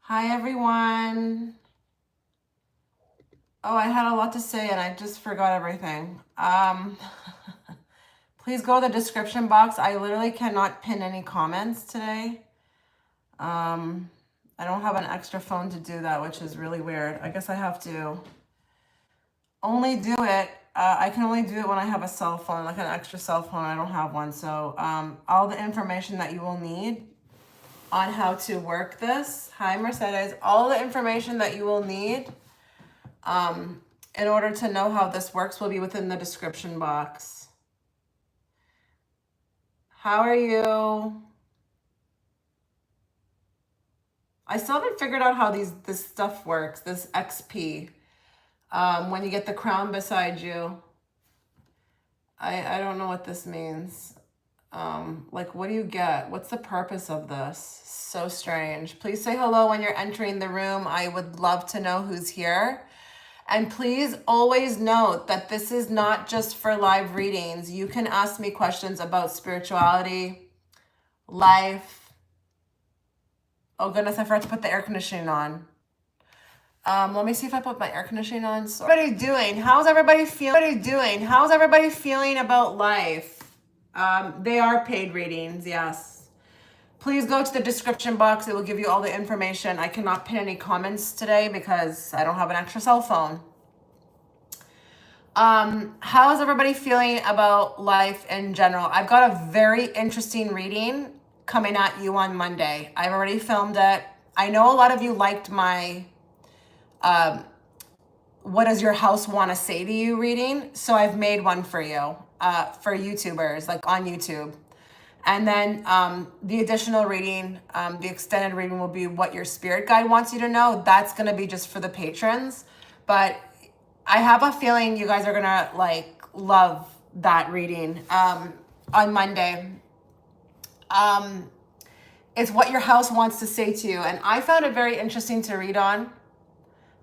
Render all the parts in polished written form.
Hi, everyone. Oh, I had a lot to say and I just forgot everything. Please go to the description box. I literally cannot pin any comments today. I don't have an extra phone to do that, which is really weird. I guess I have to only do it. I can only do it when I have a cell phone, like an extra cell phone. I don't have one. So all the information that you will need on how to work this. Hi, Mercedes. All the information that you will need in order to know how this works will be within the description box. How are you? I still haven't figured out how this stuff works, this XP. When you get the crown beside you. I don't know what this means. Like, what do you get? What's the purpose of this? So strange. Please say hello when you're entering the room. I would love to know who's here. And please always note that this is not just for live readings. You can ask me questions about spirituality, life. Oh goodness, I forgot to put the air conditioning on. Let me see if I put my air conditioning on. So, what are you doing? How's everybody feeling? What are you doing? How's everybody feeling about life? They are paid readings, yes. Please go to the description box. It will give you all the information. I cannot pin any comments today because I don't have an extra cell phone. How is everybody feeling about life in general? I've got a very interesting reading coming at you on Monday. I've already filmed it. I know a lot of you liked my what does your house want to say to you reading? So I've made one for you, for YouTubers, like on YouTube. And then the additional reading, the extended reading will be what your spirit guide wants you to know. That's going to be just for the patrons. But I have a feeling you guys are going to like love that reading on Monday. It's what your house wants to say to you. And I found it very interesting to read on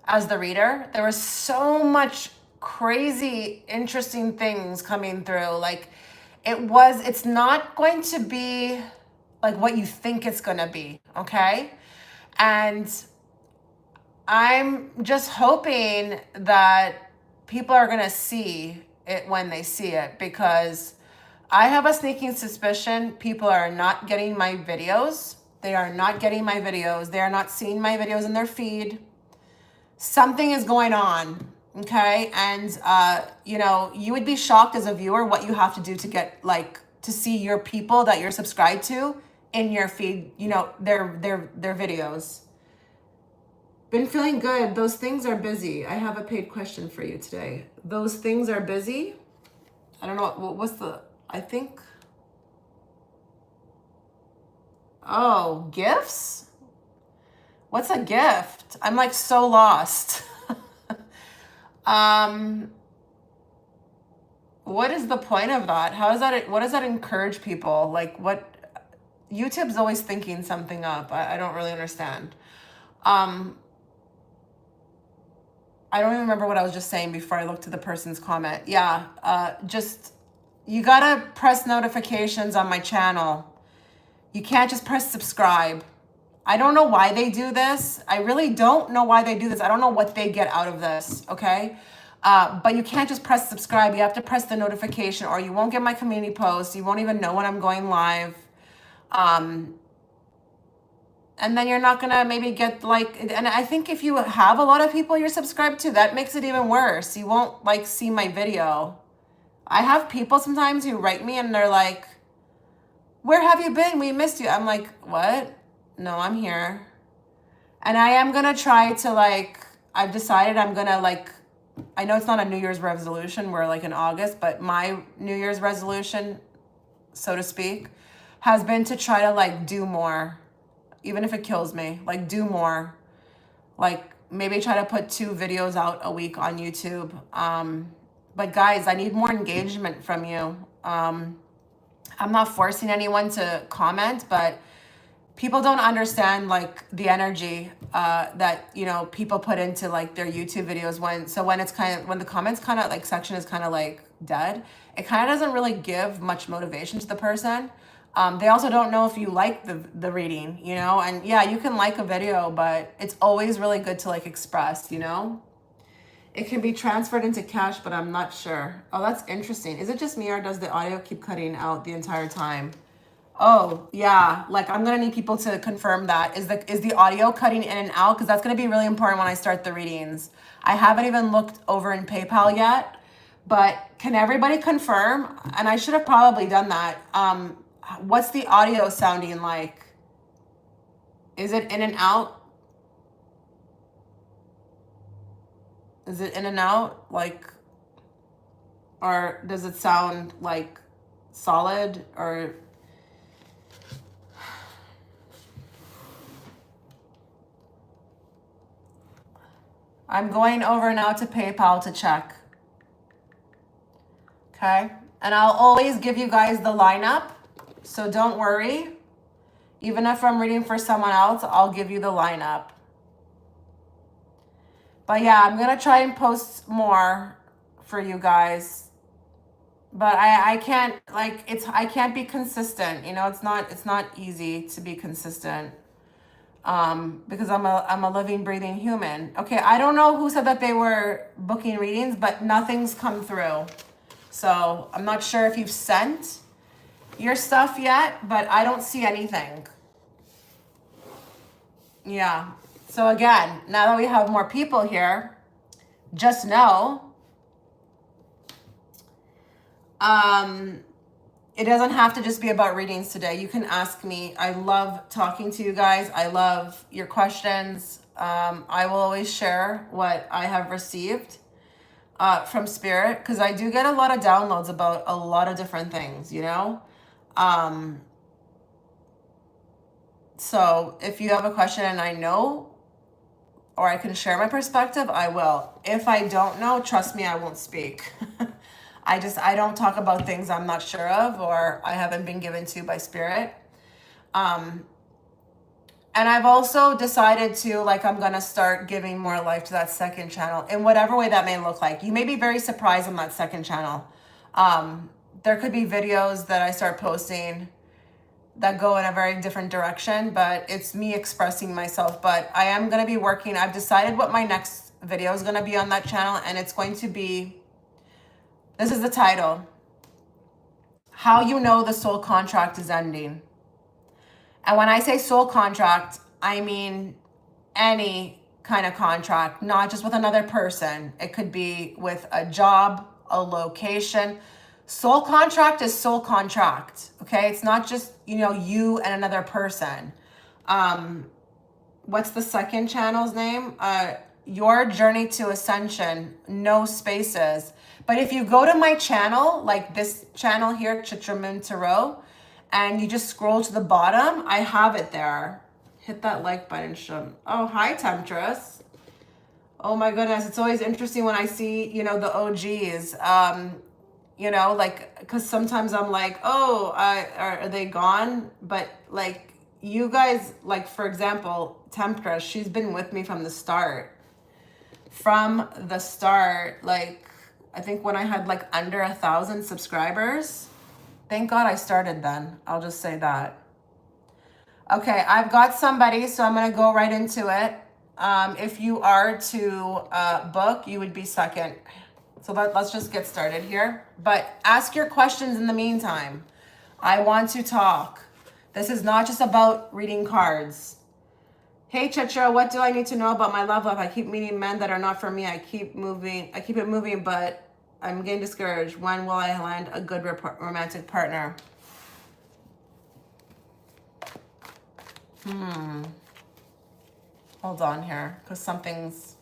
as the reader. There was so much crazy, interesting things coming through. Like it's not going to be like what you think it's going to be. Okay. And I'm just hoping that people are going to see it when they see it, because I have a sneaking suspicion people are not getting my videos. They are not getting my videos. They are not seeing my videos in their feed. Something is going on, okay? And, you would be shocked as a viewer what you have to do to get, like, to see your people that you're subscribed to in your feed, their videos. Been feeling good. Those things are busy. I have a paid question for you today. Those things are busy. I don't know. I think. Oh, gifts? What's a gift? I'm like so lost. What is the point of that? What does that encourage people? Like YouTube's always thinking something up. I don't really understand. I don't even remember what I was just saying before I looked at the person's comment. Yeah, you gotta press notifications on my channel. You can't just press subscribe. I don't know why they do this. I really don't know why they do this. I don't know what they get out of this, okay? But you can't just press subscribe. You have to press the notification or you won't get my community posts. You won't even know when I'm going live. And then you're not gonna maybe get and I think if you have a lot of people you're subscribed to, that makes it even worse. You won't see my video. I have people sometimes who write me and they're like, where have you been? We missed you. I'm like, what? No, I'm here. And I am gonna try to I've decided I'm gonna I know it's not a New Year's resolution, we're in August, but my New Year's resolution, so to speak, has been to try to do more. Even if it kills me, do more. Maybe try to put 2 videos out a week on YouTube. But guys, I need more engagement from you. I'm not forcing anyone to comment, but people don't understand the energy that people put into their YouTube videos when the comments section is dead, it kind of doesn't really give much motivation to the person. They also don't know if you like the reading, you know? And yeah, you can like a video, but it's always really good to like express, you know? It can be transferred into cash, but I'm not sure. Oh, that's interesting. Is it just me or does the audio keep cutting out the entire time? Oh, yeah. Like I'm gonna need people to confirm that. Is the audio cutting in and out? Because that's gonna be really important when I start the readings. I haven't even looked over in PayPal yet, but can everybody confirm? And I should have probably done that. What's the audio sounding like? Is it in and out? Is it in and out? Like, or does it sound like solid or? I'm going over now to PayPal to check. Okay. And I'll always give you guys the lineup. So don't worry. Even if I'm reading for someone else, I'll give you the lineup. But yeah, I'm going to try and post more for you guys. But I can't like I can't be consistent. You know, it's not easy to be consistent. Because I'm a living, breathing human. Okay, I don't know who said that they were booking readings, but nothing's come through. So I'm not sure if you've sent your stuff yet, but I don't see anything. Yeah. So again, now that we have more people here, just know, it doesn't have to just be about readings today. You can ask me. I love talking to you guys. I love your questions. I will always share what I have received from Spirit, because I do get a lot of downloads about a lot of different things, you know? So if you have a question and I know, or I can share my perspective, I will. If I don't know, trust me, I won't speak. I don't talk about things I'm not sure of or I haven't been given to by Spirit. And I've also decided to, like, I'm going to start giving more life to that second channel in whatever way that may look like. You may be very surprised on that second channel. There could be videos that I start posting that go in a very different direction, but it's me expressing myself. But I am going to be working. I've decided what my next video is going to be on that channel, and it's going to be, this is the title: How You Know the Soul Contract is Ending. And when I say soul contract, I mean any kind of contract, not just with another person. It could be with a job, a location. Soul contract is soul contract, okay? It's not just, you know, you and another person. What's the second channel's name? Your Journey to Ascension, no spaces. But if you go to my channel, like this channel here, Chitramun Tarot, and you just scroll to the bottom, I have it there. Hit that like button. Oh, hi, Temptress. Oh my goodness, it's always interesting when I see, you know, the OGs. You know, like, because sometimes I'm like, oh, are they gone? But like, you guys, like, for example, Temptress, she's been with me from the start. From the start, like, I think when I had like under 1,000 subscribers. Thank God I started then. I'll just say that. Okay, I've got somebody, so I'm going to go right into it. If you are to book, you would be second. So let's just get started here. But ask your questions in the meantime. I want to talk. This is not just about reading cards. Hey, Chitra, what do I need to know about my love life? I keep meeting men that are not for me. I keep it moving, but I'm getting discouraged. When will I land a good romantic partner? Hold on here, because something's...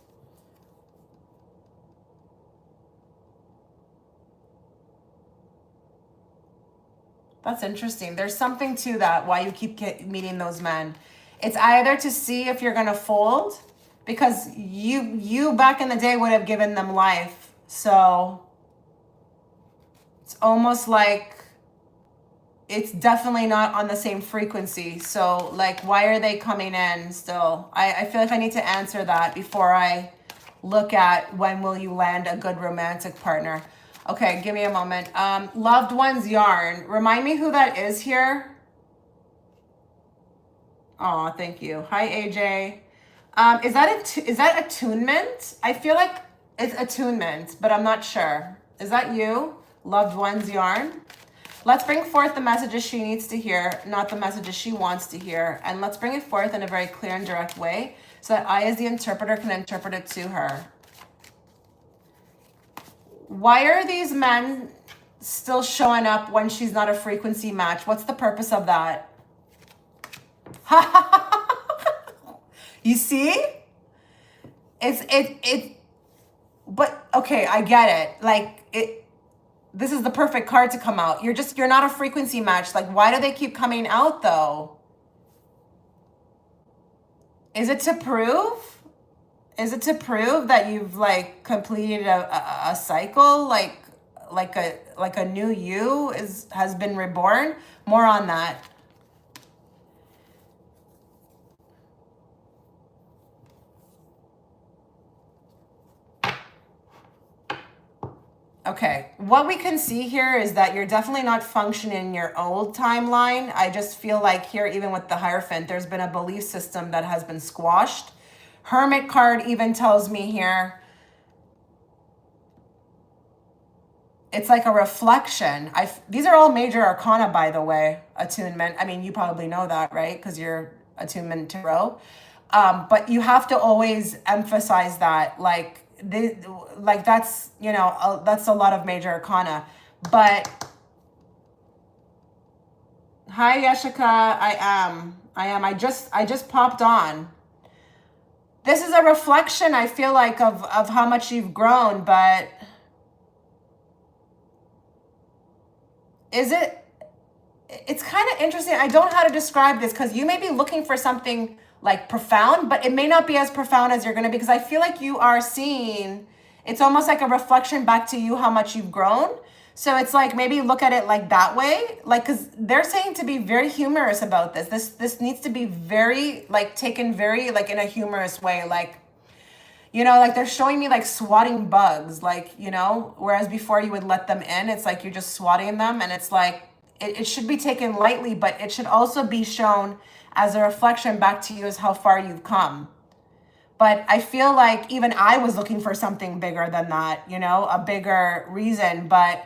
That's interesting. There's something to that, why you keep meeting those men. It's either to see if you're going to fold, because you back in the day would have given them life. So it's almost like it's definitely not on the same frequency. So like, why are they coming in still? I feel like I need to answer that before I look at when will you land a good romantic partner. Okay, give me a moment. Loved ones yarn. Remind me who that is here. Oh, thank you. Hi, AJ. Is that attunement? I feel like it's attunement, but I'm not sure. Is that you? Loved one's yarn? Let's bring forth the messages she needs to hear, not the messages she wants to hear. And let's bring it forth in a very clear and direct way so that I, as the interpreter, can interpret it to her. Why are these men still showing up when she's not a frequency match? What's the purpose of that? You see? But okay, I get it. Like this is the perfect card to come out. You're not a frequency match. Like, why do they keep coming out though? Is it to prove? Is it to prove that you've like completed a cycle? Like a new you has been reborn? More on that. Okay, what we can see here is that you're definitely not functioning in your old timeline. I just feel like here, even with the Hierophant, there's been a belief system that has been squashed. Hermit card even tells me here, it's like a reflection. These are all major arcana, by the way, attunement. I mean, you probably know that, right? Because you're attunement tarot. But you have to always emphasize that, like that's, you know, that's a lot of major arcana. But hi, Yeshika. I am. I just popped on. This is a reflection, I feel like, of how much you've grown, but it's kind of interesting. I don't know how to describe this because you may be looking for something like profound, but it may not be as profound as you're going to be, because I feel like you are seeing, it's almost like a reflection back to you how much you've grown. So it's like, maybe look at it like that way, like, because they're saying to be very humorous about this needs to be very like taken very like in a humorous way, like, you know, like they're showing me like swatting bugs, like, you know, whereas before you would let them in, it's like you're just swatting them, and it's like it should be taken lightly, but it should also be shown as a reflection back to you as how far you've come. But I feel like even I was looking for something bigger than that, you know, a bigger reason. But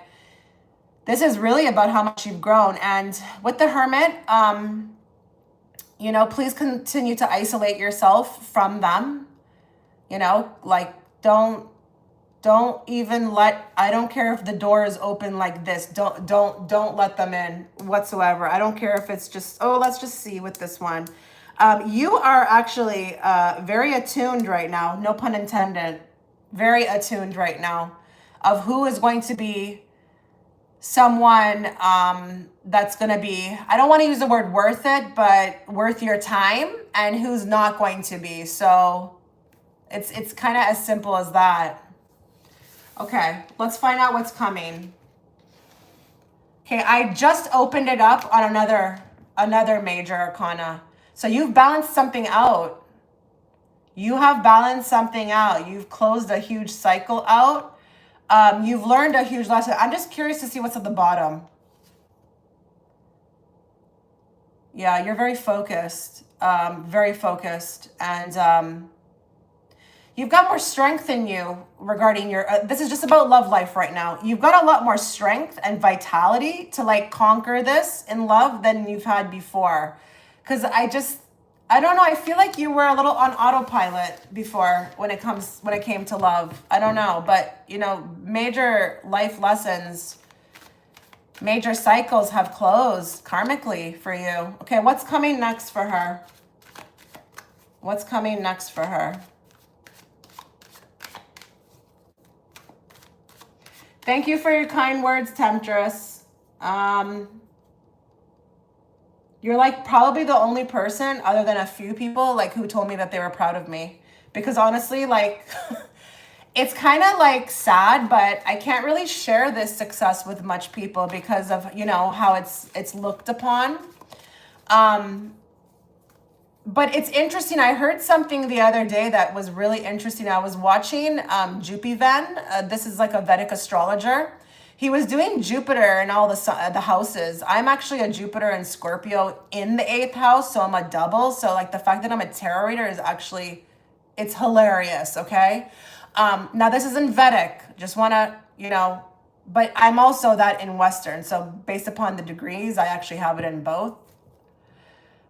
this is really about how much you've grown. And with the Hermit, you know, please continue to isolate yourself from them. You know, like don't even let, I don't care if the door is open like this. Don't let them in whatsoever. I don't care if it's just, oh, let's just see with this one. You are actually very attuned right now, no pun intended, very attuned right now of who is going to be someone that's going to be, I don't want to use the word worth it, but worth your time, and who's not going to be. So it's kind of as simple as that. Okay, let's find out what's coming. Okay, I just opened it up on another major arcana. So you've balanced something out. You have balanced something out. You've closed a huge cycle out. You've learned a huge lesson. I'm just curious to see what's at the bottom. Yeah, you're very focused, and you've got more strength in you regarding your, this is just about love life right now. You've got a lot more strength and vitality to like conquer this in love than you've had before. Because I don't know, I feel like you were a little on autopilot before when it came to love. I don't know, but you know, major life lessons, major cycles have closed karmically for you. Okay, what's coming next for her? What's coming next for her? Thank you for your kind words, Temptress. You're like probably the only person other than a few people like who told me that they were proud of me. Because honestly, like, it's kind of like sad, but I can't really share this success with much people because of, you know, how it's looked upon. But it's interesting. I heard something the other day that was really interesting. I was watching Jupivan. This is like a Vedic astrologer. He was doing Jupiter and all the houses. I'm actually a Jupiter and Scorpio in the 8th house, so I'm a double. So like the fact that I'm a tarot reader is actually, it's hilarious, okay? Now this is in Vedic, just wanna, but I'm also that in Western. So based upon the degrees, I actually have it in both.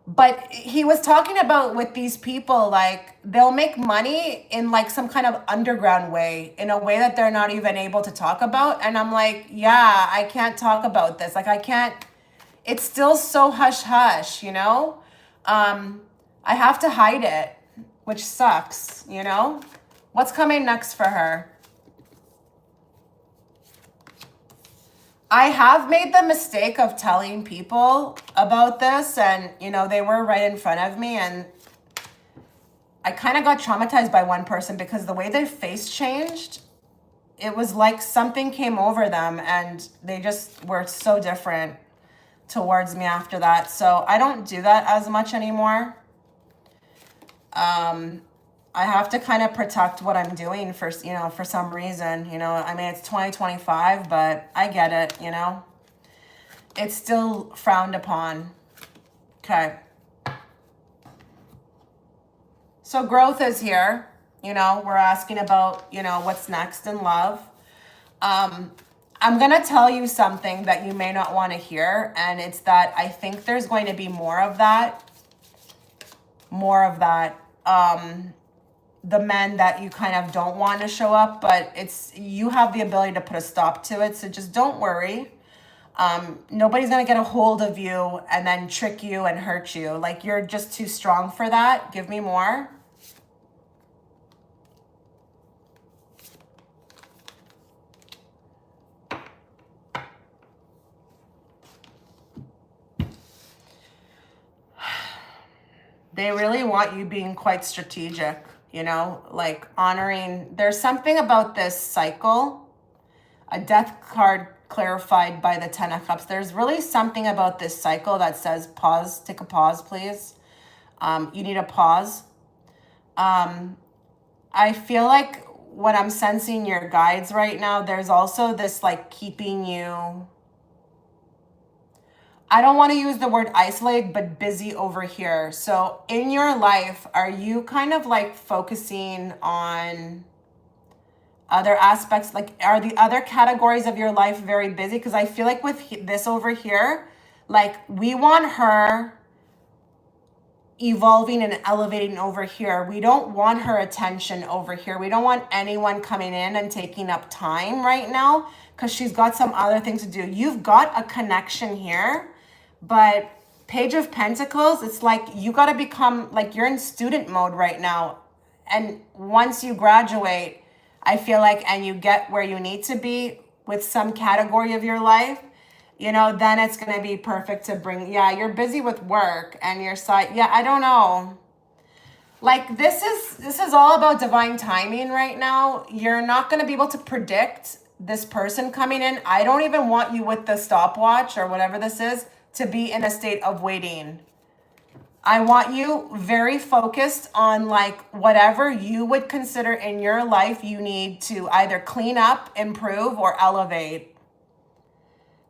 But he was talking about with these people, like they'll make money in like some kind of underground way, in a way that they're not even able to talk about. And I'm like, yeah, I can't talk about this. Like I can't, it's still so hush hush, I have to hide it, which sucks, What's coming next for her? I have made the mistake of telling people about this, and they were right in front of me, and I kind of got traumatized by one person because the way their face changed, it was like something came over them and they just were so different towards me after that. So I don't do that as much anymore. I have to kind of protect what I'm doing for some reason, I mean, it's 2025, but I get it, it's still frowned upon. Okay. So growth is here, we're asking about, what's next in love. I'm going to tell you something that you may not want to hear. And it's that I think there's going to be more of that. The men that you kind of don't want to show up, but you have the ability to put a stop to it. So just don't worry. Nobody's going to get a hold of you and then trick you and hurt you. Like you're just too strong for that. Give me more. They really want you being quite strategic. Like honoring, there's something about this cycle, a death card clarified by the 10 of Cups. There's really something about this cycle that says pause, take a pause, please. You need a pause. I feel like when I'm sensing your guides right now, there's also this like keeping you, I don't want to use the word isolated, but busy over here. So in your life, are you kind of like focusing on other aspects? Like are the other categories of your life very busy? Because I feel like with this over here, like we want her evolving and elevating over here. We don't want her attention over here. We don't want anyone coming in and taking up time right now because she's got some other things to do. You've got a connection here. But Page of Pentacles, it's like you got to become, like you're in student mode right now. And once you graduate, I feel like, and you get where you need to be with some category of your life, then it's going to be perfect to bring, you're busy with work and your side. I don't know. Like this is all about divine timing right now. You're not going to be able to predict this person coming in. I don't even want you with the stopwatch or whatever this is to be in a state of waiting. I want you very focused on like whatever you would consider in your life you need to either clean up, improve, or elevate.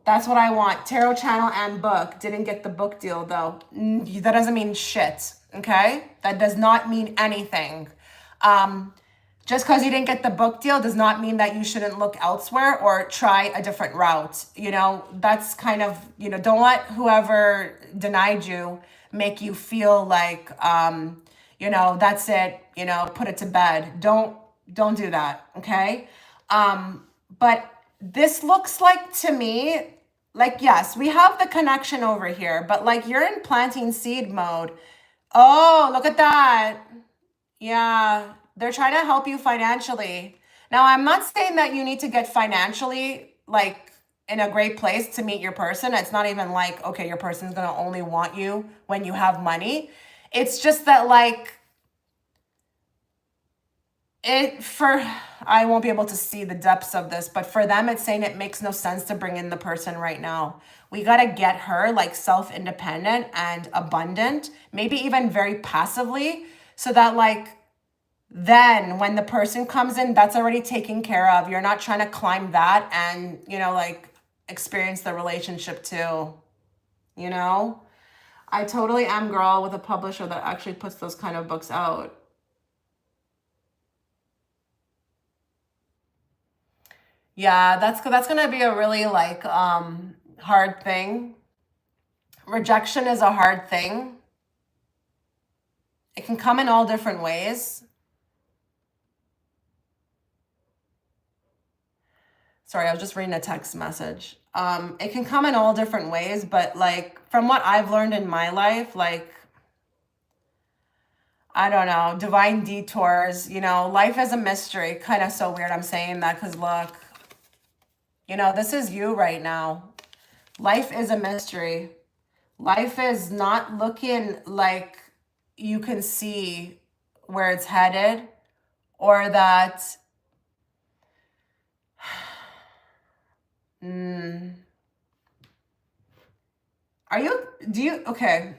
That's what I want. Tarot channel and book. Didn't get the book deal though. That doesn't mean shit, okay? That does not mean anything. Just because you didn't get the book deal does not mean that you shouldn't look elsewhere or try a different route. That's kind of, don't let whoever denied you make you feel like, that's it, put it to bed. Don't do that, okay? But this looks like to me, like, yes, we have the connection over here, but like you're in planting seed mode. Oh, look at that. Yeah. They're trying to help you financially. Now, I'm not saying that you need to get financially like in a great place to meet your person. It's not even like, okay, your person's going to only want you when you have money. It's just that like I won't be able to see the depths of this, but for them, it's saying it makes no sense to bring in the person right now. We got to get her like self-independent and abundant, maybe even very passively, so that like then when the person comes in, that's already taken care of. You're not trying to climb that and, you know, like experience the relationship too, you know? I totally am, girl, with a publisher that actually puts those kind of books out. Yeah, that's gonna be a really like hard thing. Rejection is a hard thing. It can come in all different ways. Sorry, I was just reading a text message. It can come in all different ways, but like from what I've learned in my life, like I don't know, divine detours, you know, life is a mystery. Kind of so weird I'm saying that because look, you know, this is you right now. Life is a mystery. Life is not looking like you can see where it's headed or that. Okay.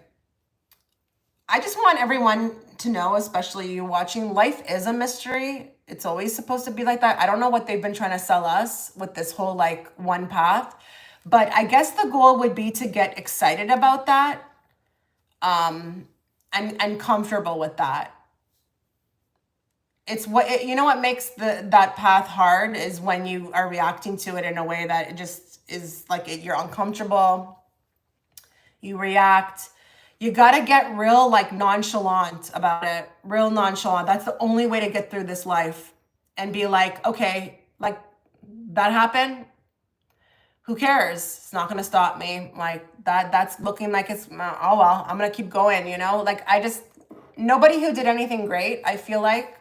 I just want everyone to know, especially you watching, life is a mystery. It's always supposed to be like that. I don't know what they've been trying to sell us with this whole like one path, but I guess the goal would be to get excited about that, and comfortable with that. It's you know what makes that path hard is when you are reacting to it in a way that it just is like you're uncomfortable. You react. You got to get real like nonchalant about it. Real nonchalant. That's the only way to get through this life and be like, okay, like that happened. Who cares? It's not going to stop me. Like that's looking like it's, oh well, I'm going to keep going, you know? Like nobody who did anything great, I feel like,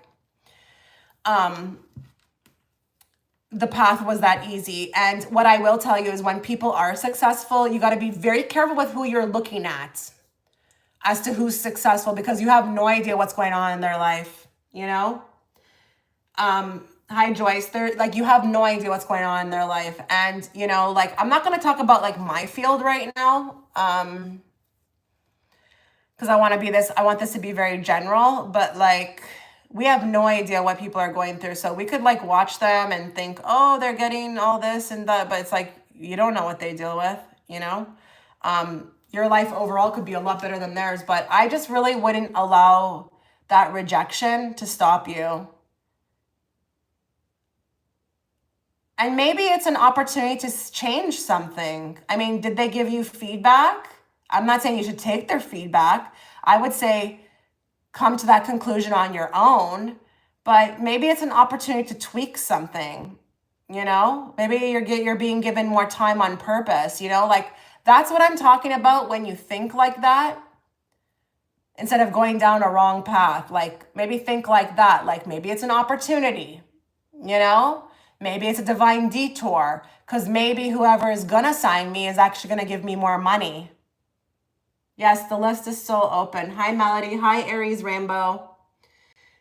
the path was that easy. And what I will tell you is when people are successful, you got to be very careful with who you're looking at as to who's successful because you have no idea what's going on in their life, you know? Hi Joyce, they're like, you have no idea what's going on in their life. And, you know, like, I'm not going to talk about like my field right now. Cause I want this to be very general, but like, we have no idea what people are going through. So we could like watch them and think, oh, they're getting all this and that, but it's like, you don't know what they deal with, you know? Your life overall could be a lot better than theirs, but I just really wouldn't allow that rejection to stop you. And maybe it's an opportunity to change something. I mean, did they give you feedback? I'm not saying you should take their feedback. I would say come to that conclusion on your own, but maybe it's an opportunity to tweak something, you know? Maybe you're being given more time on purpose, you know? Like that's what I'm talking about when you think like that. Instead of going down a wrong path, like maybe think like that. Like maybe it's an opportunity, you know? Maybe it's a divine detour because maybe whoever is gonna sign me is actually gonna give me more money. Yes, the list is still open. Hi, Melody. Hi, Aries Rainbow.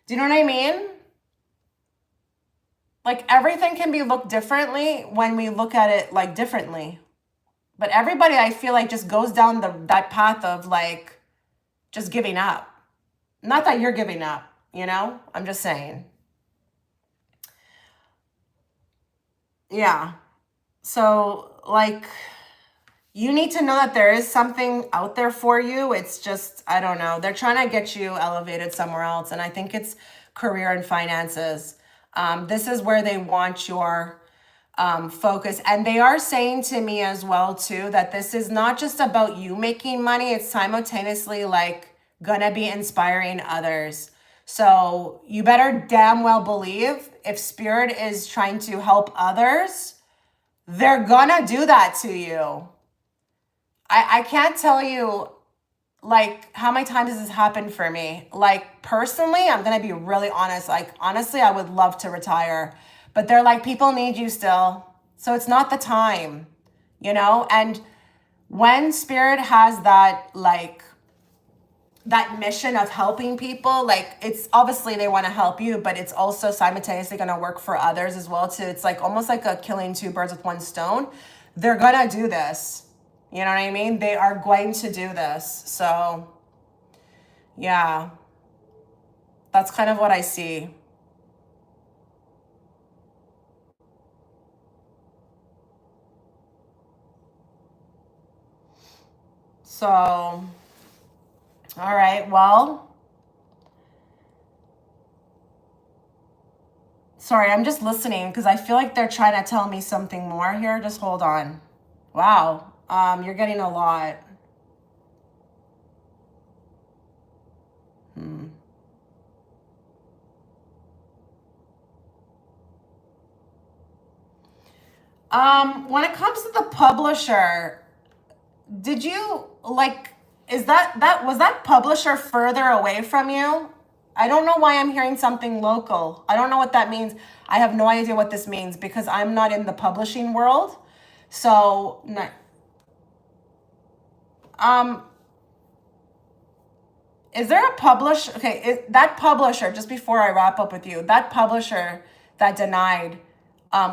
Do you know what I mean? Like everything can be looked differently when we look at it like differently. But everybody, I feel like, just goes down that path of like just giving up. Not that you're giving up, you know? I'm just saying. Yeah. So like, you need to know that there is something out there for you. It's just, I don't know. They're trying to get you elevated somewhere else. And I think it's career and finances. This is where they want your focus. And they are saying to me as well, too, that this is not just about you making money. It's simultaneously like gonna be inspiring others. So you better damn well believe if spirit is trying to help others, they're gonna do that to you. I can't tell you like how many times this has happened for me. Like personally, I'm gonna be really honest. Like honestly, I would love to retire, but they're like, people need you still. So it's not the time, you know? And when spirit has that like that mission of helping people, like it's obviously they want to help you, but it's also simultaneously going to work for others as well too. It's like almost like a killing two birds with one stone. They're going to do this. You know what I mean? They are going to do this. So yeah. That's kind of what I see. So, all right, well, sorry, I'm just listening because I feel like they're trying to tell me something more here. Just hold on. Wow, you're getting a lot. When it comes to the publisher, did you like, was that publisher further away from you? I don't know why I'm hearing something local. I don't know what that means. I have no idea what this means because I'm not in the publishing world. So, is there a publisher? Okay, that publisher, just before I wrap up with you, that publisher that denied,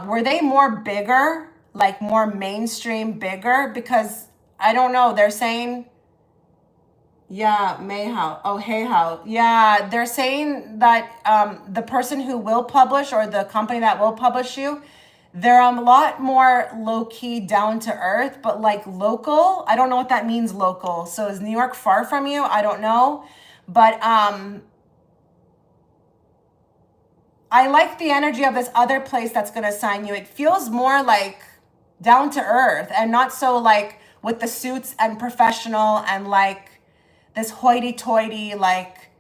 were they more bigger, like more mainstream bigger? Because I don't know, they're saying, yeah, Mayhow. Oh, hey, how. Yeah, they're saying that the person who will publish or the company that will publish you, they're a lot more low key, down to earth, but like local. I don't know what that means, local. So is New York far from you? I don't know. But I like the energy of this other place that's going to sign you. It feels more like down to earth and not so like with the suits and professional and like this hoity-toity, like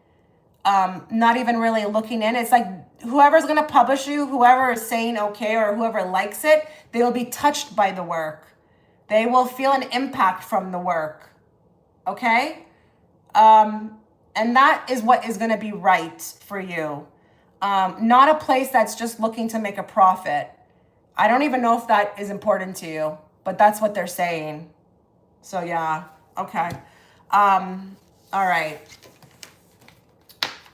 not even really looking in. It's like whoever's going to publish you, whoever is saying okay or whoever likes it, they will be touched by the work. They will feel an impact from the work. Okay? And that is what is going to be right for you. Not a place that's just looking to make a profit. I don't even know if that is important to you, but that's what they're saying. So yeah, okay. All right.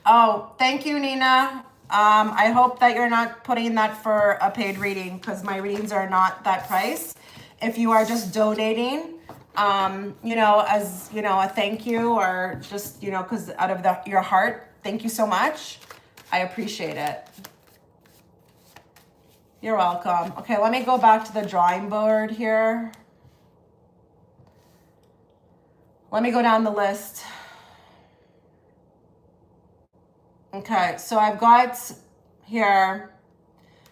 Oh, thank you, Nina. I hope that you're not putting that for a paid reading because my readings are not that price. If you are just donating, as, a thank you or just, because out of your heart, thank you so much. I appreciate it. You're welcome. Okay, let me go back to the drawing board here. Let me go down the list. Okay, so I've got here,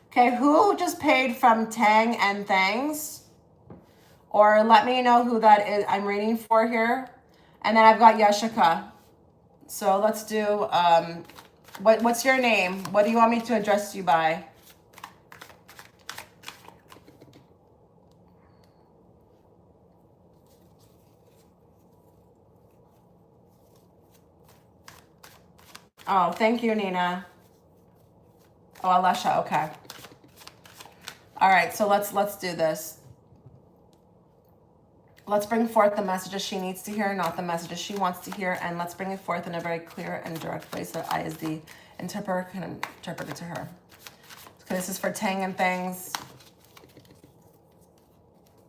okay, who just paid from Tang and Thangs? Or let me know who that is I'm reading for here. And then I've got Yeshika. So let's do, what's your name? What do you want me to address you by? Oh, thank you, Nina. Oh, Alesha, okay. All right, so let's do this. Let's bring forth the messages she needs to hear, not the messages she wants to hear, and let's bring it forth in a very clear and direct way so I, as the interpreter, can interpret it to her. Okay, this is for Tang and Things.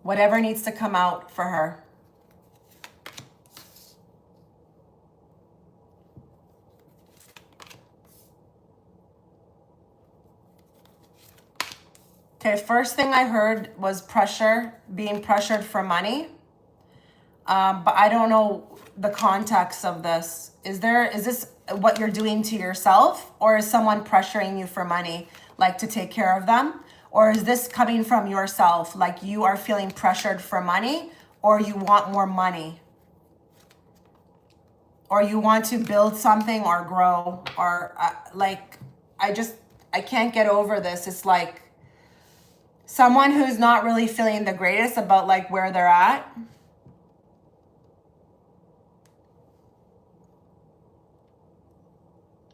Whatever needs to come out for her. Okay, first thing I heard was pressure, being pressured for money. But I don't know the context of this. Is this what you're doing to yourself, or is someone pressuring you for money, like to take care of them? Or is this coming from yourself, like you are feeling pressured for money, or you want more money? Or you want to build something or grow, or I can't get over this. It's like someone who's not really feeling the greatest about like where they're at.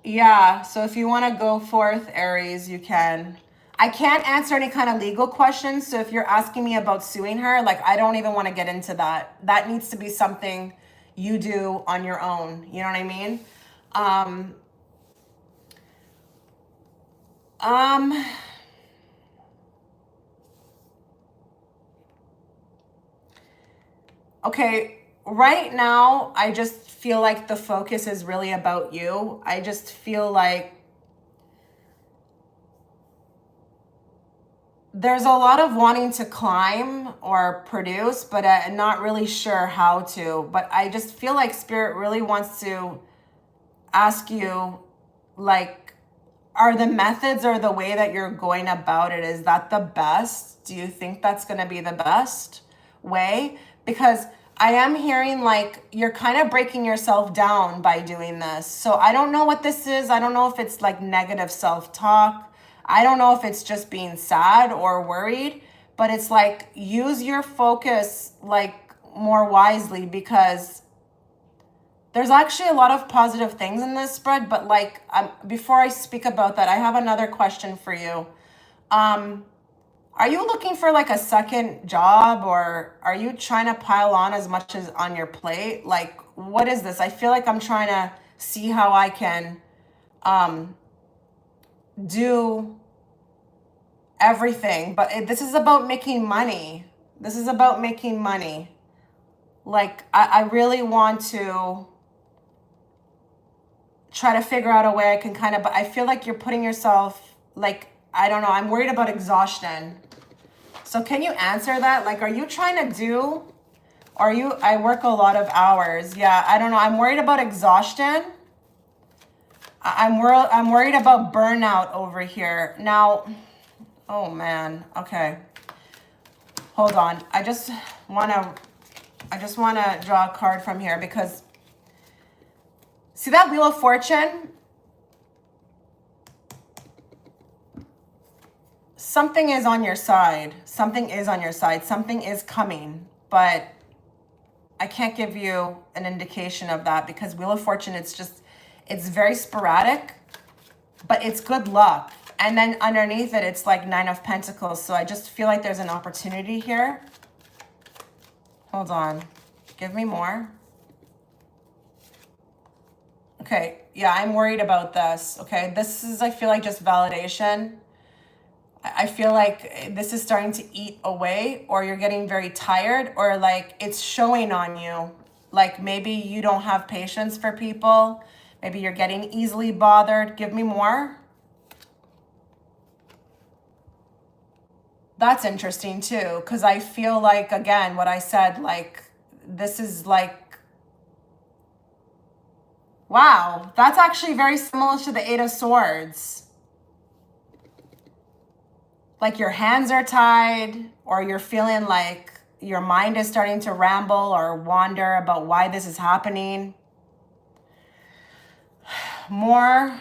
Yeah, so if you want to go forth, Aries, you can. I can't answer any kind of legal questions, so if you're asking me about suing her, like I don't even want to get into that. That needs to be something you do on your own. You know what I mean? Okay, right now, I just feel like the focus is really about you. I just feel like there's a lot of wanting to climb or produce, but not really sure how to. But I just feel like Spirit really wants to ask you, like, are the methods or the way that you're going about it, is that the best? Do you think that's going to be the best way? Because I am hearing like you're kind of breaking yourself down by doing this. So I don't know what this is. I don't know if it's like negative self-talk. I don't know if it's just being sad or worried, but it's like use your focus like more wisely, because there's actually a lot of positive things in this spread. But like before I speak about that, I have another question for you. Are you looking for like a second job, or are you trying to pile on as much as on your plate? Like, what is this? I feel like I'm trying to see how I can do everything, but this is about making money. This is about making money. Like, I really want to try to figure out a way I can kind of, but I feel like you're putting yourself, like, I don't know, I'm worried about exhaustion. So can you answer that? Like, are you trying to do, are you, I work a lot of hours. Yeah, I don't know. I'm worried about exhaustion. I'm worried about burnout over here. Now, oh man, okay. Hold on. I just want to draw a card from here, because see that Wheel of Fortune? Something is on your side. Something is on your side. Something is coming, but I can't give you an indication of that, because Wheel of Fortune, it's very sporadic, but it's good luck. And then underneath it, it's like 9 of Pentacles. So I just feel like there's an opportunity here. Hold on. Give me more. Okay. Yeah, I'm worried about this. Okay. This is, I feel like, just validation. I feel like this is starting to eat away, or you're getting very tired, or like it's showing on you. Like maybe you don't have patience for people. Maybe you're getting easily bothered. Give me more. That's interesting too, because I feel like, again, what I said, like, this is like, wow, that's actually very similar to the 8 of Swords. Like your hands are tied, or you're feeling like your mind is starting to ramble or wander about why this is happening. More.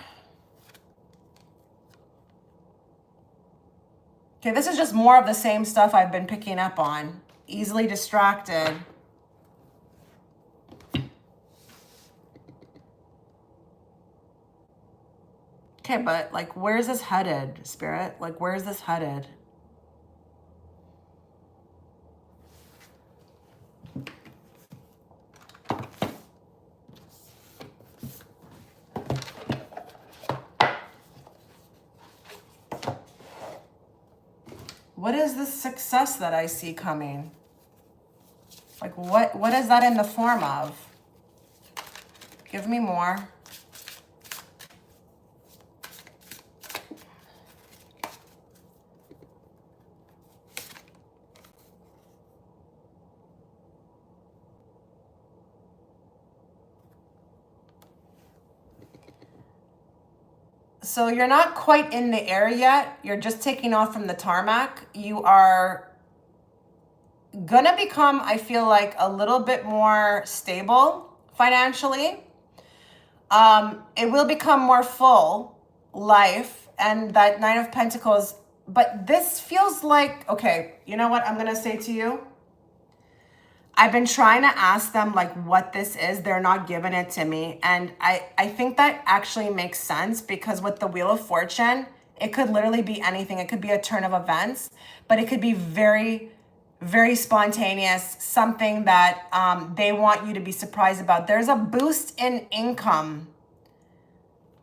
Okay, this is just more of the same stuff I've been picking up on. Easily distracted. Okay, but like, where's this headed, Spirit? Like, where's this headed? What is this success that I see coming? Like, what is that in the form of? Give me more. So you're not quite in the air yet. You're just taking off from the tarmac. You are gonna become, I feel like, a little bit more stable financially. It will become more full life, and that 9 of Pentacles. But this feels like, okay, you know what I'm gonna say to you? I've been trying to ask them like what this is. They're not giving it to me. And I think that actually makes sense, because with the Wheel of Fortune, it could literally be anything. It could be a turn of events, but it could be very, very spontaneous, something that they want you to be surprised about. There's a boost in income,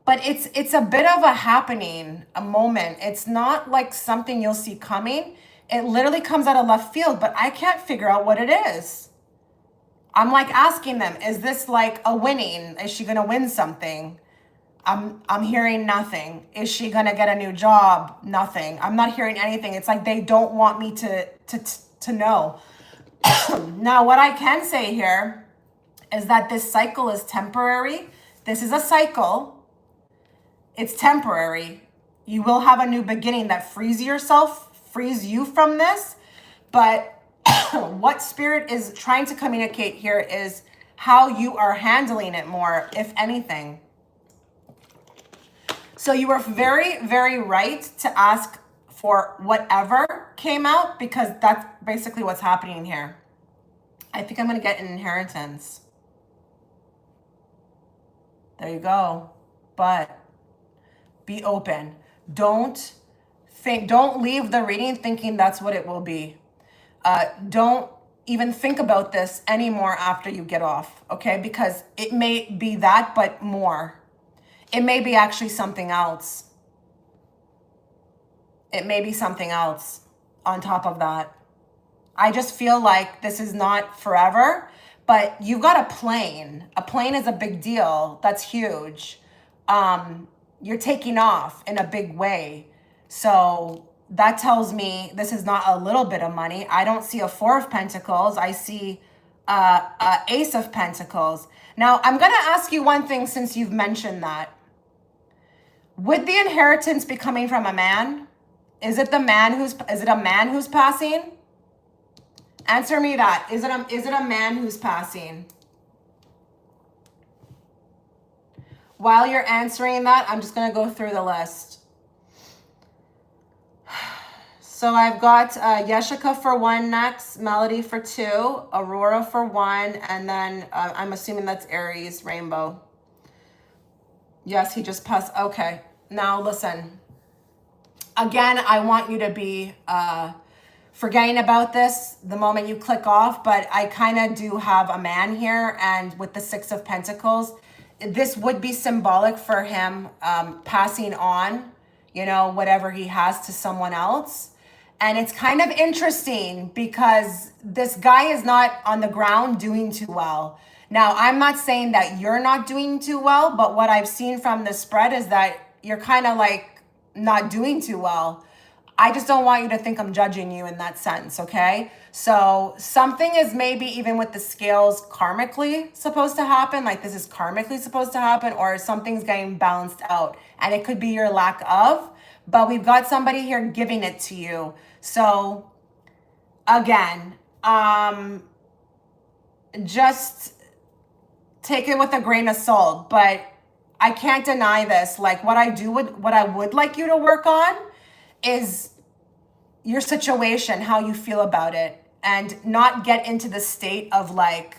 but it's a bit of a happening, a moment. It's not like something you'll see coming. It literally comes out of left field, but I can't figure out what it is. I'm like asking them, is this like a winning? Is she gonna win something? I'm hearing nothing. Is she gonna get a new job? Nothing. I'm not hearing anything. It's like they don't want me to know. Now, what I can say here is that this cycle is temporary. This is a cycle. It's temporary. You will have a new beginning that frees you from this. But what Spirit is trying to communicate here is how you are handling it more, if anything. So you were very, very right to ask for whatever came out, because that's basically what's happening here. I think I'm going to get an inheritance. There you go. But be open. Don't leave the reading thinking that's what it will be. Don't even think about this anymore after you get off, okay? Because it may be that, but more. It may be actually something else. It may be something else on top of that. I just feel like this is not forever, but you've got a plane. A plane is a big deal. That's huge. You're taking off in a big way. So that tells me this is not a little bit of money. I don't see a 4 of Pentacles. I see a Ace of Pentacles. Now, I'm going to ask you one thing since you've mentioned that. Would the inheritance be coming from a man? Is it a man who's passing? Answer me that. Is it a man who's passing? While you're answering that, I'm just going to go through the list. So I've got Yeshika for 1 next, Melody for 2, Aurora for 1, and then I'm assuming that's Aries, Rainbow. Yes, he just passed. Okay. Now listen. Again, I want you to be forgetting about this the moment you click off, but I kind of do have a man here, and with the 6 of Pentacles, this would be symbolic for him passing on, you know, whatever he has to someone else. And it's kind of interesting because this guy is not on the ground doing too well. Now, I'm not saying that you're not doing too well, but what I've seen from the spread is that you're kind of like not doing too well. I just don't want you to think I'm judging you in that sense, okay? So something is maybe even with the scales karmically supposed to happen, like this is karmically supposed to happen, or something's getting balanced out. And it could be your lack of, but we've got somebody here giving it to you. So again, just take it with a grain of salt, but I can't deny this. Like what I would like you to work on is your situation, how you feel about it, and not get into the state of like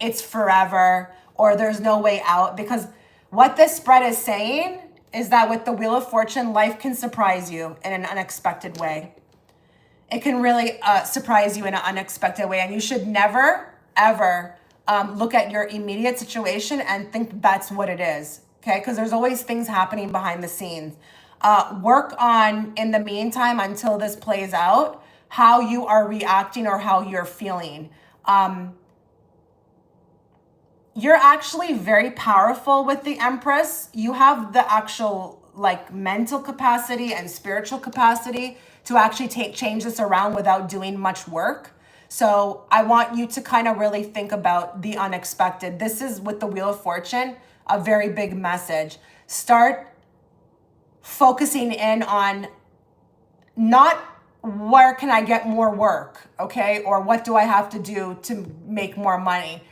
it's forever or there's no way out. Because what this spread is saying is that with the Wheel of Fortune, life can surprise you in an unexpected way. It can really surprise you in an unexpected way, and you should never ever look at your immediate situation and think that's what it is, okay? Because there's always things happening behind the scenes. Work on, in the meantime, until this plays out, how you are reacting or how you're feeling. You're actually very powerful with the Empress. You have the actual like mental capacity and spiritual capacity to actually change this around without doing much work. So I want you to kind of really think about the unexpected. This is, with the Wheel of Fortune, a very big message. Start focusing in on not where can I get more work, okay? Or what do I have to do to make more money?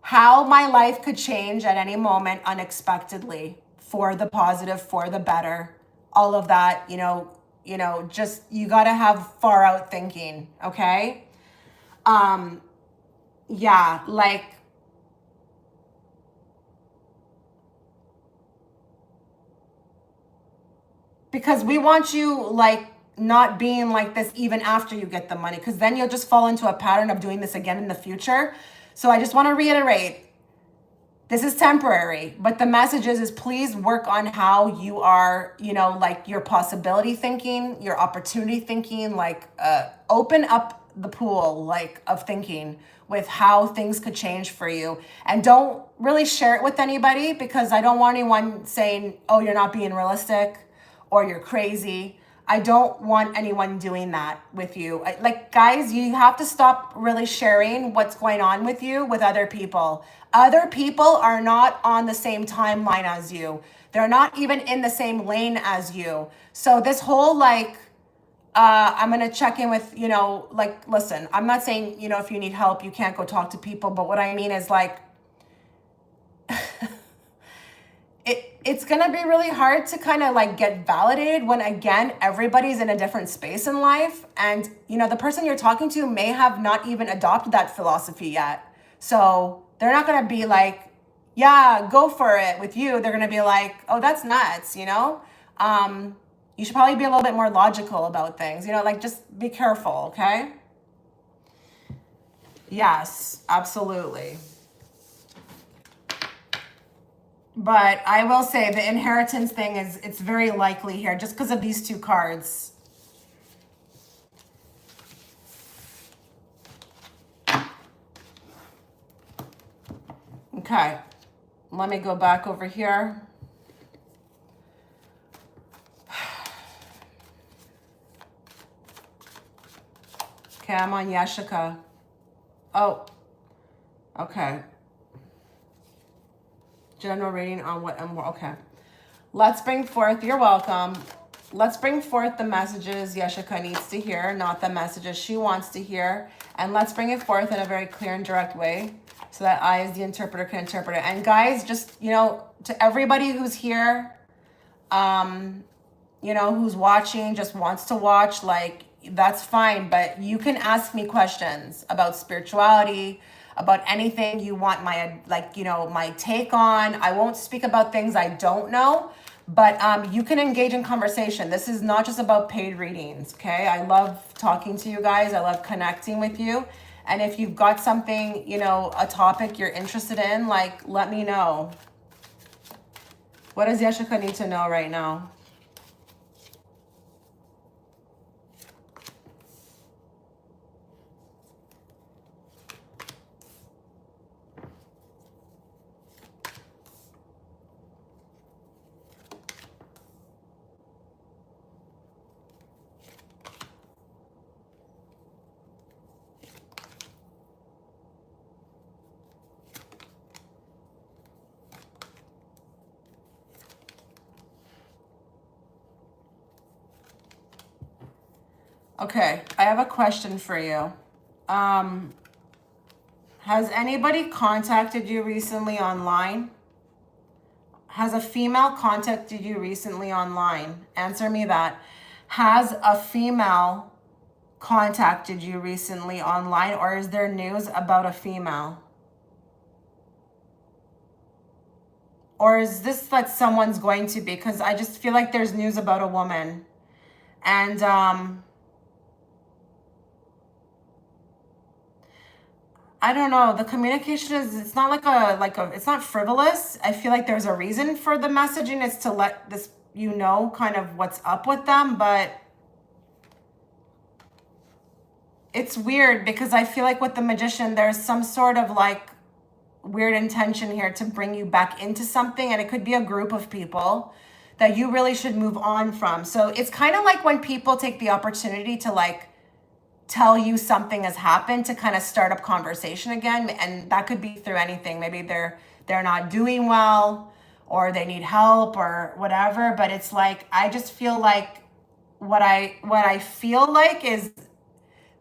How my life could change at any moment unexpectedly, for the positive, for the better, all of that, you know, just, you got to have far out thinking, okay? Yeah, like, because we want you like not being like this even after you get the money, because then you'll just fall into a pattern of doing this again in the future. So I just want to reiterate, this is temporary, but the message is please work on how you are, you know, like your possibility thinking, your opportunity thinking, like open up the pool, like, of thinking with how things could change for you. And don't really share it with anybody, because I don't want anyone saying, oh, you're not being realistic or you're crazy. I don't want anyone doing that with you. Like, guys, you have to stop really sharing what's going on with you with other people. Other people are not on the same timeline as you. They're not even in the same lane as you. So this whole like, I'm going to check in with, you know, like, listen, I'm not saying, you know, if you need help, you can't go talk to people. But what I mean is like, it's going to be really hard to kind of like get validated when, again, everybody's in a different space in life. And, you know, the person you're talking to may have not even adopted that philosophy yet. So they're not going to be like, yeah, go for it with you. They're going to be like, oh, that's nuts, you know? You should probably be a little bit more logical about things, you know, like just be careful, okay? Yes, absolutely. But I will say the inheritance thing is, it's very likely here just because of these two cards. Okay, let me go back over here. Okay, I'm on Yashika. Oh, okay. General reading on what and more. Okay. Let's bring forth, you're welcome. Let's bring forth the messages Yashika needs to hear, not the messages she wants to hear. And let's bring it forth in a very clear and direct way so that I, as the interpreter, can interpret it. And guys, just, you know, to everybody who's here, you know, who's watching, just wants to watch, like, that's fine. But you can ask me questions about spirituality, about anything you want my, like, you know, my take on. I won't speak about things I don't know, but you can engage in conversation. This is not just about paid readings, okay? I love talking to you guys. I love connecting with you. And if you've got something, you know, a topic you're interested in, like, let me know. What does Yashika need to know right now? Okay, I have a question for you. Has anybody contacted you recently online? Has a female contacted you recently online? Answer me that. Has a female contacted you recently online, or is there news about a female? Or is this that someone's going to be? Because I just feel like there's news about a woman. And I don't know. The communication is, it's not like a, it's not frivolous. I feel like there's a reason for the messaging. It's to let this, you know, kind of what's up with them. But it's weird because I feel like with the Magician, there's some sort of like weird intention here to bring you back into something. And it could be a group of people that you really should move on from. So it's kind of like when people take the opportunity to like tell you something has happened to kind of start up conversation again. And that could be through anything. Maybe they're not doing well, or they need help or whatever. But it's like, I just feel like what I feel like is,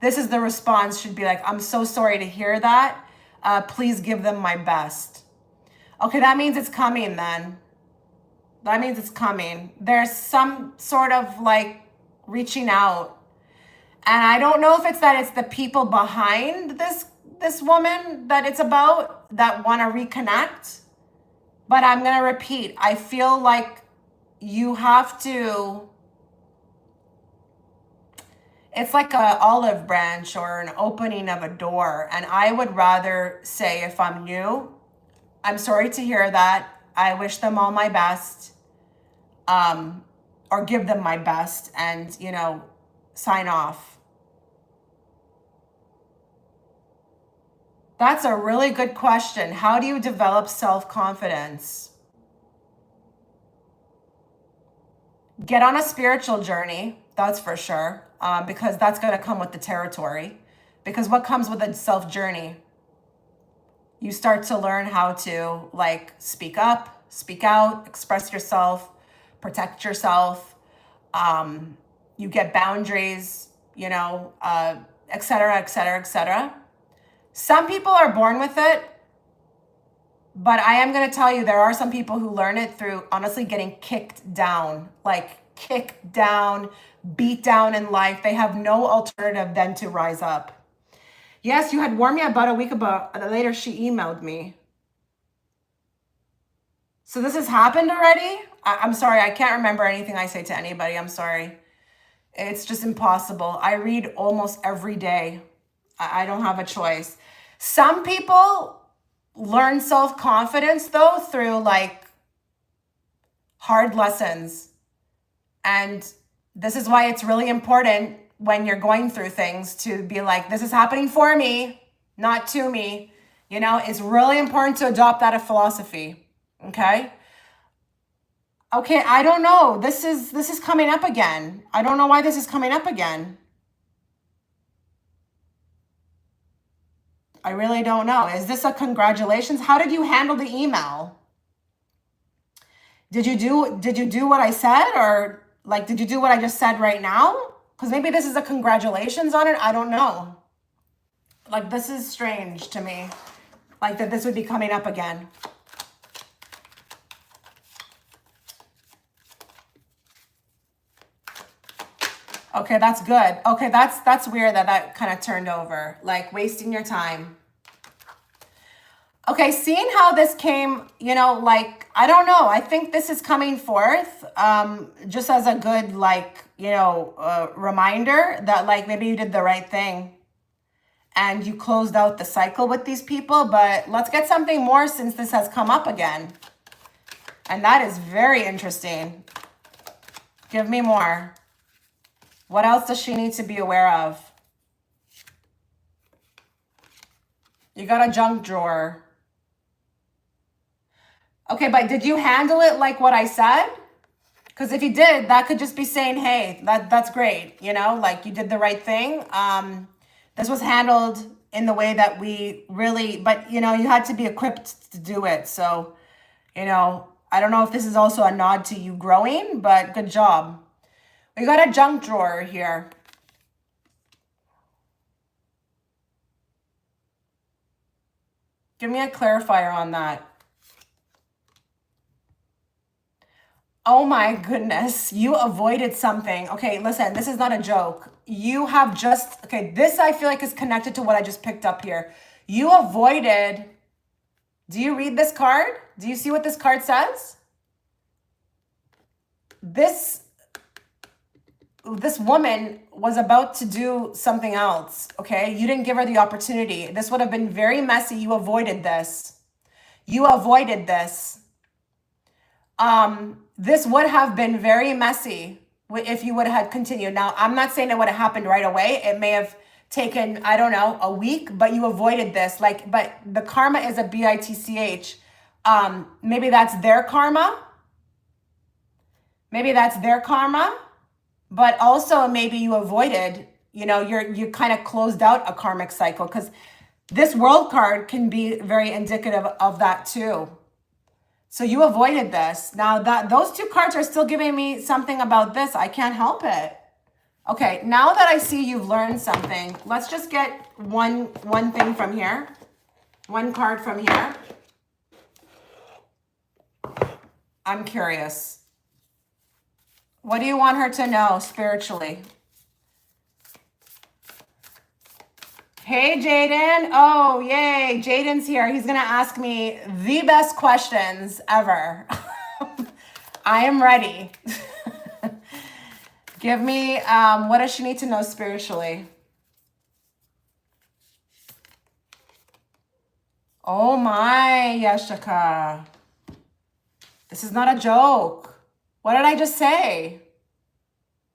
this is the response should be like, I'm so sorry to hear that. Please give them my best. Okay, that means it's coming then. That means it's coming. There's some sort of like reaching out. And I don't know if it's that it's the people behind this woman that it's about that want to reconnect. But I'm going to repeat, I feel like you have to, it's like a olive branch or an opening of a door. And I would rather say, if I'm you, I'm sorry to hear that. I wish them all my best, or give them my best, and, you know, sign off. That's a really good question. How do you develop self-confidence? Get on a spiritual journey, that's for sure, because that's going to come with the territory. Because what comes with a self journey? You start to learn how to like speak up, speak out, express yourself, protect yourself. You get boundaries, you know, et cetera, et cetera, et cetera. Some people are born with it, but I am going to tell you, there are some people who learn it through honestly getting kicked down, like kicked down, beat down in life. They have no alternative than to rise up. Yes, you had warned me about a week about later. She emailed me. So this has happened already? I'm sorry. I can't remember anything I say to anybody. I'm sorry. It's just impossible. I read almost every day. I don't have a choice. Some people learn self-confidence though through like hard lessons. And this is why it's really important when you're going through things to be like, this is happening for me, not to me. You know, it's really important to adopt that philosophy. Okay. Okay. I don't know. This is coming up again. I don't know why this is coming up again. I really don't know. Is this a congratulations? How did you handle the email? Did you do what I said, or like, did you do what I just said right now? Because maybe this is a congratulations on it. I don't know. Like, this is strange to me. Like that this would be coming up again. Okay, that's good. Okay, that's weird that kind of turned over. Like wasting your time. Okay, seeing how this came, you know, like, I don't know. I think this is coming forth just as a good, like, you know, reminder that, like, maybe you did the right thing and you closed out the cycle with these people. But let's get something more since this has come up again. And that is very interesting. Give me more. What else does she need to be aware of? You got a junk drawer. Okay, but did you handle it like what I said? Because if you did, that could just be saying, hey, that's great. You know, like you did the right thing. This was handled in the way that we really, but you know, you had to be equipped to do it. So, you know, I don't know if this is also a nod to you growing, but good job. We got a junk drawer here. Give me a clarifier on that. Oh my goodness, you avoided something. Okay, listen, this is not a joke. You have just, okay, this I feel like is connected to what I just picked up here. You avoided, do you read this card? Do you see what this card says? This woman was about to do something else, okay? You didn't give her the opportunity. This would have been very messy. You avoided this. You avoided this. This would have been very messy if you would have continued. Now, I'm not saying it would have happened right away. It may have taken, I don't know, a week, but you avoided this. Like, but the karma is a bitch. Maybe that's their karma. Maybe that's their karma. But also maybe you avoided, you know, you kind of closed out a karmic cycle, because this world card can be very indicative of that too. So you avoided this. Now that those two cards are still giving me something about this, I can't help it. Okay, now that I see you've learned something, let's just get one thing from here. One card from here. I'm curious. What do you want her to know spiritually? Hey, Jaden. Oh, yay. Jaden's here. He's going to ask me the best questions ever. I am ready. Give me, what does she need to know spiritually? Oh my, Yashika. This is not a joke. What did I just say?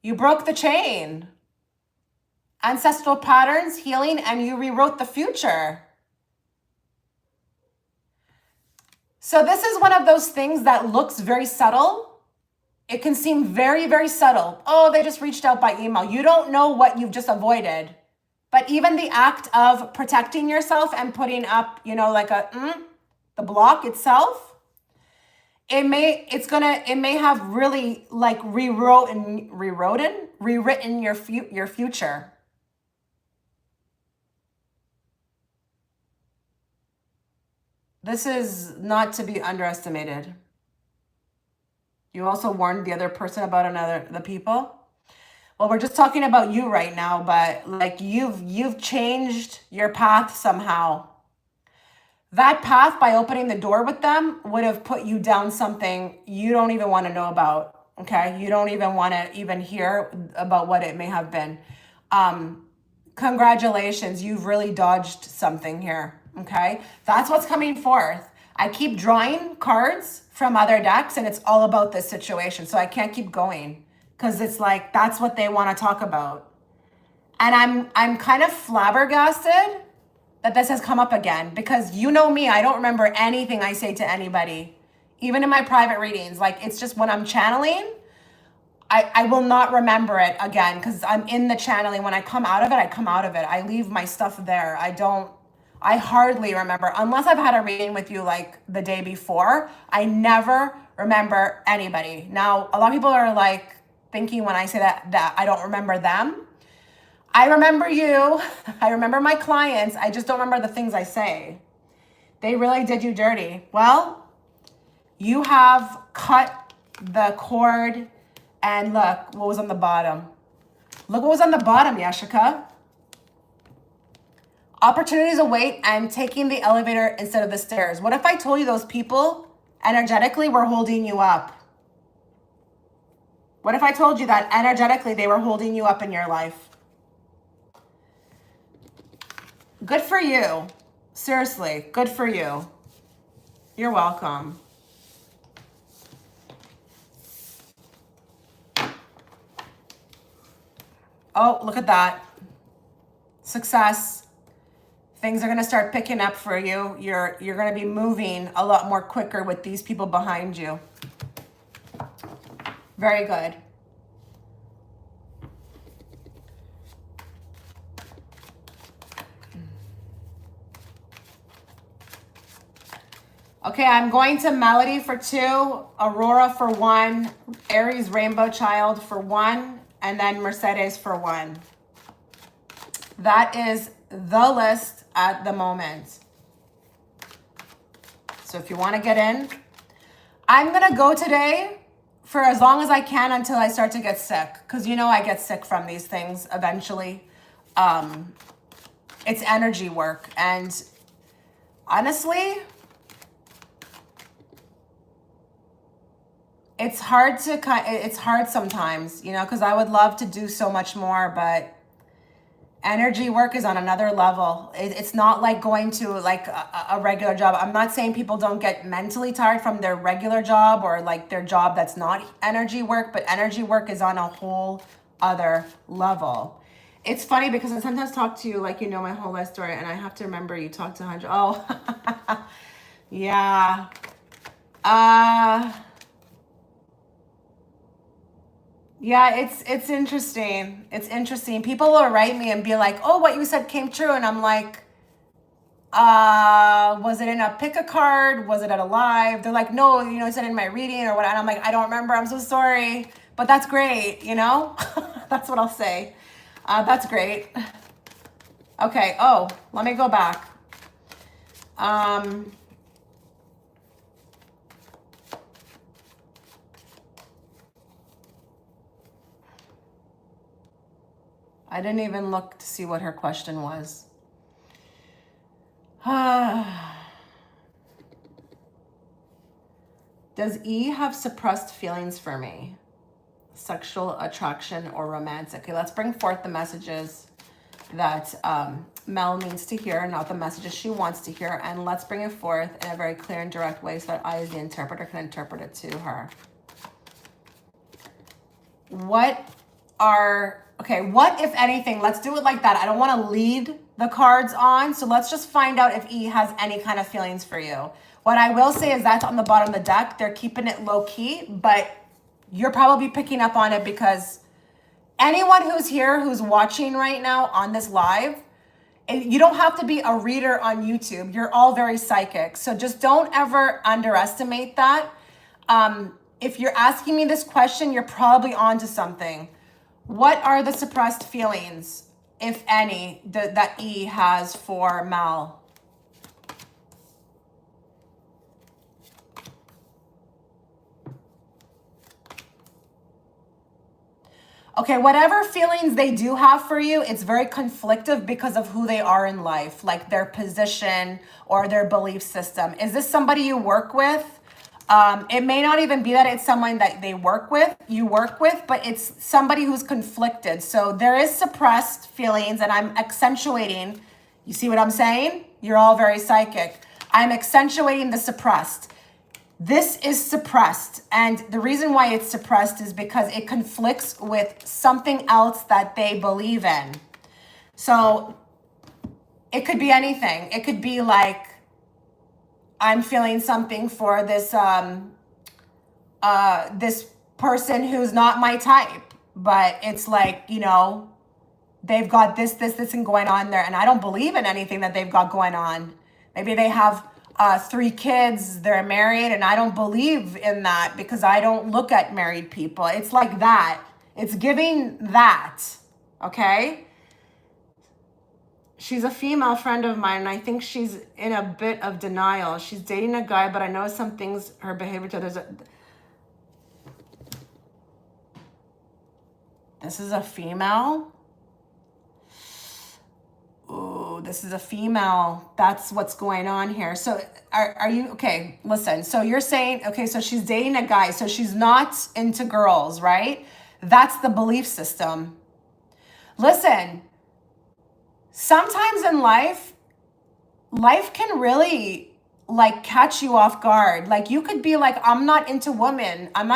You broke the chain. Ancestral patterns, healing, and you rewrote the future. So this is one of those things that looks very subtle. It can seem very, very subtle. Oh, they just reached out by email. You don't know what you've just avoided. But even the act of protecting yourself and putting up, you know, like the block itself, it may have really like rewritten your future. This is not to be underestimated. You also warned the other person about the people. Well, we're just talking about you right now, but like you've changed your path somehow. That path, by opening the door with them, would have put you down something you don't even want to know about. Okay, you don't even want to even hear about what it may have been. Congratulations, you've really dodged something here. Okay, that's what's coming forth. I keep drawing cards from other decks, and it's all about this situation. So I can't keep going because it's like that's what they want to talk about. And I'm kind of flabbergasted that this has come up again, because you know me, I don't remember anything I say to anybody, even in my private readings. Like, it's just when I'm channeling, I will not remember it again because I'm in the channeling. When I come out of it, I come out of it. I leave my stuff there. I hardly remember, unless I've had a reading with you like the day before. I never remember anybody. Now, a lot of people are like thinking when I say that I don't remember them. I remember you. I remember my clients. I just don't remember the things I say. They really did you dirty. Well, you have cut the cord, and look what was on the bottom. Look what was on the bottom, Yashika. Opportunities await and taking the elevator instead of the stairs. What if I told you those people energetically were holding you up? What if I told you that energetically they were holding you up in your life? Good for you. Seriously, good for you. You're welcome. Oh, look at that. Success. Things are going to start picking up for you. You're going to be moving a lot more quicker with these people behind you. Very good. Okay, I'm going to Melody for 2, Aurora for 1, Aries Rainbow Child for 1, and then Mercedes for 1. That is the list at the moment. So if you want to get in, I'm going to go today for as long as I can until I start to get sick. Because you know I get sick from these things eventually. It's energy work. And honestly, it's hard sometimes, you know, because I would love to do so much more, but energy work is on another level. It's not like going to like a regular job. I'm not saying people don't get mentally tired from their regular job or like their job that's not energy work, but energy work is on a whole other level. It's funny because I sometimes talk to you like you know my whole life story, and I have to remember you talked to 100. Oh, yeah. Yeah, it's interesting. It's interesting. People will write me and be like, oh, what you said came true. And I'm like, was it in a pick a card? Was it at a live? They're like, no, you know, I said in my reading or what. And I'm like, I don't remember. I'm so sorry. But that's great, you know? That's what I'll say. That's great. Okay. Oh, let me go back. I didn't even look to see what her question was. Does E have suppressed feelings for me? Sexual attraction or romantic? Okay, let's bring forth the messages that Mel needs to hear, not the messages she wants to hear. And let's bring it forth in a very clear and direct way so that I, as the interpreter, can interpret it to her. What, if anything, let's do it like that. I don't want to lead the cards on. So let's just find out if E has any kind of feelings for you. What I will say is that's on the bottom of the deck. They're keeping it low key, but you're probably picking up on it because anyone who's here, who's watching right now on this live, you don't have to be a reader on YouTube. You're all very psychic. So just don't ever underestimate that. If you're asking me this question, you're probably onto something. What are the suppressed feelings, if any, that E has for Mal? Okay, whatever feelings they do have for you, it's very conflictive because of who they are in life, like their position or their belief system. Is this somebody you work with? It may not even be that it's someone that you work with, but it's somebody who's conflicted. So there is suppressed feelings, and I'm accentuating. You see what I'm saying? You're all very psychic. I'm accentuating the suppressed. This is suppressed, and the reason why it's suppressed is because it conflicts with something else that they believe in. So it could be anything. It could be like, I'm feeling something for this this person who's not my type, but it's like, you know, they've got this and going on there, and I don't believe in anything that they've got going on. Maybe they have 3 kids, they're married, and I don't believe in that because I don't look at married people. It's like that. It's giving that, okay? She's a female friend of mine, and I think she's in a bit of denial. She's dating a guy, but I know some things, her behavior to others. This is a female. Ooh, this is a female. That's what's going on here. So are you, okay, listen. So you're saying, okay, so she's dating a guy. So she's not into girls, right? That's the belief system. Listen, sometimes in life can really like catch you off guard. Like you could be like, I'm not into women. I'm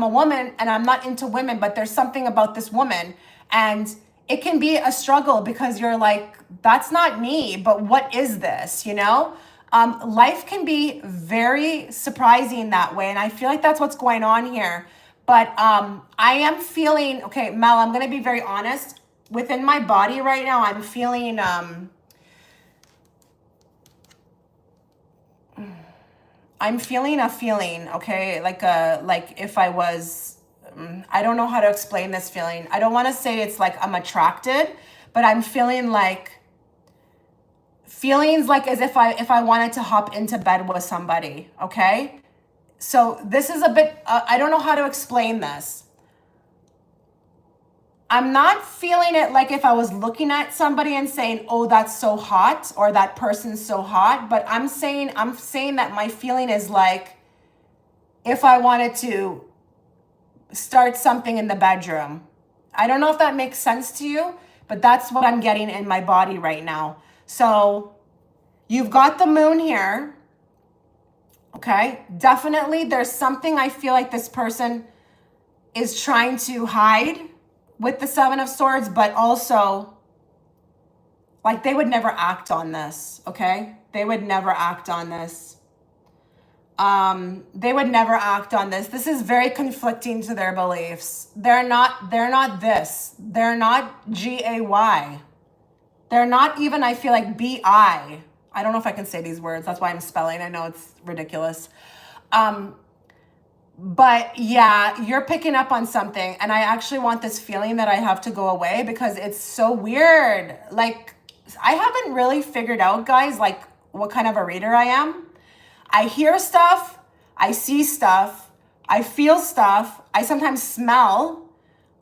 a woman and I'm not into women, but there's something about this woman. And it can be a struggle because you're like, that's not me, but what is this, you know? Life can be very surprising that way. And I feel like that's what's going on here. But I am feeling, okay, Mel, I'm going to be very honest. Within my body right now, I'm feeling, a feeling, okay? Like if I was, I don't know how to explain this feeling. I don't want to say it's like I'm attracted, but I'm feeling like, feelings like as if I wanted to hop into bed with somebody, okay? So this is a bit, I don't know how to explain this. I'm not feeling it like if I was looking at somebody and saying, oh, that's so hot, or that person's so hot, but I'm saying that my feeling is like if I wanted to start something in the bedroom. I don't know if that makes sense to you, but that's what I'm getting in my body right now. So you've got the moon here, okay? Definitely there's something I feel like this person is trying to hide with the 7 of Swords, but also like they would never act on this, okay? They would never act on this. They would never act on this. This is very conflicting to their beliefs. They're not this. They're not G-A-Y. They're not even, I feel like, B-I. I don't know if I can say these words. That's why I'm spelling. I know it's ridiculous. But yeah, you're picking up on something. And I actually want this feeling that I have to go away because it's so weird. Like, I haven't really figured out, guys, like what kind of a reader I am. I hear stuff. I see stuff. I feel stuff. I sometimes smell.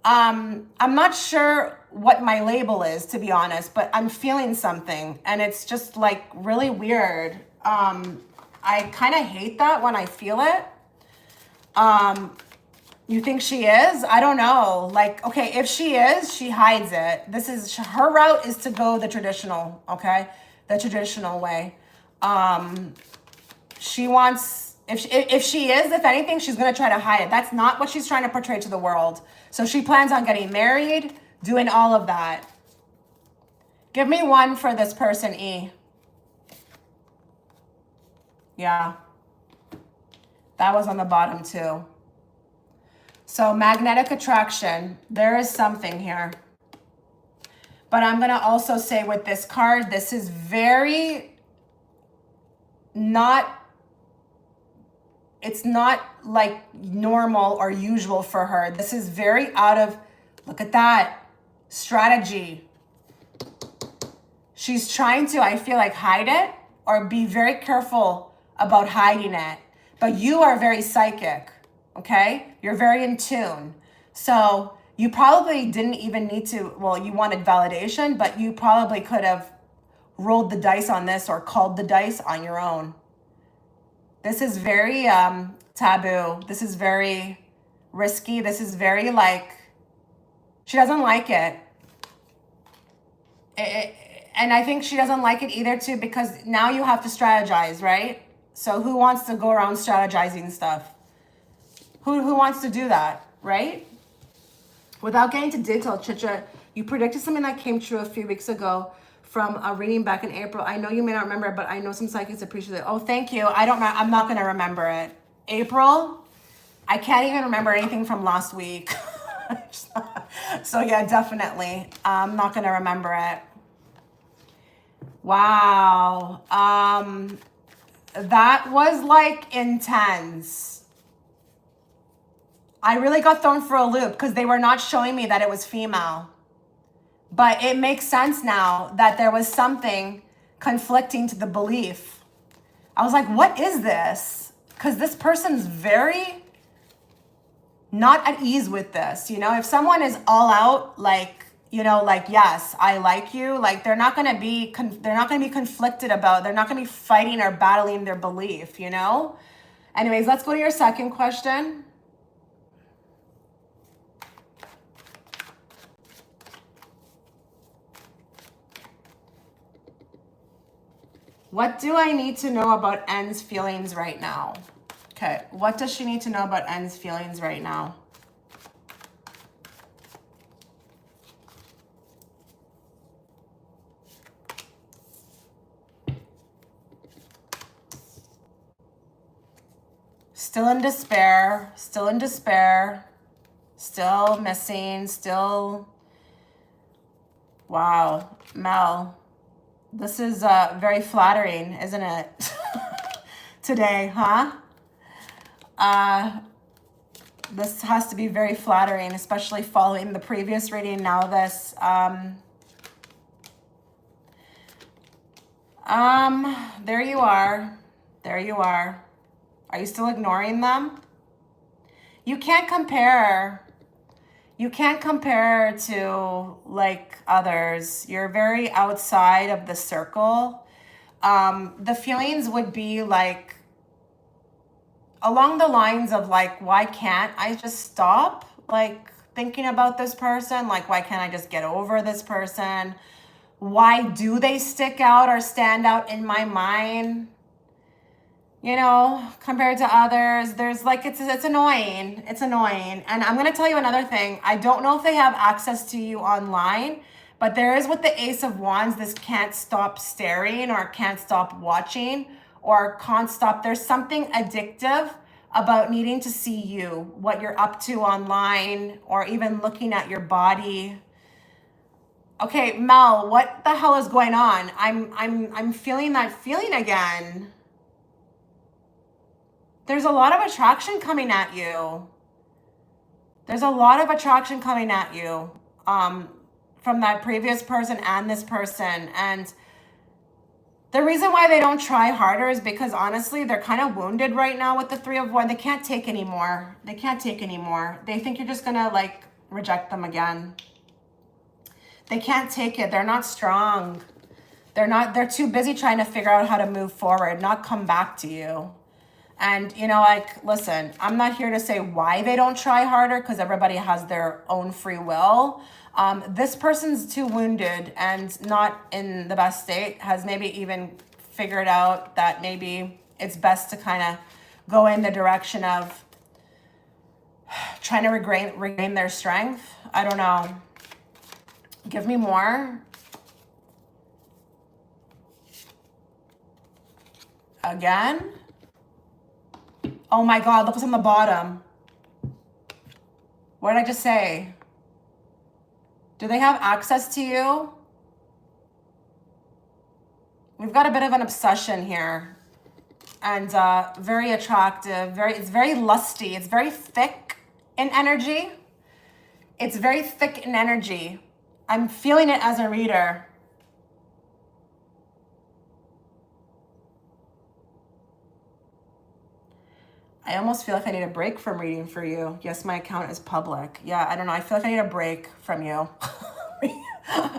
I'm not sure what my label is, to be honest, but I'm feeling something and it's just like really weird. I kind of hate that when I feel it. You think she is? I don't know. Like, okay, if she is, she hides it. This is, her route is to go the traditional, okay? The traditional way. She wants, if she is, if anything, she's going to try to hide it. That's not what she's trying to portray to the world. So she plans on getting married, doing all of that. Give me one for this person, E. Yeah. That was on the bottom too. So magnetic attraction, there is something here. But I'm going to also say with this card, this is very it's not like normal or usual for her. This is very out of, look at that, strategy. She's trying to, I feel like, hide it or be very careful about hiding it. But you are very psychic, okay? You're very in tune. So you probably didn't even need to, well, you wanted validation, but you probably could have rolled the dice on this or called the dice on your own. This is very taboo. This is very risky. This is very like, she doesn't like it. And I think she doesn't like it either too, because now you have to strategize, right? So who wants to go around strategizing stuff? Who wants to do that, right? Without getting into detail, Chicha, you predicted something that came true a few weeks ago from a reading back in April. I know you may not remember it, but I know some psychics appreciate it. Oh, thank you. I'm not going to remember it. April, I can't even remember anything from last week. So yeah, definitely. I'm not going to remember it. Wow. That was like intense. I really got thrown for a loop because they were not showing me that it was female. But it makes sense now that there was something conflicting to the belief. I was like, what is this? Because this person's very not at ease with this. You know, if someone is all out, like, you know, like, yes, I like you, like they're not going to be conflicted about, they're not going to be fighting or battling their belief, you know? Anyways, let's go to your second question. What do I need to know about N's feelings right now? Okay, what does she need to know about N's feelings right now? Still in despair, still in despair, still missing, still... Wow, Mel. This is very flattering, isn't it? Today, huh? This has to be very flattering, especially following the previous reading. Now this, there you are. There you are. Are you still ignoring them? You can't compare. You can't compare to like others. You're very outside of the circle. The feelings would be like along the lines of like, why can't I just stop like thinking about this person? Like, why can't I just get over this person? Why do they stick out or stand out in my mind? You know, compared to others, there's like, it's annoying. It's annoying. And I'm going to tell you another thing. I don't know if they have access to you online, but there is with the Ace of Wands, this can't stop staring or can't stop watching or can't stop. There's something addictive about needing to see you, what you're up to online, or even looking at your body. Okay, Mel, what the hell is going on? I'm feeling that feeling again. There's a lot of attraction coming at you. There's a lot of attraction coming at you from that previous person and this person. And the reason why they don't try harder is because honestly, they're kind of wounded right now with the Three of Wands. They can't take anymore. They can't take anymore. They think you're just gonna like reject them again. They can't take it. They're not strong. They're too busy trying to figure out how to move forward, not come back to you. And, you know, like, listen, I'm not here to say why they don't try harder because everybody has their own free will. This person's too wounded and not in the best state, has maybe even figured out that maybe it's best to kind of go in the direction of trying to regain their strength. I don't know. Give me more. again. Oh my God, look what's on the bottom. What did I just say? Do they have access to you? We've got a bit of an obsession here. And very attractive, it's very lusty. It's very thick in energy. It's very thick in energy. I'm feeling it as a reader. I almost feel like I need a break from reading for you. Yes, my account is public. Yeah, I don't know. I feel like I need a break from you.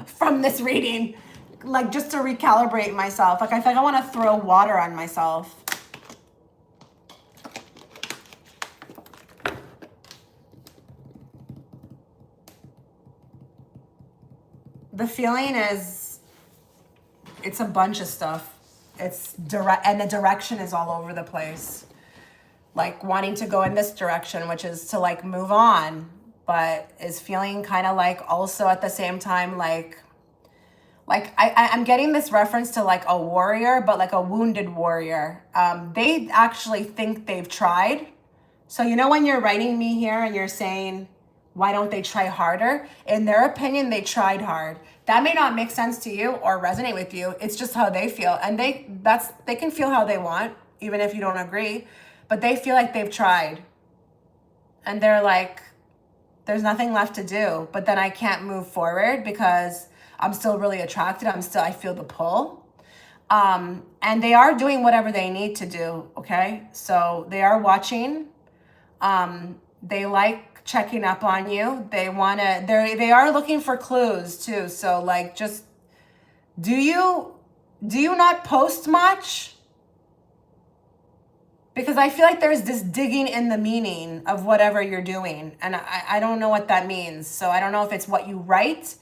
From this reading. Like, just to recalibrate myself. Like, I feel like I want to throw water on myself. The feeling is, it's a bunch of stuff. It's direct, and the direction is all over the place. Like wanting to go in this direction, which is to like move on, but is feeling kind of like also at the same time, like I'm getting this reference to like a warrior, but like a wounded warrior. They actually think they've tried. So, you know, when you're writing me here and you're saying, why don't they try harder? In their opinion, they tried hard. That may not make sense to you or resonate with you. It's just how they feel. And they can feel how they want, even if you don't agree, but they feel like they've tried. And they're like, there's nothing left to do, but then I can't move forward because I'm still really attracted. I feel the pull. And they are doing whatever they need to do. Okay. So they are watching. They like checking up on you. They are looking for clues too. So like, just, do you not post much? Because I feel like there's this digging in the meaning of whatever you're doing. And I don't know what that means. So I don't know if it's what you write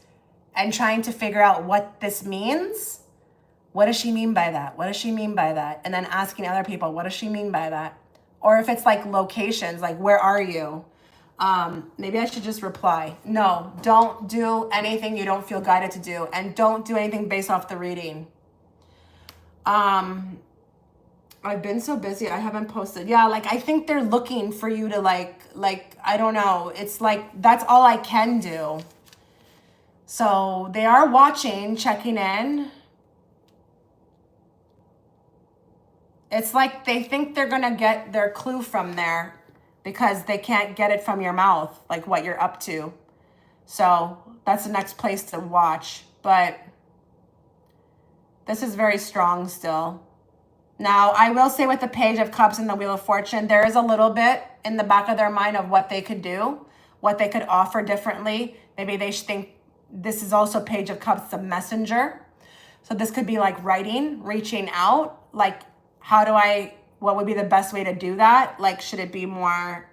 and trying to figure out what this means. What does she mean by that? What does she mean by that? And then asking other people, what does she mean by that? Or if it's like locations, like where are you? Maybe I should just reply. No, don't do anything you don't feel guided to do. And don't do anything based off the reading. I've been so busy, I haven't posted. Yeah, like I think they're looking for you to like, I don't know. It's like, that's all I can do. So they are watching, checking in. It's like they think they're gonna get their clue from there because they can't get it from your mouth, like what you're up to. So that's the next place to watch. But this is very strong still. Now, I will say with the Page of Cups and the Wheel of Fortune, there is a little bit in the back of their mind of what they could do, what they could offer differently. Maybe they think this is also Page of Cups, the messenger. So this could be like writing, reaching out, like what would be the best way to do that? Like, should it be more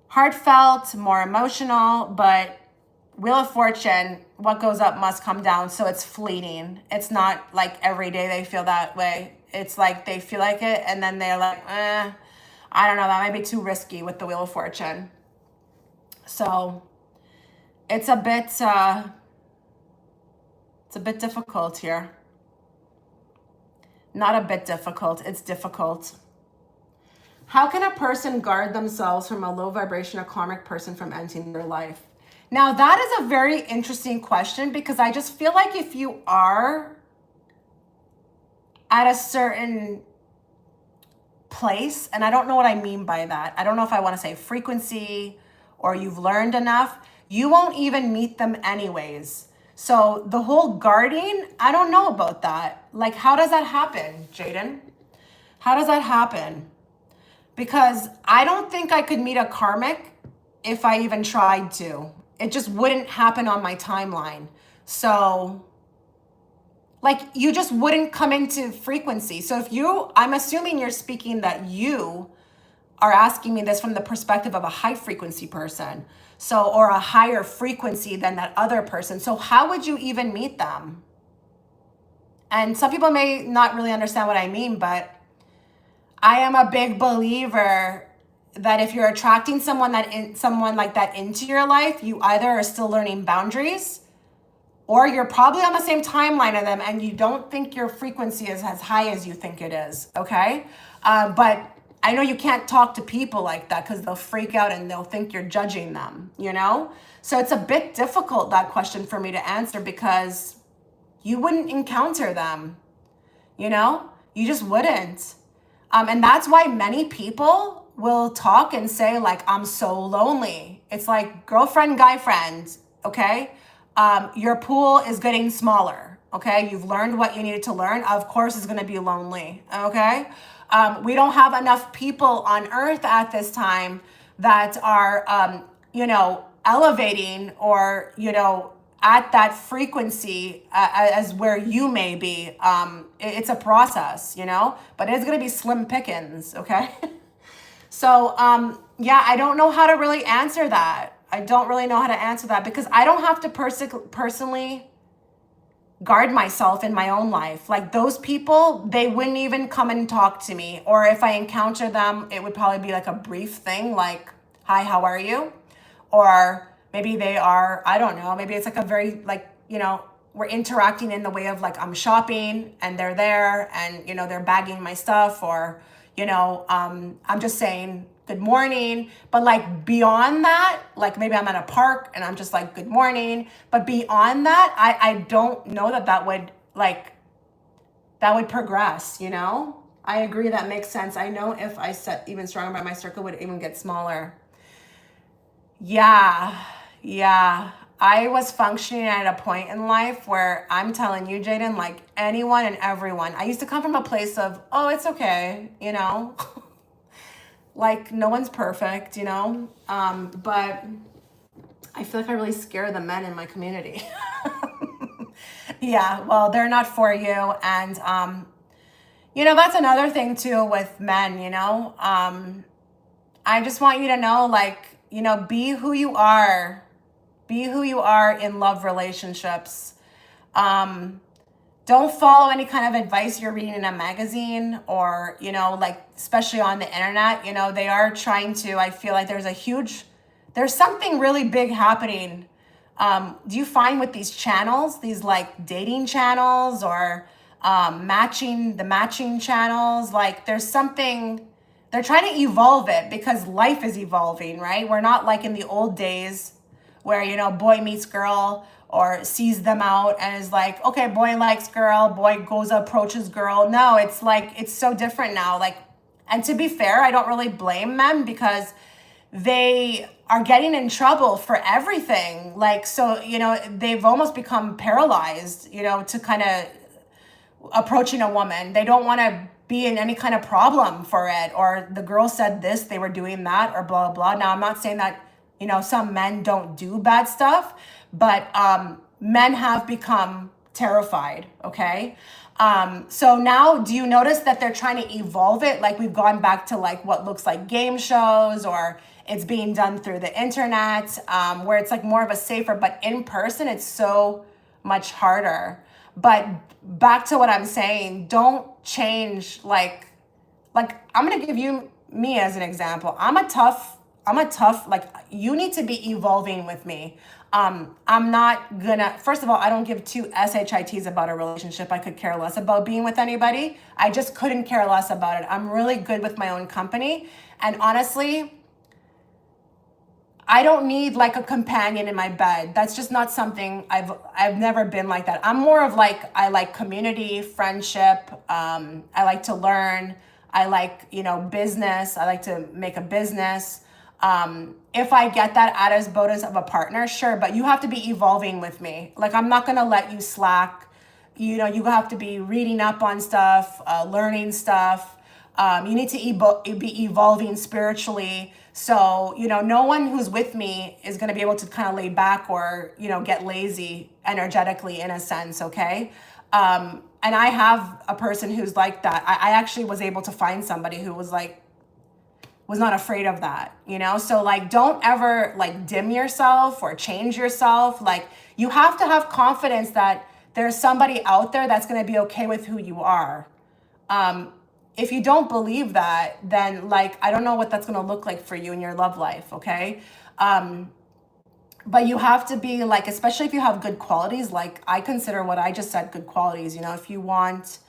heartfelt, more emotional? But Wheel of Fortune, what goes up must come down. So it's fleeting. It's not like every day they feel that way. It's like they feel like it and then they're like, I don't know, that might be too risky with the Wheel of Fortune. So it's a bit difficult here. Not a bit difficult, it's difficult. How can a person guard themselves from a low vibrational karmic person from entering their life? Now that is a very interesting question because I just feel like if you are at a certain place, and I don't know what I mean by that. I don't know if I want to say frequency or you've learned enough, you won't even meet them anyways. So the whole guarding, I don't know about that. Like, how does that happen, Jaden? How does that happen? Because I don't think I could meet a karmic if I even tried to. It just wouldn't happen on my timeline. So like, you just wouldn't come into frequency. So I'm assuming you're speaking that you are asking me this from the perspective of a high frequency person. So, or a higher frequency than that other person. So how would you even meet them? And some people may not really understand what I mean, but I am a big believer that if you're attracting someone like that into your life, you either are still learning boundaries or you're probably on the same timeline as them and you don't think your frequency is as high as you think it is, okay? But I know you can't talk to people like that because they'll freak out and they'll think you're judging them, you know? So it's a bit difficult, that question, for me to answer, because you wouldn't encounter them, you know? You just wouldn't. And that's why many people will talk and say, like, I'm so lonely. It's like girlfriend, guy friend, okay? Your pool is getting smaller, okay? You've learned what you needed to learn. Of course, it's gonna be lonely, okay? We don't have enough people on earth at this time that are, you know, elevating or, you know, at that frequency as where you may be. It's a process, you know, but it's going to be slim pickings, okay? So, yeah, I don't know how to really answer that. I don't really know how to answer that because I don't have to personally guard myself in my own life. Like, those people, they wouldn't even come and talk to me. Or if I encounter them, it would probably be like a brief thing, like, hi, how are you? Or maybe they are, I don't know, maybe it's like a very, like, you know, we're interacting in the way of, like, I'm shopping and they're there and, you know, they're bagging my stuff, or, you know, I'm just saying good morning. But like beyond that, like maybe I'm at a park and I'm just like, good morning. But beyond that, I don't know that would, like, that would progress, you know? I agree, that makes sense. I know if I set even stronger, but my circle would even get smaller. Yeah. I was functioning at a point in life where, I'm telling you, Jaden, like, anyone and everyone, I used to come from a place of, oh, it's okay, you know? Like, no one's perfect, you know? But I feel like I really scare the men in my community. Yeah, well, they're not for you. And, you know, that's another thing too with men, you know? I just want you to know, like, you know, be who you are. Be who you are in love relationships. Don't follow any kind of advice you're reading in a magazine or, you know, like, especially on the internet. You know, they are trying to, I feel like there's something really big happening. Do you find with these channels, these like dating channels or matching channels, like there's something, they're trying to evolve it because life is evolving, right? We're not like in the old days where, you know, boy meets girl or sees them out and is like, okay, boy likes girl, boy goes approaches girl. No, it's like, it's so different now. Like, and to be fair, I don't really blame men because they are getting in trouble for everything. Like, so, you know, they've almost become paralyzed, you know, to kind of approaching a woman. They don't want to be in any kind of problem for it, or the girl said this, they were doing that, or blah, blah. Now, I'm not saying that, you know, some men don't do bad stuff, but men have become terrified, okay? So now, do you notice that they're trying to evolve it? Like, we've gone back to like what looks like game shows, or it's being done through the internet, where it's like more of a safer, but in person, it's so much harder. But back to what I'm saying, don't change, like I'm gonna give you me as an example. I'm a tough, like, you need to be evolving with me. I'm not gonna, first of all, I don't give two shits about a relationship. I could care less about being with anybody. I just couldn't care less about it. I'm really good with my own company. And honestly, I don't need like a companion in my bed. That's just not something I've never been like that. I'm more of like, I like community, friendship. I like to learn. I like, you know, business. I like to make a business. If I get that as bonus of a partner, sure, but you have to be evolving with me. Like, I'm not gonna let you slack. You know, you have to be reading up on stuff, learning stuff. You need to be evolving spiritually. So, you know, no one who's with me is going to be able to kind of lay back or, you know, get lazy energetically in a sense, okay? And I have a person who's like that. I actually was able to find somebody who was like, was not afraid of that, you know? So like, don't ever like dim yourself or change yourself. Like, you have to have confidence that there's somebody out there that's going to be okay with who you are. If you don't believe that, then like, I don't know what that's going to look like for you in your love life. Okay. But you have to be like, especially if you have good qualities, like I consider what I just said good qualities. You know, if you want,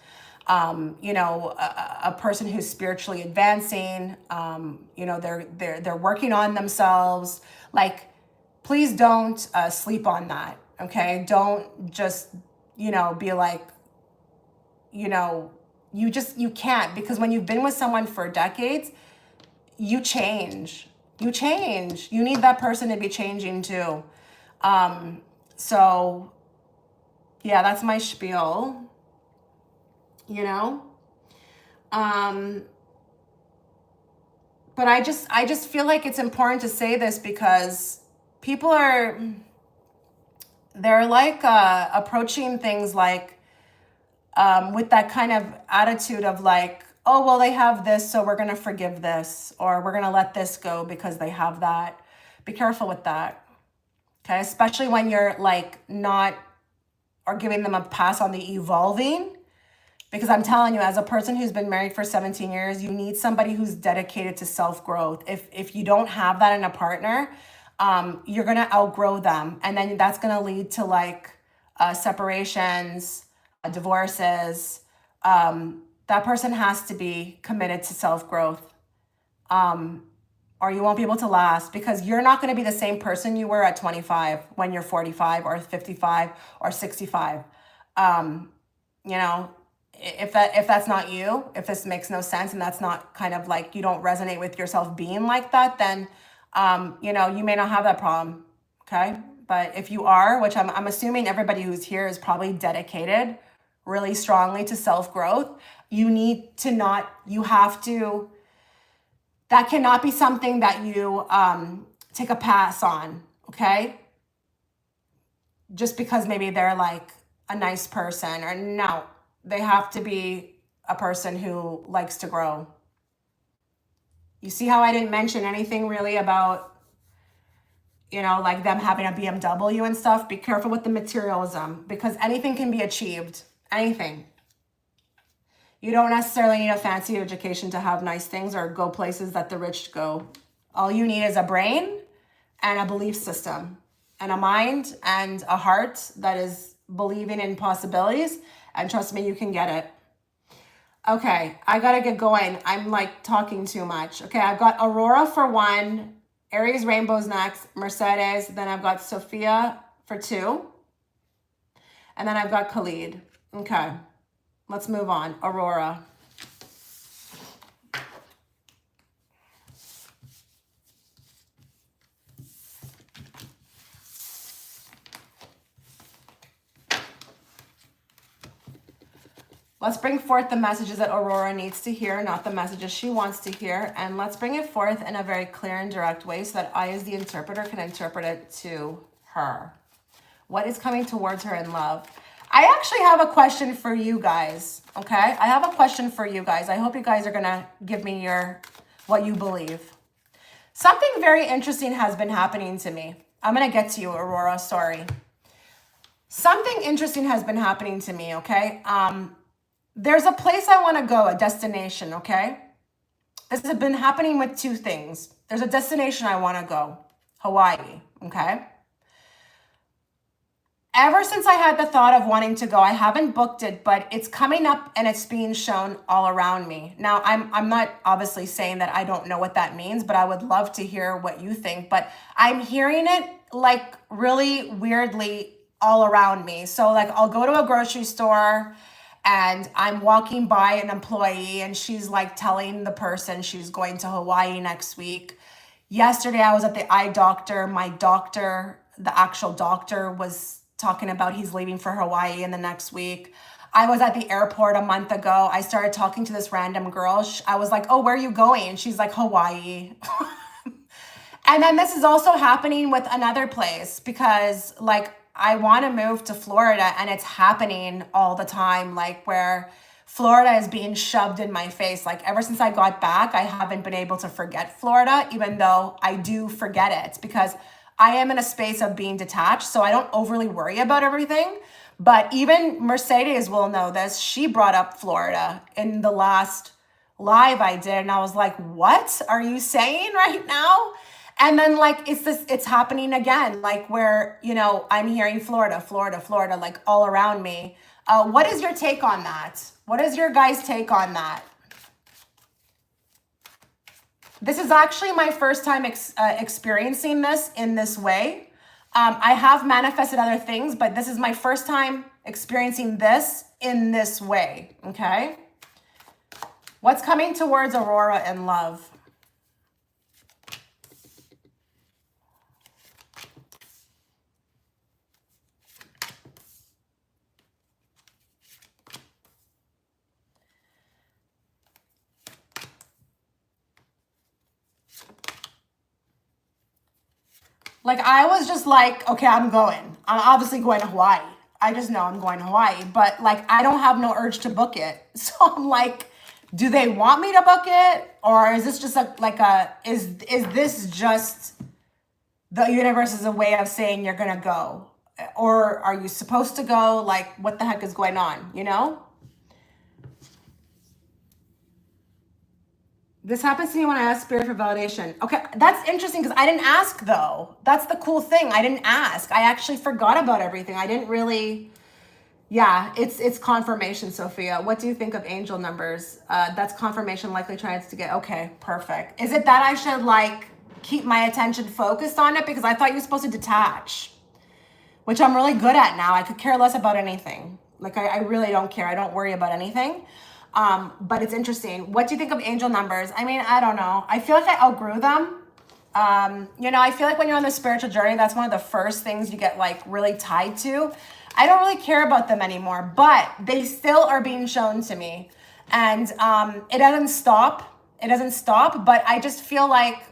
you know, a person who's spiritually advancing, you know, they're working on themselves. Like, please don't sleep on that. Okay, don't just, you know, be like, you know, you can't, because when you've been with someone for decades, you change. You change. You need that person to be changing too. So yeah, that's my spiel, you know? But I just feel like it's important to say this because people they're like approaching things like with that kind of attitude of like, oh, well, they have this, so we're going to forgive this, or we're going to let this go because they have that. Be careful with that. Okay. Especially when you're like not, or giving them a pass on the evolving. Because I'm telling you, as a person who's been married for 17 years, you need somebody who's dedicated to self-growth. If you don't have that in a partner, you're going to outgrow them. And then that's going to lead to like separations, divorces. That person has to be committed to self-growth, or you won't be able to last, because you're not going to be the same person you were at 25 when you're 45 or 55 or 65. You know, if that's not you, if this makes no sense and that's not kind of like, you don't resonate with yourself being like that, then you know, you may not have that problem. Okay. But if you are, which I'm assuming everybody who's here is probably dedicated really strongly to self-growth, you need to not, you have to, that cannot be something that you take a pass on. Okay. Just because maybe they're like a nice person, or no, they have to be a person who likes to grow. You see how I didn't mention anything really about, you know, like them having a BMW and stuff? Be careful with the materialism, because anything can be achieved. Anything. You don't necessarily need a fancy education to have nice things or go places that the rich go. All you need is a brain and a belief system and a mind and a heart that is believing in possibilities. And trust me, you can get it. Okay, I gotta get going. I'm like talking too much. Okay, I've got Aurora for 1, Aries Rainbow's next, Mercedes, then I've got Sophia for 2, and then I've got Khalid. Okay, let's move on. Aurora. Let's bring forth the messages that Aurora needs to hear, not the messages she wants to hear. And let's bring it forth in a very clear and direct way so that I, as the interpreter, can interpret it to her. What is coming towards her in love? I actually have a question for you guys, okay? I have a question for you guys. I hope you guys are going to give me what you believe. Something very interesting has been happening to me. I'm going to get to you, Aurora. Sorry. Something interesting has been happening to me, okay? There's a place I want to go, a destination, okay? This has been happening with 2 things. There's a destination I want to go, Hawaii, okay? Ever since I had the thought of wanting to go, I haven't booked it, but it's coming up and it's being shown all around me. Now, I'm not obviously saying that I don't know what that means, but I would love to hear what you think. But I'm hearing it like really weirdly all around me. So like I'll go to a grocery store and I'm walking by an employee and she's like telling the person she's going to Hawaii next week. Yesterday I was at the eye doctor. My doctor, the actual doctor, was talking about he's leaving for Hawaii in the next week. I was at the airport a month ago. I started talking to this random girl. I was like, oh, where are you going? And she's like, Hawaii. And then this is also happening with another place, because like I want to move to Florida and it's happening all the time, like where Florida is being shoved in my face. Like ever since I got back, I haven't been able to forget Florida, even though I do forget it because I am in a space of being detached. So I don't overly worry about everything. But even Mercedes will know this. She brought up Florida in the last live I did. And I was like, what are you saying right now? And then like it's happening again, like where, you know, I'm hearing Florida, Florida, Florida, like all around me. What is your take on that? What is your guys' take on that? This is actually my first time experiencing this in this way. I have manifested other things, but this is my first time experiencing this in this way, okay? What's coming towards Aurora in love? Like, I was just like, okay, I'm going. I'm obviously going to Hawaii. I just know I'm going to Hawaii, but like, I don't have no urge to book it. So I'm like, do they want me to book it? Or is this just is this just the universe is a way of saying you're going to go? Or are you supposed to go? Like, what the heck is going on, you know? This happens to me when I ask spirit for validation. Okay, that's interesting because I didn't ask though. That's the cool thing. I didn't ask. I actually forgot about everything. I didn't really. Yeah, it's confirmation, Sophia. What do you think of angel numbers? That's confirmation, likely chance to get. Okay, perfect. Is it that I should like keep my attention focused on it? Because I thought you were supposed to detach, which I'm really good at now. I could care less about anything. Like I really don't care. I don't worry about anything. But it's interesting. What do you think of angel numbers? I mean, I don't know. I feel like I outgrew them. You know, I feel like when you're on the spiritual journey, that's one of the first things you get like really tied to. I don't really care about them anymore, but they still are being shown to me. And it doesn't stop. It doesn't stop, but I just feel like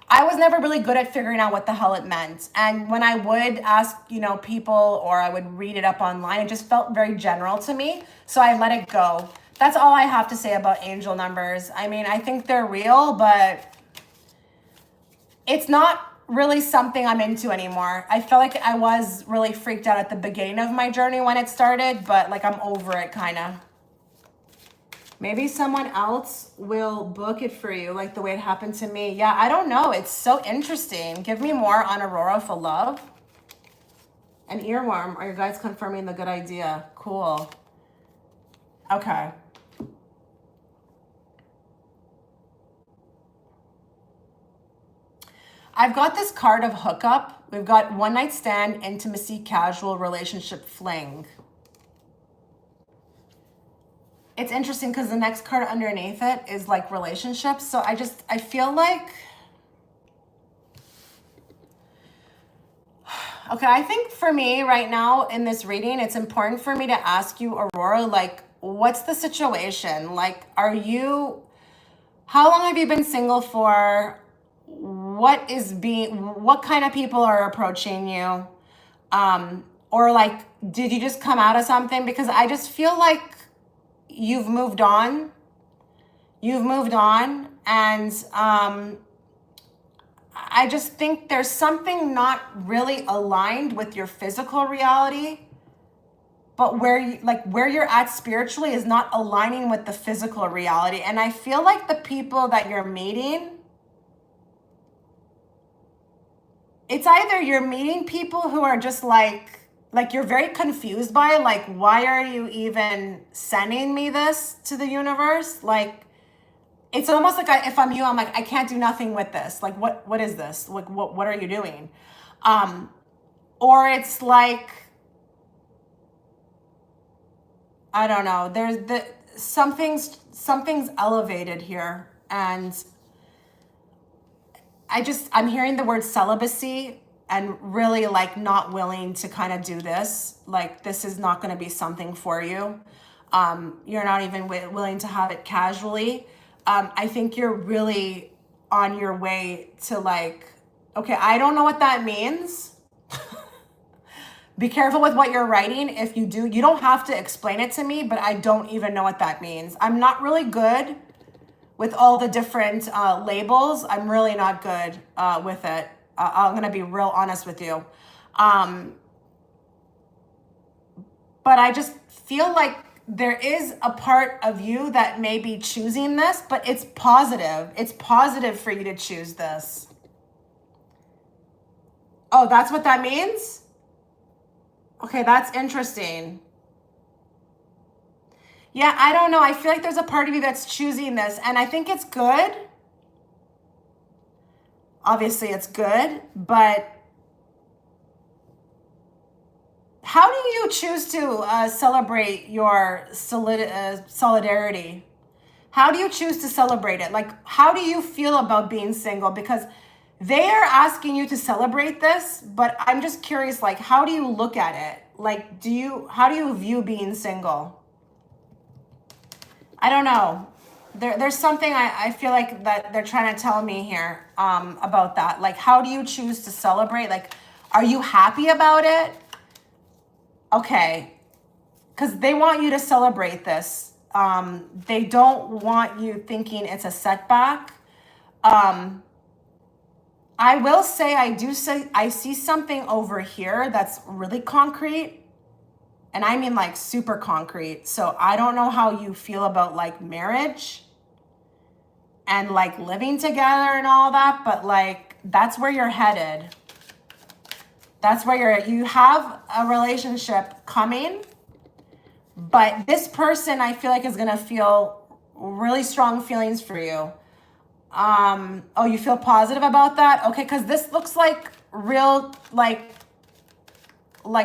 I was never really good at figuring out what the hell it meant. And when I would ask, you know, people or I would read it up online, it just felt very general to me. So I let it go. That's all I have to say about angel numbers. I mean, I think they're real, but it's not really something I'm into anymore. I felt like I was really freaked out at the beginning of my journey when it started, but like I'm over it kind of. Maybe someone else will book it for you like the way it happened to me. Yeah, I don't know. It's so interesting. Give me more on Aurora for love. An earworm. Are your guys confirming the good idea? Cool. Okay. I've got this card of hookup. We've got one night stand, intimacy, casual, relationship, fling. It's interesting because the next card underneath it is like relationships. So I feel like, okay, I think for me right now in this reading, it's important for me to ask you, Aurora, like, what's the situation? Like, how long have you been single for? What kind of people are approaching you? Or like, did you just come out of something? Because I just feel like you've moved on. And I just think there's something not really aligned with your physical reality, but where you're at spiritually is not aligning with the physical reality. And I feel like the people that you're meeting, it's either you're meeting people who are just like you're very confused by, like, why are you even sending me this to the universe? Like, it's almost like if I'm you, I'm like, I can't do nothing with this. Like, what is this? Like, what are you doing? Or it's like, I don't know. Something's elevated here, and I'm hearing the word celibacy and really like not willing to kind of do this. Like, this is not going to be something for you. You're not even willing to have it casually. I think you're really on your way to like, okay, I don't know what that means. Be careful with what you're writing. If you do, you don't have to explain it to me, but I don't even know what that means. I'm not really good with all the different labels. I'm really not good with it. I'm going to be real honest with you. But I just feel like there is a part of you that may be choosing this, but it's positive. It's positive for you to choose this. Oh, that's what that means? Okay, that's interesting. Yeah, I don't know. I feel like there's a part of you that's choosing this, and I think it's good. Obviously, it's good, but how do you choose to celebrate your solidarity? How do you choose to celebrate it? Like, how do you feel about being single? Because they are asking you to celebrate this, but I'm just curious, like, how do you look at it? Like, how do you view being single? I don't know. There's something I feel like that they're trying to tell me here about that. Like, how do you choose to celebrate? Like, are you happy about it? Okay. Because they want you to celebrate this. They don't want you thinking it's a setback. I will say I see something over here that's really concrete. And I mean like super concrete. So I don't know how you feel about like marriage and like living together and all that, but like that's where you're headed. That's where you have a relationship coming, but this person I feel like is gonna feel really strong feelings for you. Oh, you feel positive about that? Okay, because this looks like real, like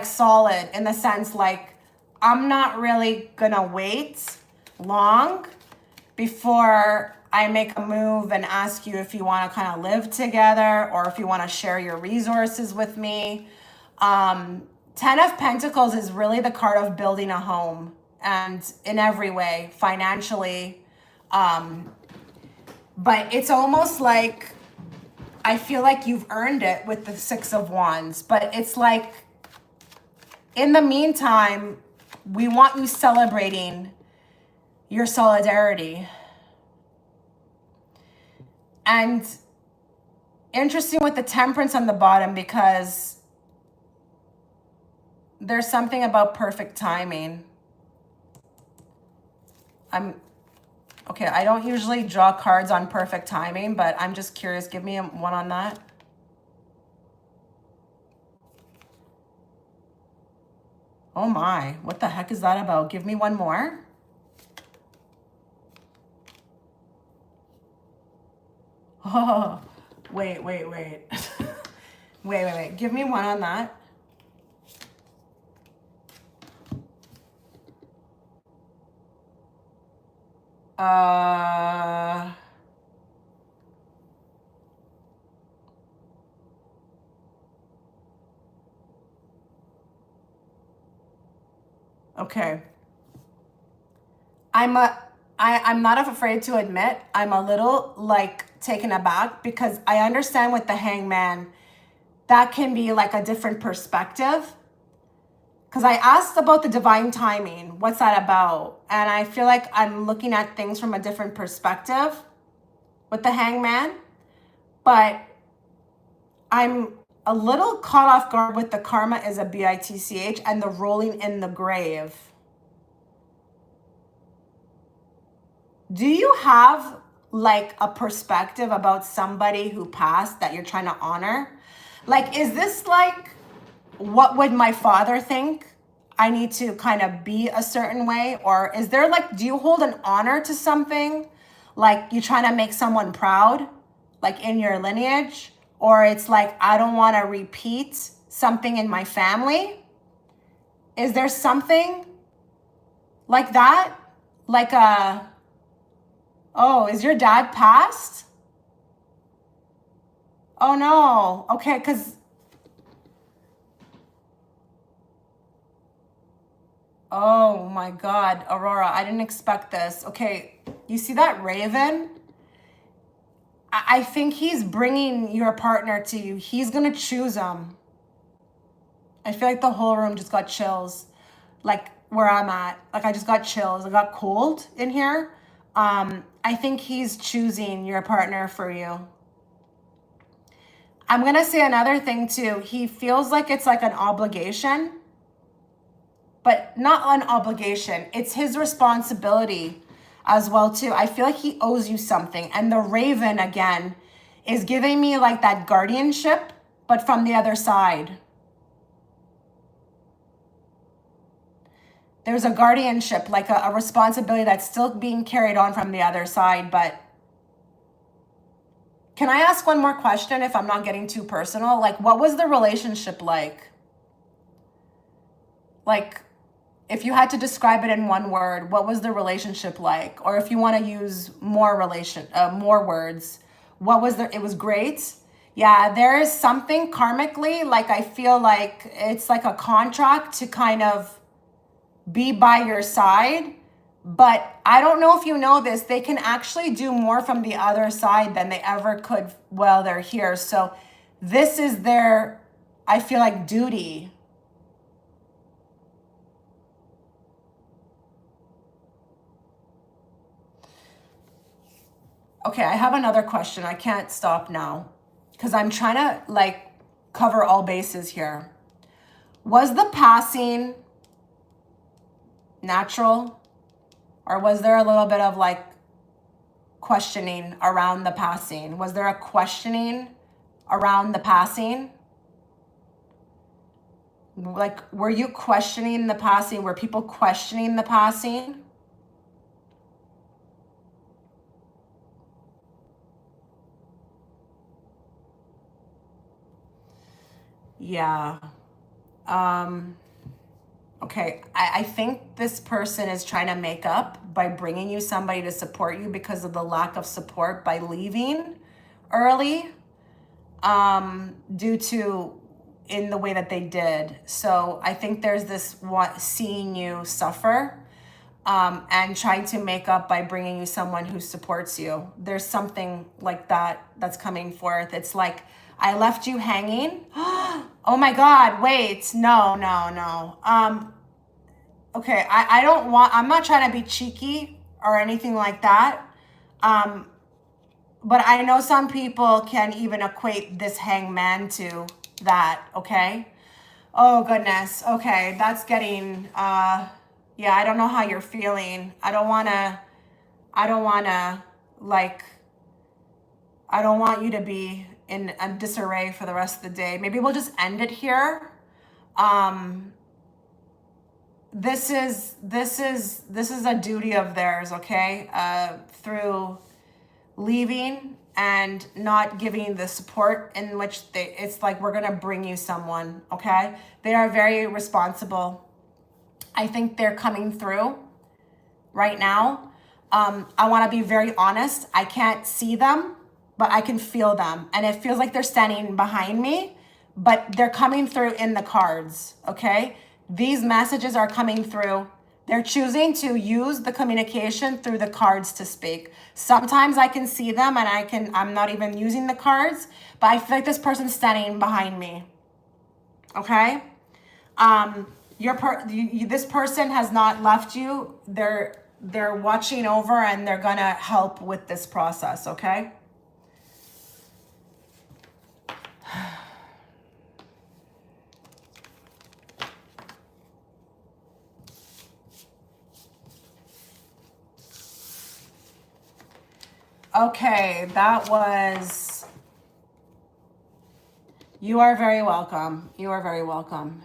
solid in the sense like I'm not really gonna wait long before I make a move and ask you if you want to kind of live together or if you want to share your resources with me. 10 of Pentacles is really the card of building a home and in every way, financially. But it's almost like I feel like you've earned it with the 6 of Wands, but it's like in the meantime, we want you celebrating your solidarity. And interesting with the Temperance on the bottom because there's something about perfect timing. Okay, I don't usually draw cards on perfect timing, but I'm just curious. Give me one on that. Oh my, what the heck is that about? Give me one more. Oh, wait. wait. Give me one on that. Okay. I'm not afraid to admit I'm a little like taken aback because I understand with the Hangman that can be like a different perspective. Because I asked about the divine timing, what's that about? And I feel like I'm looking at things from a different perspective with the Hangman. But I'm a little caught off guard with the karma is a bitch and the rolling in the grave. Do you have like a perspective about somebody who passed that you're trying to honor? Like, is this like, what would my father think? I need to kind of be a certain way? Or is there like, do you hold an honor to something? Like you're trying to make someone proud, like in your lineage? Or it's like, I don't want to repeat something in my family? Is there something like that? Like oh, is your dad passed? Oh no, okay, because, oh my God, Aurora, I didn't expect this. Okay, you see that raven? I think he's bringing your partner to you. He's gonna choose him. I feel like the whole room just got chills, like where I'm at. Like I just got chills. I got cold in here. I think he's choosing your partner for you. I'm gonna say another thing too. He feels like it's like an obligation, but not an obligation. It's his responsibility as well too. I feel like he owes you something. And the raven again is giving me like that guardianship, but from the other side. There's a guardianship, like a responsibility that's still being carried on from the other side. But can I ask one more question if I'm not getting too personal? Like, what was the relationship like? Like, if you had to describe it in one word, what was the relationship like? Or if you want to use more words, what was it was great. Yeah, there is something karmically, like I feel like it's like a contract to kind of be by your side. But I don't know if you know this, they can actually do more from the other side than they ever could while they're here. So this is their, I feel like, duty. Okay, I have another question. I can't stop now because I'm trying to like cover all bases here. Was the passing natural, or was there a little bit of like questioning around the passing? Was there a questioning around the passing? Like, were you questioning the passing? Were people questioning the passing? Yeah. Okay, I think this person is trying to make up by bringing you somebody to support you because of the lack of support by leaving early, due to in the way that they did. So I think there's this seeing you suffer, and trying to make up by bringing you someone who supports you. There's something like that that's coming forth. It's like, I left you hanging. Oh my God, wait, no. Okay, I'm not trying to be cheeky or anything like that. But I know some people can even equate this hangman to that, okay? Oh goodness, okay, that's getting, yeah, I don't know how you're feeling. I don't wanna, like, I don't want you to be in a disarray for the rest of the day. Maybe we'll just end it here. This is a duty of theirs, okay? Through leaving and not giving the support in which it's like, we're gonna bring you someone, okay? They are very responsible. I think they're coming through right now. I wanna be very honest. I can't see them, but I can feel them. And it feels like they're standing behind me, but they're coming through in the cards, okay? These messages are coming through. They're choosing to use the communication through the cards to speak. Sometimes I can see them and I'm not even using the cards, but I feel like this person's standing behind me, okay? This person has not left you. They're watching over and they're gonna help with this process, okay? Okay, that was, you are very welcome. You are very welcome.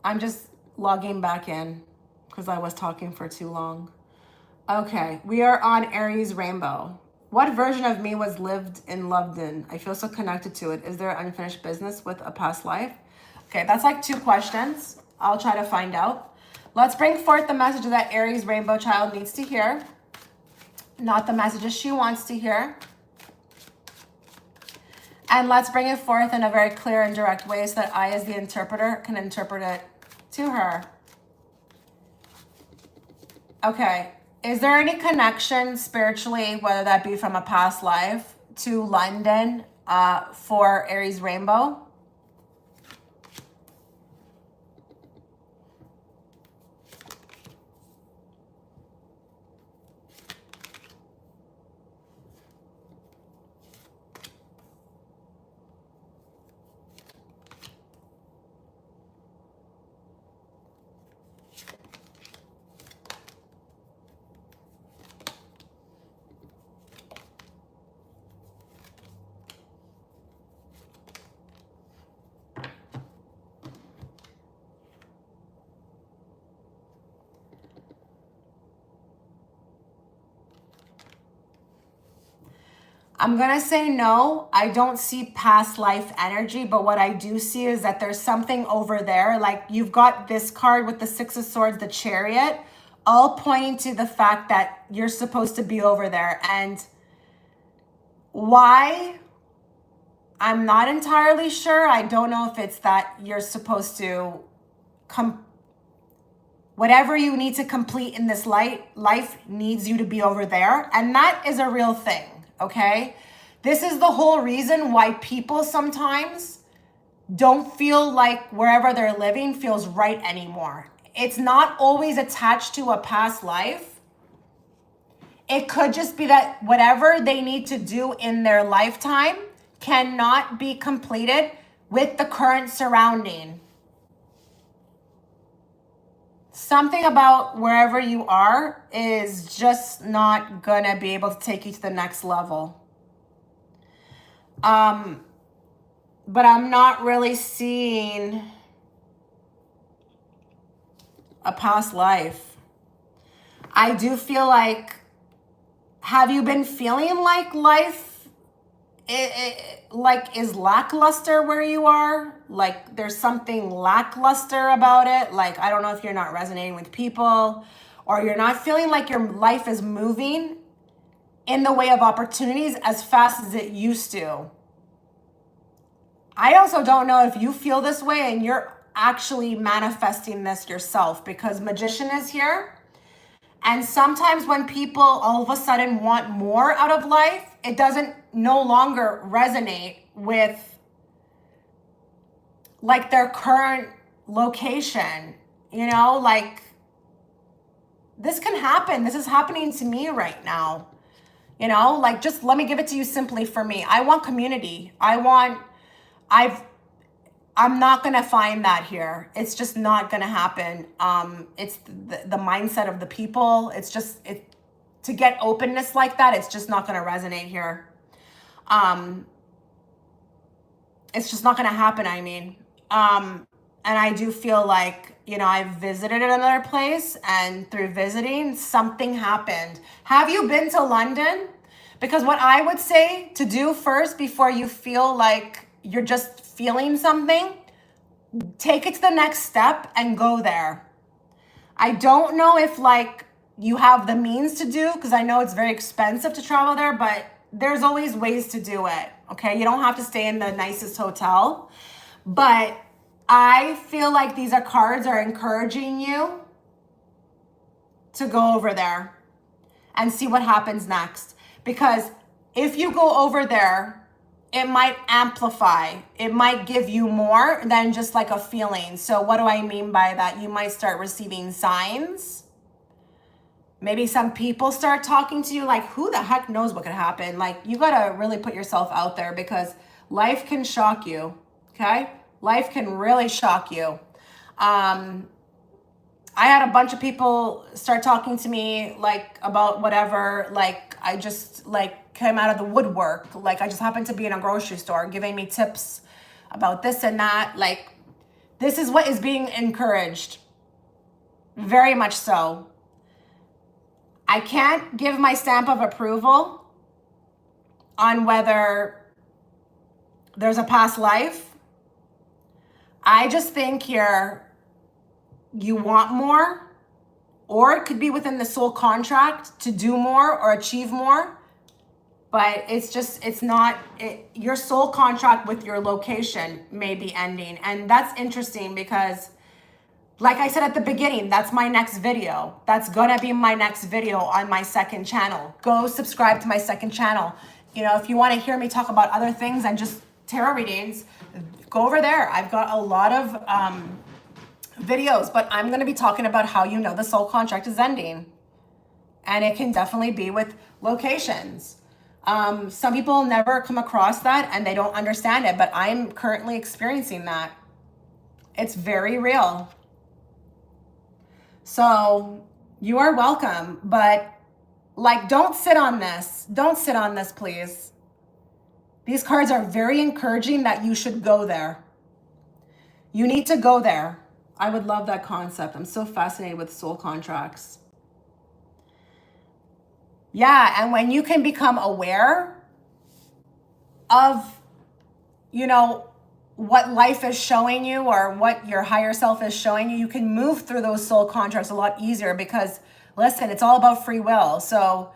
I'm just logging back in because I was talking for too long. Okay, we are on Aries Rainbow. What version of me was lived and loved in? I feel so connected to it. Is there unfinished business with a past life? Okay, that's like 2 questions. I'll try to find out. Let's bring forth the message that Aries Rainbow child needs to hear, not the messages she wants to hear. And let's bring it forth in a very clear and direct way so that I, as the interpreter, can interpret it to her. Okay, is there any connection spiritually, whether that be from a past life, to London for Aries Rainbow? I'm going to say no. I don't see past life energy, but what I do see is that there's something over there. Like you've got this card with the Six of Swords, the Chariot, all pointing to the fact that you're supposed to be over there. And why? I'm not entirely sure. I don't know if it's that you're supposed to whatever you need to complete in this life needs you to be over there. And that is a real thing, okay? This is the whole reason why people sometimes don't feel like wherever they're living feels right anymore. It's not always attached to a past life. It could just be that whatever they need to do in their lifetime cannot be completed with the current surrounding. Something about wherever you are is just not gonna be able to take you to the next level. But I'm not really seeing a past life. I do feel like, have you been feeling like life like is lackluster where you are? Like there's something lackluster about it. Like, I don't know if you're not resonating with people or you're not feeling like your life is moving in the way of opportunities as fast as it used to. I also don't know if you feel this way and you're actually manifesting this yourself, because Magician is here. And sometimes when people all of a sudden want more out of life, it doesn't no longer resonate with like their current location, you know, like this can happen. This is happening to me right now. You know, like just let me give it to you simply for me. I want community. I'm not going to find that here. It's just not going to happen. It's the mindset of the people. It's just, to get openness like that, it's just not going to resonate here. It's just not going to happen, I mean. And I do feel like, you know, I've visited another place and through visiting, something happened. Have you been to London? Because what I would say to do first before you feel like you're just feeling something, take it to the next step and go there. I don't know if like you have the means to do, because I know it's very expensive to travel there, but there's always ways to do it. Okay, you don't have to stay in the nicest hotel, but I feel like these cards are encouraging you to go over there and see what happens next. Because if you go over there, it might amplify. It might give you more than just like a feeling. So what do I mean by that? You might start receiving signs. Maybe some people start talking to you, like who the heck knows what could happen? Like you gotta really put yourself out there, because life can shock you, okay? Life can really shock you. I had a bunch of people start talking to me like about whatever, like I just like came out of the woodwork. Like I just happened to be in a grocery store giving me tips about this and that. Like this is what is being encouraged. Very much so. I can't give my stamp of approval on whether there's a past life. I just think here you want more, or it could be within the soul contract to do more or achieve more. But it's just, it's not, your soul contract with your location may be ending. And that's interesting because, like I said at the beginning, that's my next video. That's gonna be my next video on my second channel. Go subscribe to my second channel. You know, if you wanna hear me talk about other things and just tarot readings, go over there. I've got a lot of videos, but I'm gonna be talking about how you know the soul contract is ending. And it can definitely be with locations. Some people never come across that and they don't understand it, but I'm currently experiencing that. It's very real. So you are welcome, but like, don't sit on this. Don't sit on this, please. These cards are very encouraging that you should go there. You need to go there. I would love that concept. I'm so fascinated with soul contracts. Yeah, and when you can become aware of, you know, what life is showing you or what your higher self is showing you, you can move through those soul contracts a lot easier because, listen, it's all about free will. So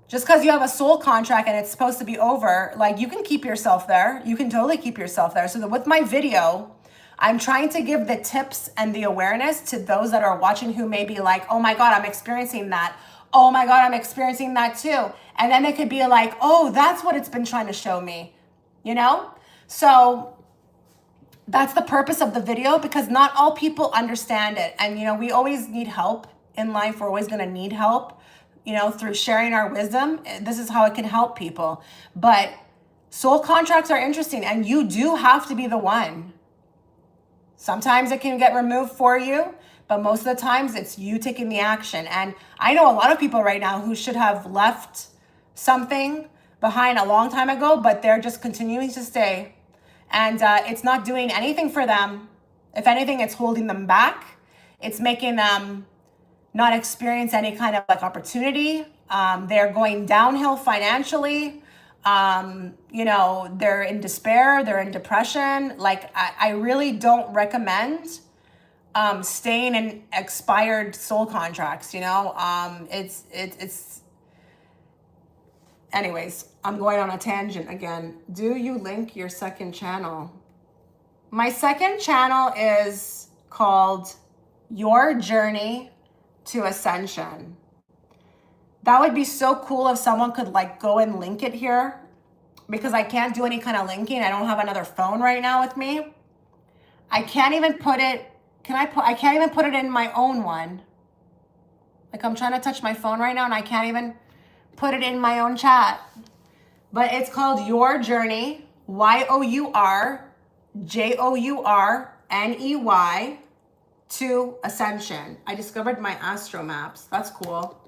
just because you have a soul contract and it's supposed to be over, like, you can keep yourself there. You can totally keep yourself there. So with my video, I'm trying to give the tips and the awareness to those that are watching who may be like, oh my God, I'm experiencing that. Oh my God, I'm experiencing that too. And then they could be like, oh, that's what it's been trying to show me, you know? So that's the purpose of the video, because not all people understand it. And, you know, we always need help in life. We're always going to need help, you know, through sharing our wisdom. This is how it can help people. But soul contracts are interesting, and you do have to be the one. Sometimes it can get removed for you, but most of the times it's you taking the action. And I know a lot of people right now who should have left something behind a long time ago, but they're just continuing to stay. And it's not doing anything for them. If anything, it's holding them back. It's making them not experience any kind of like opportunity. They're going downhill financially. You know, they're in despair, they're in depression. Like, I really don't recommend staying in expired soul contracts, you know. It's anyways, I'm going on a tangent again. Do you link your second channel? My second channel is called Your Journey to Ascension. That would be so cool if someone could like go and link it here, because I can't do any kind of linking. I don't have another phone right now with me. I can't even put it, I can't even put it in my own one. Like, I'm trying to touch my phone right now and I can't even put it in my own chat. But it's called Your Journey, YOURJOURNEY to Ascension. I discovered my astro maps. That's cool.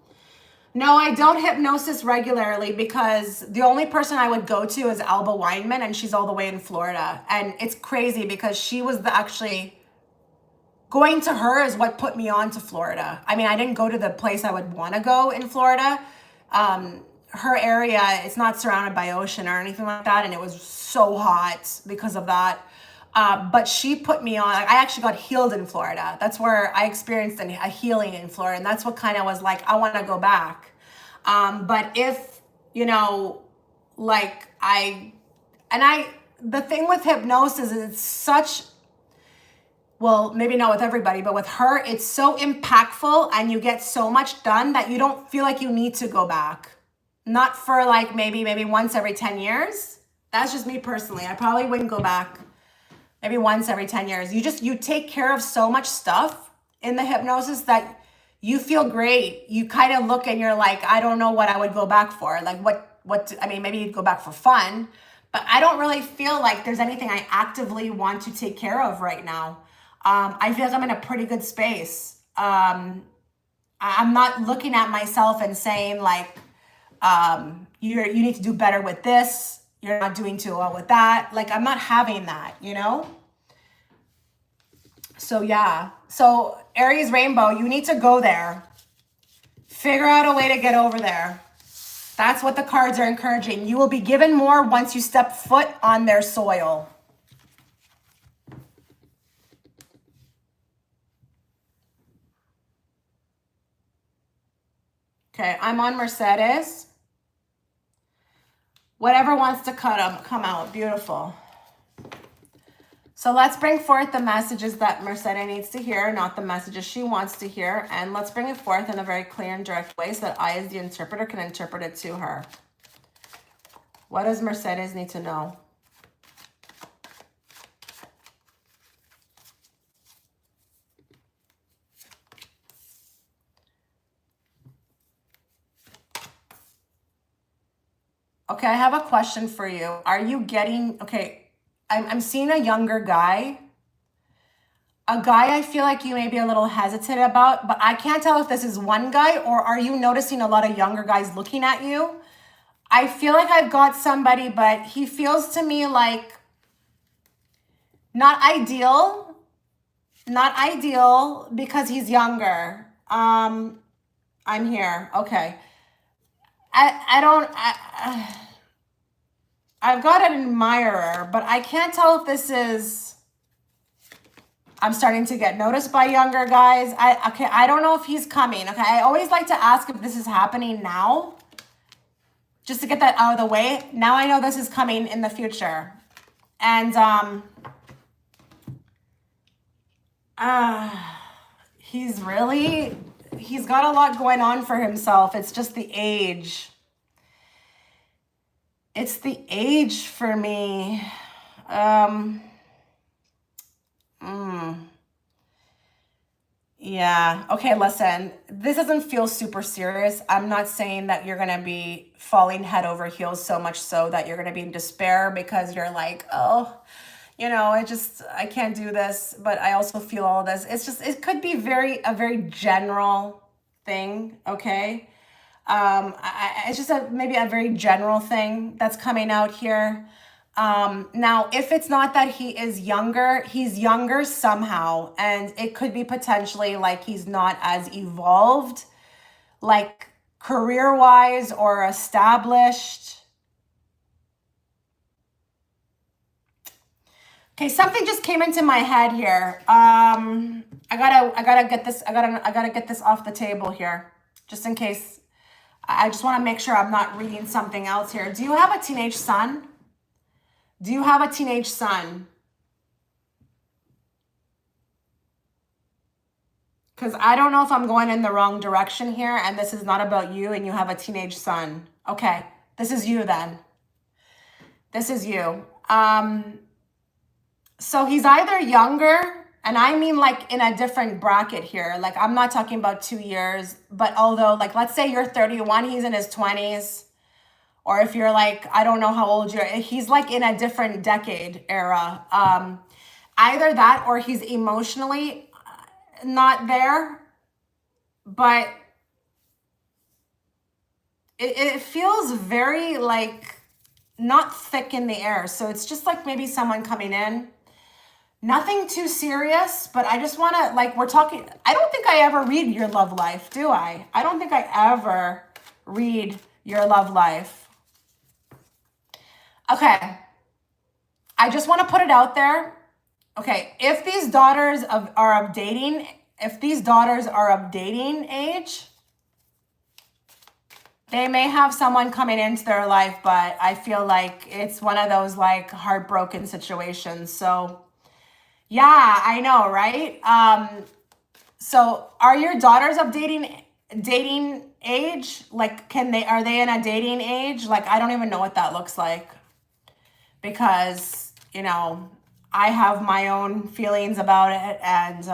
No, I don't hypnosis regularly, because the only person I would go to is Alba Weinman, and she's all the way in Florida. And it's crazy because she was actually going to her is what put me on to Florida. I mean, I didn't go to the place I would want to go in Florida. Her area, it's not surrounded by ocean or anything like that, and it was so hot because of that. But she put me on. Like, I actually got healed in Florida. That's where I experienced a healing in Florida, and that's what kind of was like, I want to go back. But if, you know, like the thing with hypnosis is it's such, well, maybe not with everybody, but with her, it's so impactful and you get so much done that you don't feel like you need to go back. Not for like maybe once every 10 years. That's just me personally. I probably wouldn't go back maybe once every 10 years. You take care of so much stuff in the hypnosis that you feel great. You kind of look and you're like, I don't know what I would go back for. Like I mean, maybe you'd go back for fun, but I don't really feel like there's anything I actively want to take care of right now. I feel like I'm in a pretty good space. I'm not looking at myself and saying like, you need to do better with this. You're not doing too well with that. Like, I'm not having that, you know? So yeah. So Aries Rainbow, you need to go there. Figure out a way to get over there. That's what the cards are encouraging. You will be given more once you step foot on their soil. Okay, I'm on Mercedes. Whatever wants to come out. Beautiful. So let's bring forth the messages that Mercedes needs to hear, not the messages she wants to hear. And let's bring it forth in a very clear and direct way so that I, as the interpreter, can interpret it to her. What does Mercedes need to know? Okay, I have a question for you. Are you getting, okay, I'm seeing a younger guy. A guy I feel like you may be a little hesitant about, but I can't tell if this is one guy or are you noticing a lot of younger guys looking at you? I feel like I've got somebody, but he feels to me like not ideal because he's younger. I'm here. Okay. I've got an admirer, but I can't tell if this is, I'm starting to get noticed by younger guys. I don't know if he's coming. Okay, I always like to ask if this is happening now, just to get that out of the way. Now I know this is coming in the future. And he's got a lot going on for himself. It's just the age. It's the age for me. Yeah. Okay, listen, this doesn't feel super serious. I'm not saying that you're going to be falling head over heels so much so that you're going to be in despair because you're like, oh, I can't do this, but I also feel all this. It's just, it could be a very general thing, okay? It's just maybe a very general thing that's coming out here. Now, if it's not that he is younger, he's younger somehow, and it could be potentially like he's not as evolved, like career-wise or established. Okay, something just came into my head here. I gotta get this off the table here, just in case. I just want to make sure I'm not reading something else here. Do you have a teenage son? Do you have a teenage son? Because I don't know if I'm going in the wrong direction here and this is not about you and you have a teenage son. Okay, this is you then. This is you. So he's either younger, and I mean like in a different bracket here. Like I'm not talking about 2 years, but although like let's say you're 31, he's in his 20s. Or if you're like, I don't know how old he's like in a different decade era. Either that or he's emotionally not there, but it feels very like not thick in the air. So it's just like maybe someone coming in. Nothing too serious, but I just want to, like, we're talking, I don't think I ever read your love life, do I? I don't think I ever read your love life. Okay. I just want to put it out there. Okay. If these daughters are of dating age, they may have someone coming into their life, but I feel like it's one of those like heartbroken situations. So yeah, I know, right? So are your daughters of dating age? Like, are they in a dating age? Like, I don't even know what that looks like because, I have my own feelings about it and,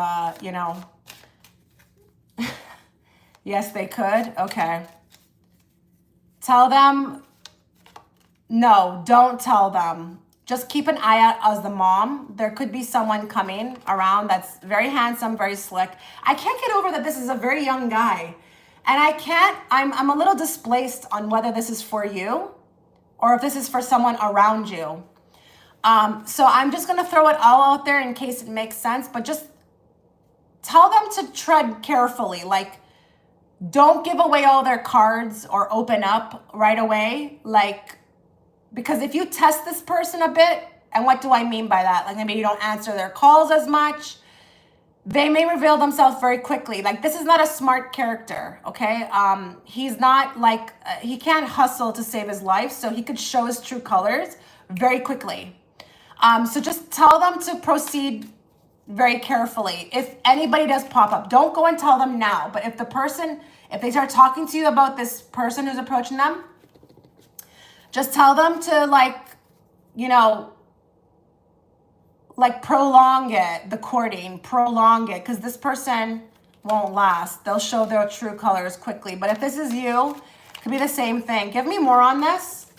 yes, they could. Okay. Tell them, no, don't tell them. Just keep an eye out as the mom. There could be someone coming around that's very handsome, very slick. I can't get over that this is a very young guy. And I'm a little displaced on whether this is for you or if this is for someone around you. So I'm just going to throw it all out there in case it makes sense, but just tell them to tread carefully. Like, don't give away all their cards or open up right away. Like, because if you test this person a bit, and what do I mean by that? Like maybe you don't answer their calls as much, they may reveal themselves very quickly. Like this is not a smart character, okay? He's not like, he can't hustle to save his life, so he could show his true colors very quickly. So just tell them to proceed very carefully. If anybody does pop up, don't go and tell them now. But if they start talking to you about this person who's approaching them, just tell them to prolong it, the courting, prolong it, because this person won't last. They'll show their true colors quickly. But if this is you, it could be the same thing. Give me more on this.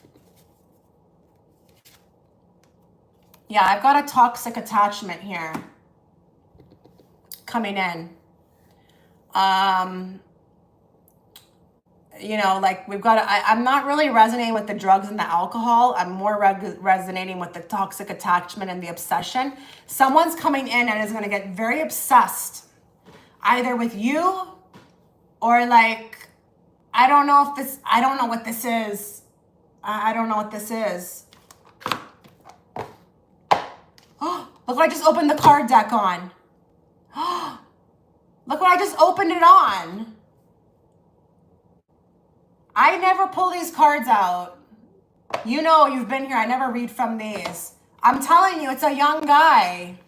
Yeah, I've got a toxic attachment here coming in. We've got I'm not really resonating with the drugs and the alcohol. I'm more resonating with the toxic attachment and the obsession. Someone's coming in and is going to get very obsessed either with you or like, I don't know what this is. I don't know what this is. Look what I just opened the card deck on. Look what I just opened it on. I never pull these cards out. You know, you've been here. I never read from these. I'm telling you, it's a young guy.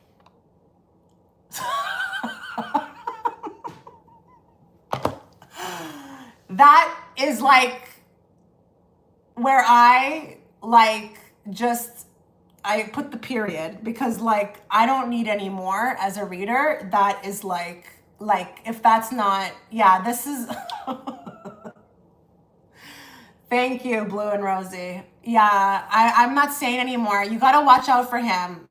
That is like where I I put the period, because like I don't need any more as a reader. That is like if that's not, yeah, this is thank you, Blue and Rosie. Yeah, I'm not saying anymore. You got to watch out for him.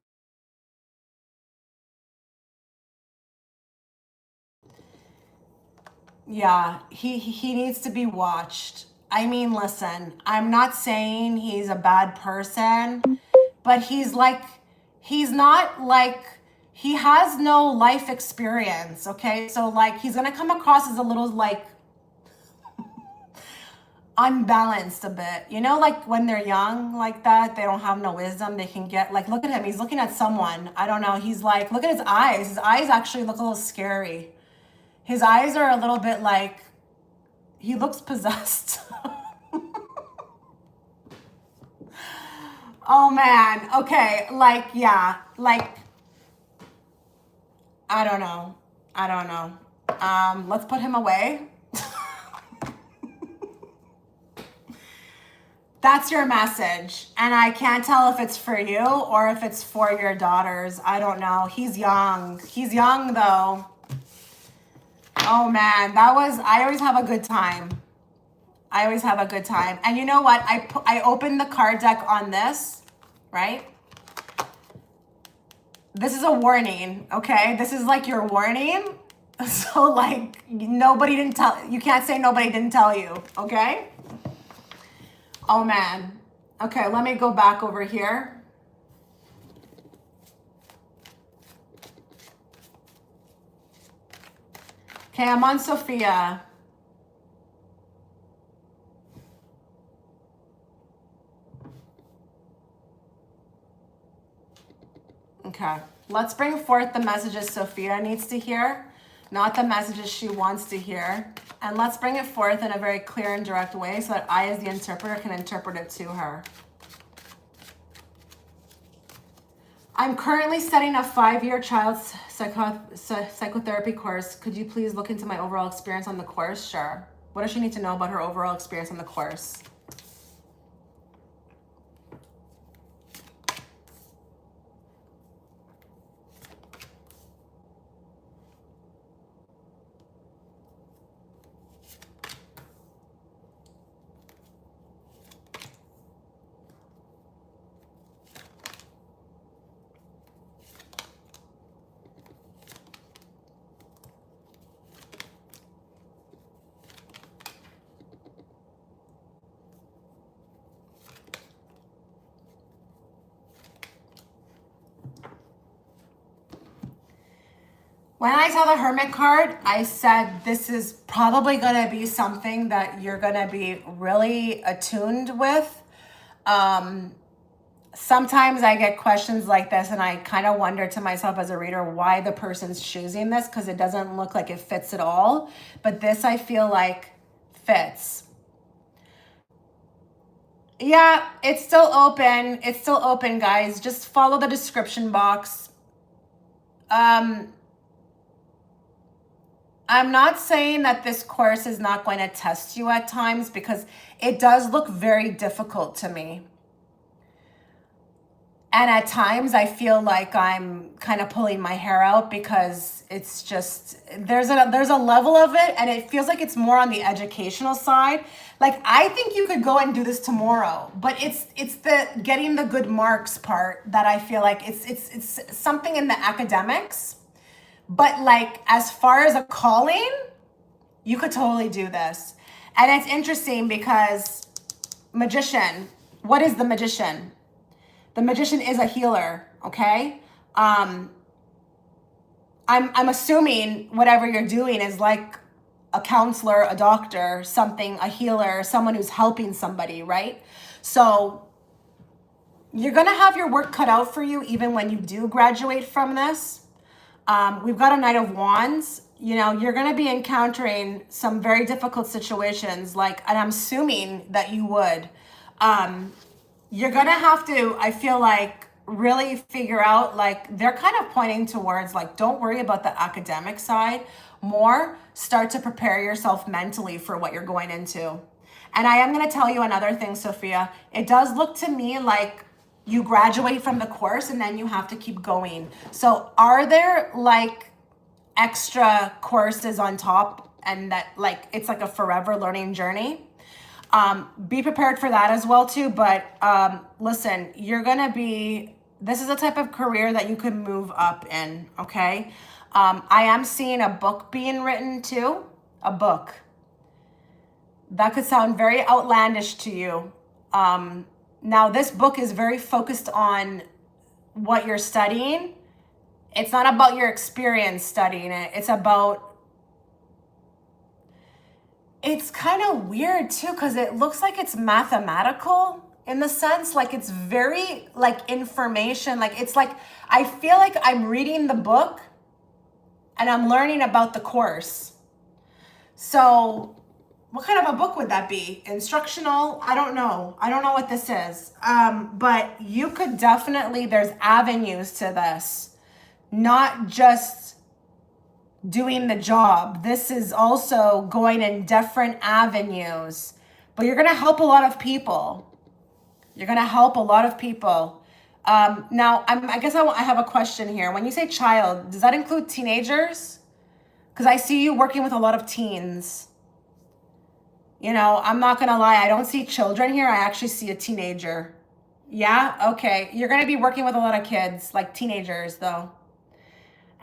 Yeah, he needs to be watched. I mean, listen, I'm not saying he's a bad person, but he's not like, he has no life experience, okay? So like he's going to come across as a little like unbalanced a bit, you know, like when they're young like that, they don't have no wisdom. They can get like, look at him, he's looking at someone, I don't know, he's like, look at his eyes actually look a little scary. His eyes are a little bit like, he looks possessed. Oh man, okay, like, yeah, like, I don't know, let's put him away. That's your message. And I can't tell if it's for you or if it's for your daughters. I don't know. He's young. He's young though. Oh man, I always have a good time. I always have a good time. And you know what? I opened the card deck on this, right? This is a warning, okay? This is like your warning. So like you can't say nobody didn't tell you, okay? Oh man. Okay, let me go back over here. Okay, I'm on Sophia. Okay, let's bring forth the messages Sophia needs to hear, not the messages she wants to hear. And let's bring it forth in a very clear and direct way so that I, as the interpreter, can interpret it to her. I'm currently studying a 5-year child's psychotherapy course. Could you please look into my overall experience on the course? Sure. What does she need to know about her overall experience on the course? When I saw the Hermit card, I said this is probably going to be something that you're going to be really attuned with. Sometimes I get questions like this and I kind of wonder to myself as a reader why the person's choosing this, because it doesn't look like it fits at all. But this I feel like fits. Yeah, it's still open. It's still open, guys. Just follow the description box. I'm not saying that this course is not going to test you at times, because it does look very difficult to me. And at times I feel like I'm kind of pulling my hair out, because it's just, there's a level of it and it feels like it's more on the educational side. Like I think you could go and do this tomorrow, but it's the getting the good marks part that I feel like it's something in the academics. But like, as far as a calling, you could totally do this. And it's interesting because magician, what is the magician? The magician is a healer, okay? I'm assuming whatever you're doing is like a counselor, a doctor, something, a healer, someone who's helping somebody, right? So You're going to have your work cut out for you even when you do graduate from this. We've got a Knight of Wands. You know, you're going to be encountering some very difficult situations, like, and I'm assuming that you would. You're going to have to, I feel like, really figure out, like, they're kind of pointing towards, like, don't worry about the academic side. More start to prepare yourself mentally for what you're going into. And I am going to tell you another thing, Sophia. It does look to me like you graduate from the course and then you have to keep going. So are there like extra courses on top, and that like it's like a forever learning journey? Be prepared for that as well too. But listen, you're gonna be, this is a type of career that you can move up in, okay? I am seeing a book being written too, a book. That could sound very outlandish to you. Now, this book is very focused on what you're studying. It's not about your experience studying it. It's about, it's kind of weird too, because it looks like it's mathematical in the sense, like it's very like information. Like it's like, I feel like I'm reading the book and I'm learning about the course. So what kind of a book would that be? Instructional? I don't know. I don't know what this is. But you could definitely, there's avenues to this, not just doing the job. This is also going in different avenues, but you're going to help a lot of people. You're going to help a lot of people. Now, I guess I have a question here. When you say child, does that include teenagers? Because I see you working with a lot of teens. You know, I'm not going to lie. I don't see children here. I actually see a teenager. Yeah? Okay. You're going to be working with a lot of kids, like teenagers though.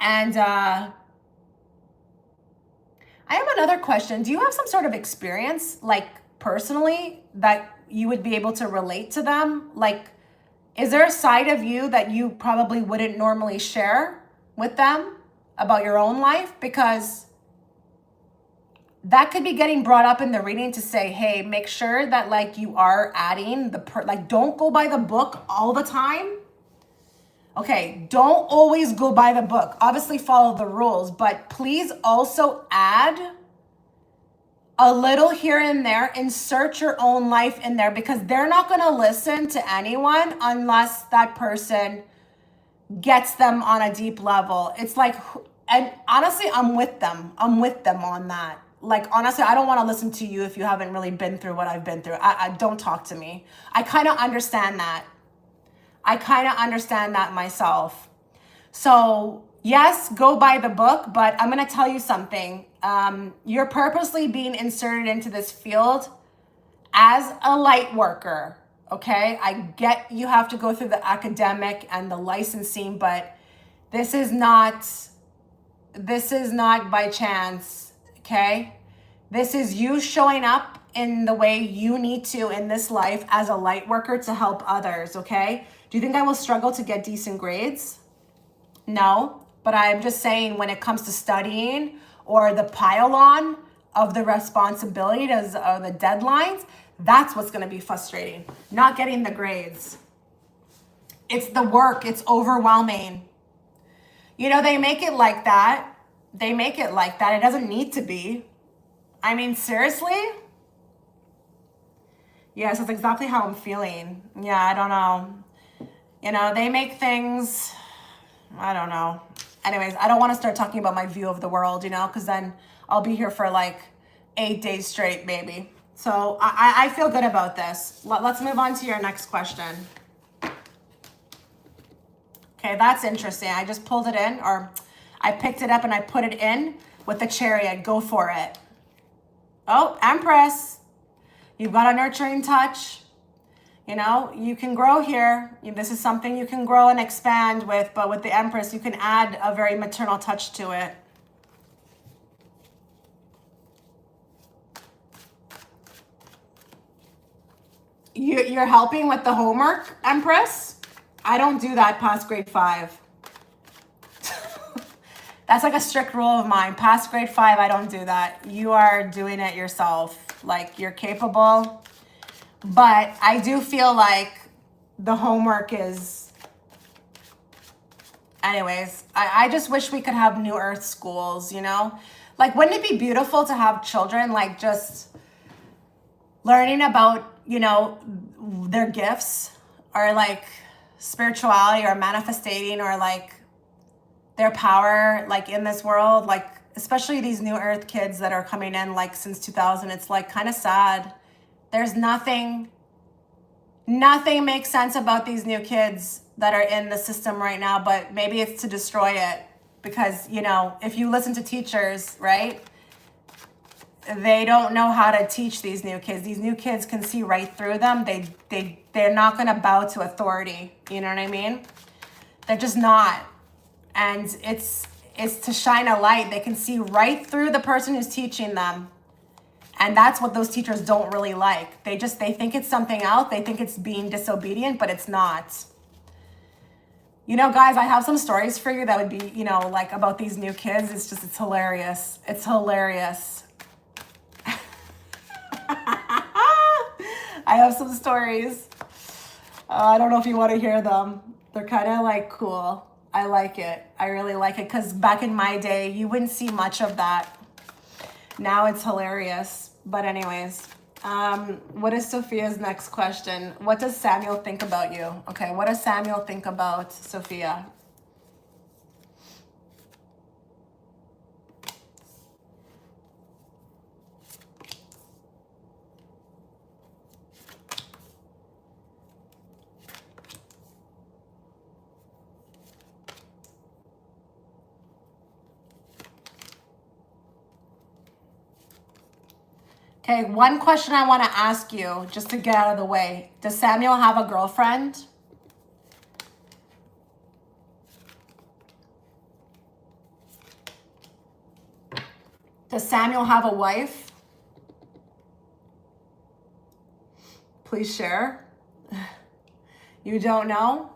And I have another question. Do you have some sort of experience, like personally, that you would be able to relate to them? Like, is there a side of you that you probably wouldn't normally share with them about your own life? Because that could be getting brought up in the reading to say, hey, make sure that like you are adding like don't go by the book all the time. Okay, don't always go by the book. Obviously follow the rules, but please also add a little here and there. Insert your own life in there, because they're not going to listen to anyone unless that person gets them on a deep level. It's like, and honestly, I'm with them. I'm with them on that. Like, honestly, I don't want to listen to you if you haven't really been through what I've been through. I don't talk to me. I kind of understand that. I kind of understand that myself. So yes, go by the book, but I'm going to tell you something. You're purposely being inserted into this field as a light worker. Okay. I get you have to go through the academic and the licensing, but this is not by chance. Okay. This is you showing up in the way you need to in this life as a light worker to help others. Okay. Do you think I will struggle to get decent grades? No, but I'm just saying when it comes to studying or the pile-on of the responsibilities or the deadlines, that's what's going to be frustrating. Not getting the grades. It's the work. It's overwhelming. You know, they make it like that. They make it like that. It doesn't need to be. I mean, seriously? Yes, that's exactly how I'm feeling. Yeah, I don't know. You know, they make things, I don't know. Anyways, I don't want to start talking about my view of the world, you know, because then I'll be here for like 8 days straight, maybe. So I feel good about this. Let's move on to your next question. Okay, that's interesting. I just pulled it in, or I picked it up and I put it in with the Chariot. Go for it. Oh, Empress. You've got a nurturing touch. You know, you can grow here. This is something you can grow and expand with, but with the Empress, you can add a very maternal touch to it. You're helping with the homework, Empress? I don't do that past grade 5. That's like a strict rule of mine. Past grade 5, I don't do that. You are doing it yourself. Like, you're capable. But I do feel like the homework is, anyways, I just wish we could have New Earth schools, you know? Like, wouldn't it be beautiful to have children, like, just learning about, you know, their gifts, or like spirituality, or manifesting, or like their power, like in this world, like especially these New Earth kids that are coming in like since 2000. It's like kind of sad. There's nothing makes sense about these new kids that are in the system right now, but maybe it's to destroy it, because, you know, if you listen to teachers, right, they don't know how to teach these new kids. These new kids can see right through them. They're not going to bow to authority. You know what I mean? They're just not. And it's to shine a light. They can see right through the person who's teaching them. And that's what those teachers don't really like. They think it's something else. They think it's being disobedient, but it's not. You know, guys, I have some stories for you that would be, you know, like about these new kids. It's hilarious. It's hilarious. I have some stories. I don't know if you want to hear them. They're kind of like cool. I like it. I really like it, because back in my day, you wouldn't see much of that. Now it's hilarious. But anyways, what is Sophia's next question? What does Samuel think about you? Okay, what does Samuel think about Sophia? Okay, one question I want to ask you, just to get out of the way. Does Samuel have a girlfriend? Does Samuel have a wife? Please share. You don't know?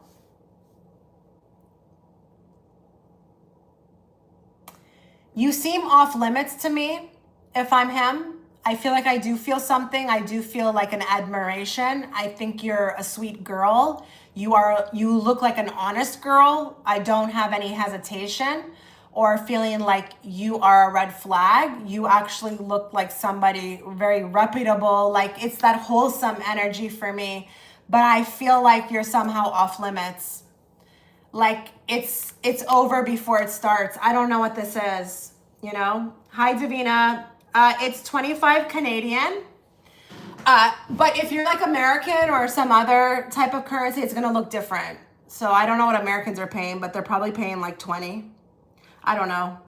You seem off limits to me if I'm him. I feel like I do feel something. I do feel like an admiration. I think you're a sweet girl. You look like an honest girl. I don't have any hesitation or feeling like you are a red flag. You actually look like somebody very reputable. Like, it's that wholesome energy for me. But I feel like you're somehow off limits. Like it's over before it starts. I don't know what this is, you know? Hi, Davina. It's 25 Canadian. But if you're like American or some other type of currency, it's gonna look different. So I don't know what Americans are paying, but they're probably paying like 20. I don't know.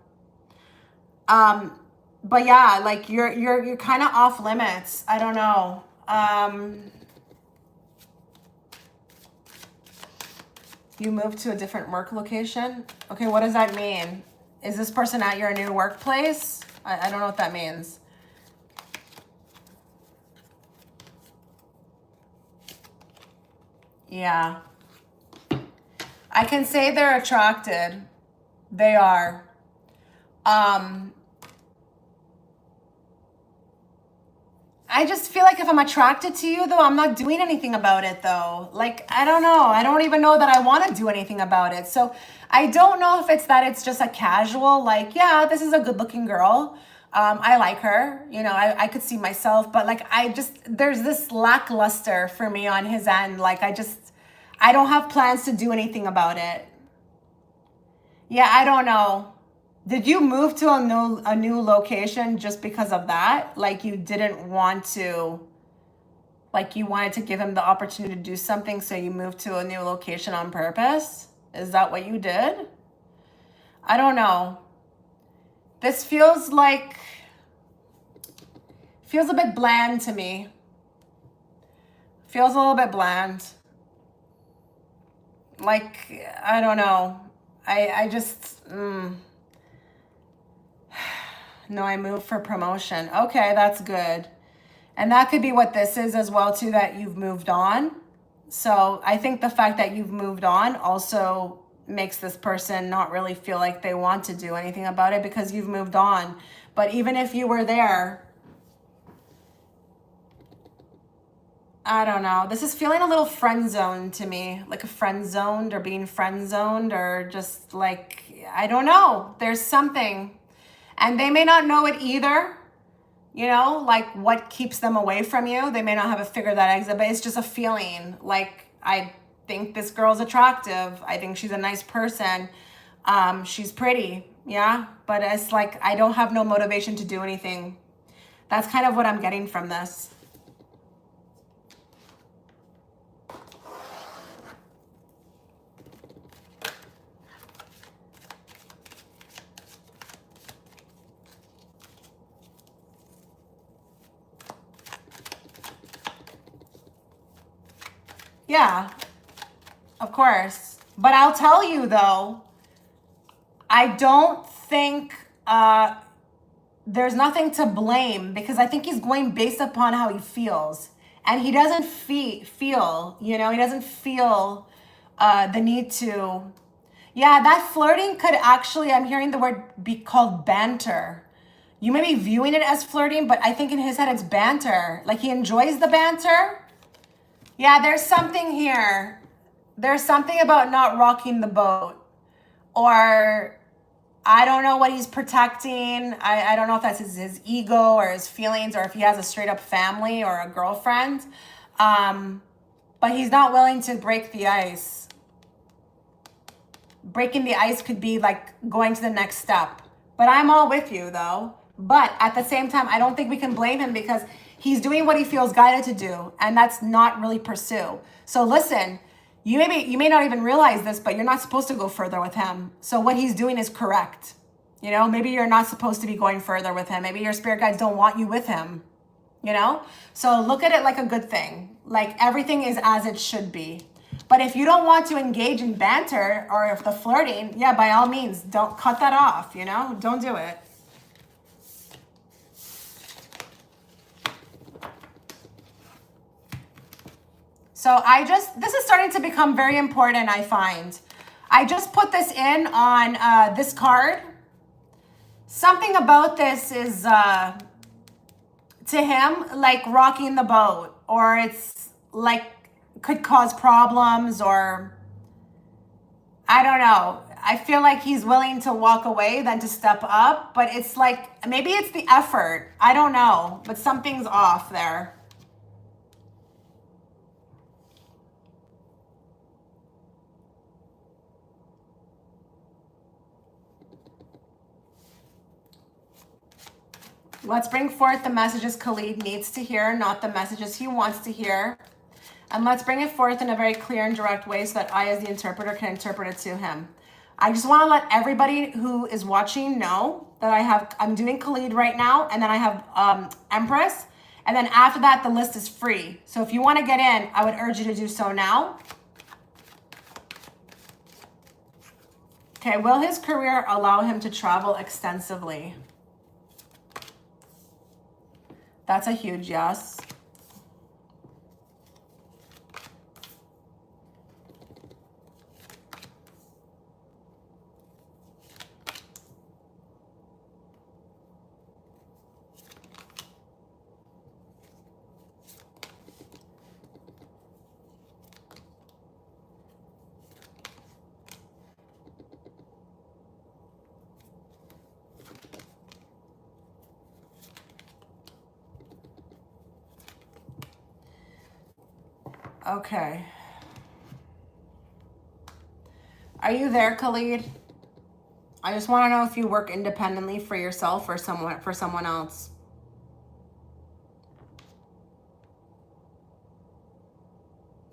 But yeah, like you're kind of off limits. I don't know. You moved to a different work location? Okay, what does that mean? Is this person at your new workplace? I don't know what that means. Yeah. I can say they're attracted. They are. I just feel like if I'm attracted to you, though, I'm not doing anything about it, though. Like, I don't know. I don't even know that I want to do anything about it. So I don't know if it's that it's just a casual, like, yeah, this is a good looking girl. I like her. You know, I could see myself. But, like, there's this lackluster for me on his end. Like, I don't have plans to do anything about it. Yeah, I don't know. Did you move to a new location just because of that? Like you didn't want to, like you wanted to give him the opportunity to do something, so you moved to a new location on purpose? Is that what you did? I don't know. This feels a bit bland to me. Feels a little bit bland. Like, I don't know. I just, No, I moved for promotion. Okay, that's good. And that could be what this is as well, too, that you've moved on. So I think the fact that you've moved on also makes this person not really feel like they want to do anything about it because you've moved on. But even if you were there, I don't know. This is feeling a little friend zoned to me, like a friend zoned or being friend zoned or just like, I don't know. There's something. And they may not know it either, you know, like what keeps them away from you. They may not have a figure that exit, but it's just a feeling like, I think this girl's attractive. I think she's a nice person. She's pretty. Yeah. But it's like, I don't have no motivation to do anything. That's kind of what I'm getting from this. Yeah, of course. But I'll tell you though, I don't think there's nothing to blame because I think he's going based upon how he feels. And he doesn't feel, you know, he doesn't feel the need to. Yeah, that flirting could actually, I'm hearing the word be called banter. You may be viewing it as flirting, but I think in his head it's banter. Like he enjoys the banter. Yeah, there's something here. There's something about not rocking the boat. Or I don't know what he's protecting. I don't know if that's his ego or his feelings or if he has a straight up family or a girlfriend. But he's not willing to break the ice. Breaking the ice could be like going to the next step. But I'm all with you though. But at the same time, I don't think we can blame him because he's doing what he feels guided to do. And that's not really pursue. So listen, you may not even realize this, but you're not supposed to go further with him. So what he's doing is correct. You know, maybe you're not supposed to be going further with him. Maybe your spirit guides don't want you with him. You know? So look at it like a good thing. Like everything is as it should be. But if you don't want to engage in banter or if the flirting, yeah, by all means, don't cut that off, you know? Don't do it. So this is starting to become very important, I find. I just put this in on this card. Something about this is, to him, like rocking the boat, or it's like, could cause problems, or I don't know. I feel like he's willing to walk away than to step up, but it's like, maybe it's the effort. I don't know, but something's off there. Let's bring forth the messages Khalid needs to hear, not the messages he wants to hear. And let's bring it forth in a very clear and direct way so that I, as the interpreter, can interpret it to him. I just want to let everybody who is watching know that I'm doing Khalid right now, and then I have Empress. And then after that, the list is free. So if you want to get in, I would urge you to do so now. Okay, will his career allow him to travel extensively? That's a huge yes. Okay. Are you there, Khalid? I just want to know if you work independently for yourself or for someone else.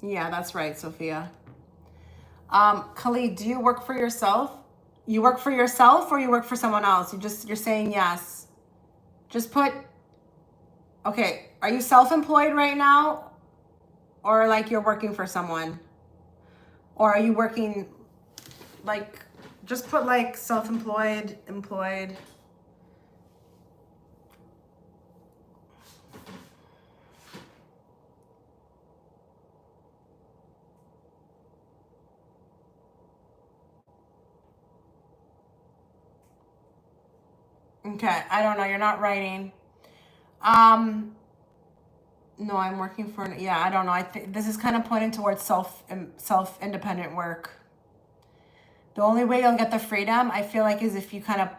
Yeah, that's right, Sophia. Khalid, do you work for yourself? You work for yourself or you work for someone else? You're saying yes. Just put, okay, are you self-employed right now? Or like you're working for someone? Or are you working, like, just put like self-employed, employed. Okay, I don't know, you're not writing. No, I'm working for, yeah, I don't know. I think this is kind of pointing towards self-independent work. The only way you'll get the freedom, I feel like, is if you kind of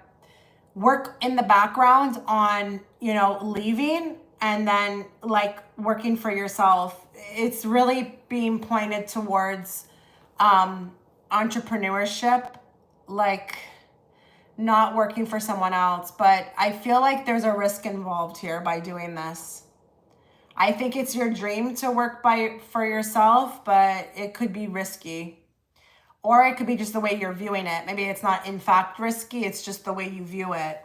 work in the background on, you know, leaving and then like working for yourself. It's really being pointed towards entrepreneurship, like not working for someone else. But I feel like there's a risk involved here by doing this. I think it's your dream to work for yourself, but it could be risky. Or it could be just the way you're viewing it. Maybe it's not in fact risky, it's just the way you view it.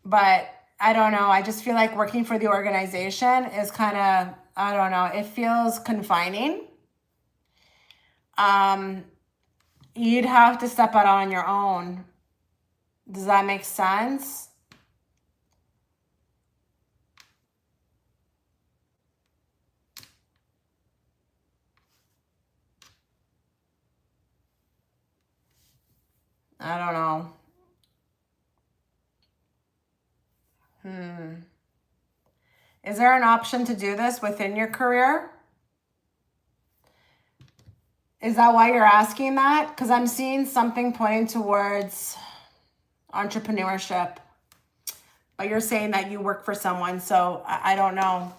But I don't know. I just feel like working for the organization is kind of, I don't know, it feels confining. You'd have to step out on your own. Does that make sense? I don't know. Is there an option to do this within your career? Is that why you're asking that? Because I'm seeing something pointing towards entrepreneurship. But you're saying that you work for someone, so I don't know.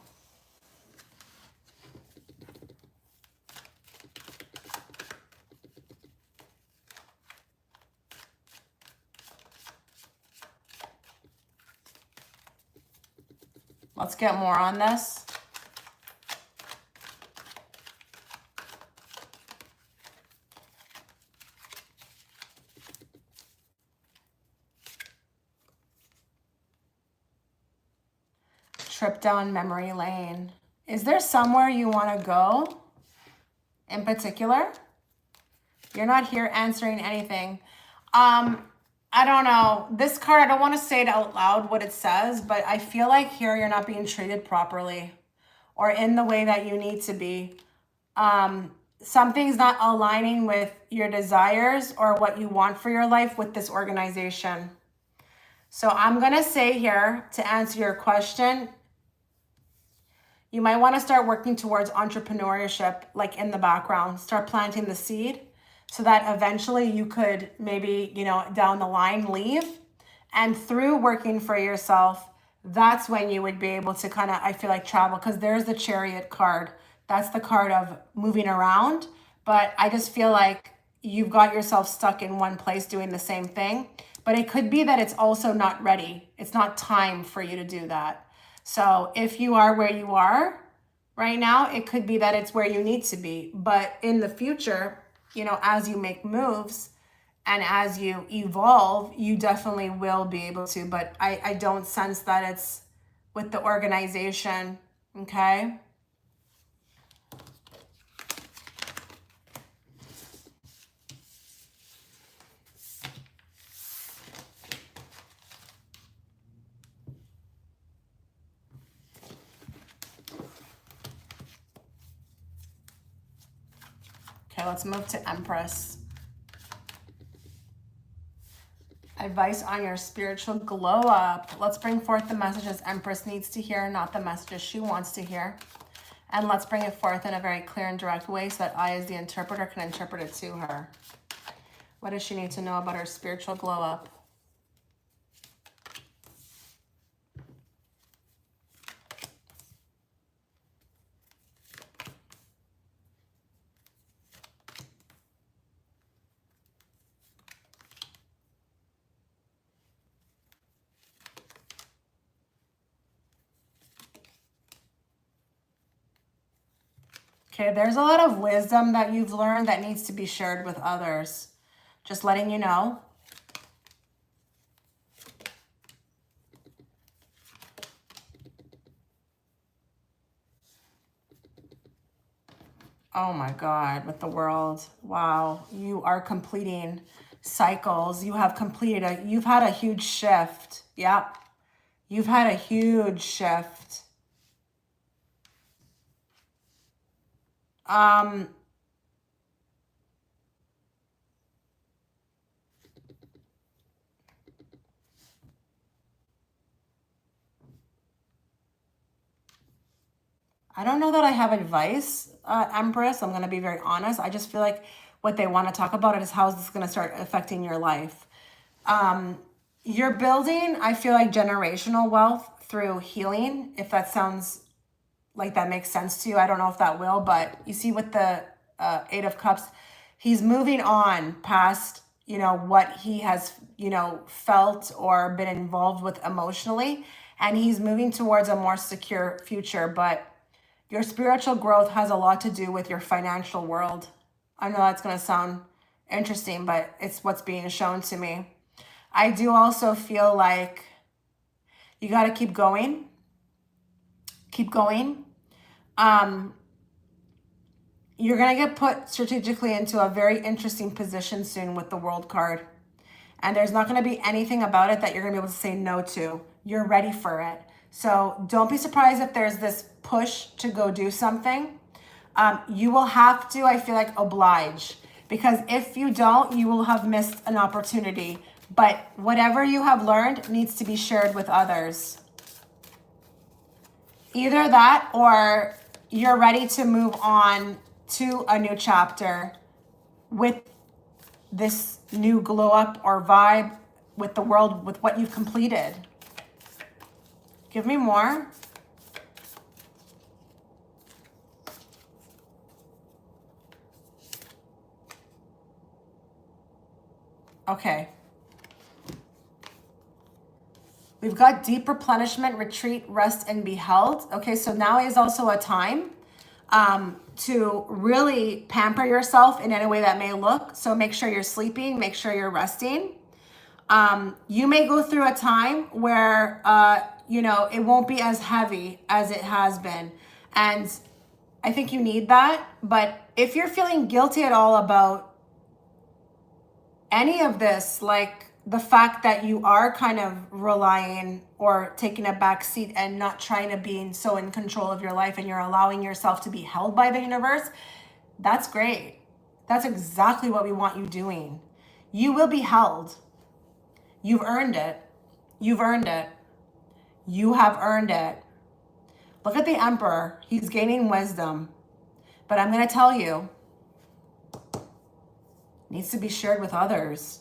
Let's get more on this. Trip down memory lane. Is there somewhere you want to go in particular? You're not here answering anything. I don't know. This card, I don't want to say it out loud what it says, but I feel like here you're not being treated properly or in the way that you need to be. Something's not aligning with your desires or what you want for your life with this organization. So I'm going to say here, to answer your question, you might want to start working towards entrepreneurship, like in the background. Start planting the seed so that eventually you could maybe, you know, down the line leave. And through working for yourself, that's when you would be able to kind of, I feel like, travel, because there's the Chariot card. That's the card of moving around. But I just feel like you've got yourself stuck in one place doing the same thing. But it could be that it's also not ready. It's not time for you to do that. So if you are where you are right now, it could be that it's where you need to be. But in the future, you know, as you make moves and as you evolve, you definitely will be able to. But I don't sense that it's with the organization, okay? Okay, let's move to Empress. Advice on your spiritual glow up. Let's bring forth the messages Empress needs to hear, not the messages she wants to hear. And let's bring it forth in a very clear and direct way so that I, as the interpreter, can interpret it to her. What does she need to know about her spiritual glow up? Okay, there's a lot of wisdom that you've learned that needs to be shared with others. Just letting you know. Oh my God, with the world. Wow, you are completing cycles. You have completed you've had a huge shift. Yep. You've had a huge shift. I don't know that I have advice, Empress. I'm going to be very honest. I just feel like what they want to talk about is how is this going to start affecting your life. You're building, I feel like, generational wealth through healing. If that sounds like that makes sense to you, I don't know if that will, but you see with the Eight of Cups, he's moving on past, you know, what he has, you know, felt or been involved with emotionally, and he's moving towards a more secure future. But your spiritual growth has a lot to do with your financial world. I know that's going to sound interesting, but it's what's being shown to me. I do also feel like you got to keep going. Keep going. You're going to get put strategically into a very interesting position soon with the World card. And there's not going to be anything about it that you're going to be able to say no to. You're ready for it. So don't be surprised if there's this push to go do something. You will have to, I feel like, oblige. Because if you don't, you will have missed an opportunity. But whatever you have learned needs to be shared with others. Either that or you're ready to move on to a new chapter with this new glow up or vibe with the world, with what you've completed. Give me more. Okay. We've got deep replenishment, retreat, rest, and be held. Okay, so now is also a time to really pamper yourself in any way that may look. So make sure you're sleeping, make sure you're resting. You may go through a time where, you know, it won't be as heavy as it has been. And I think you need that. But if you're feeling guilty at all about any of this, like the fact that you are kind of relying or taking a back seat and not trying to be so in control of your life, and you're allowing yourself to be held by the universe, that's great. That's exactly what we want you doing. You will be held. You've earned it. You've earned it. You have earned it. Look at the Emperor. He's gaining wisdom. But I'm going to tell you, it needs to be shared with others.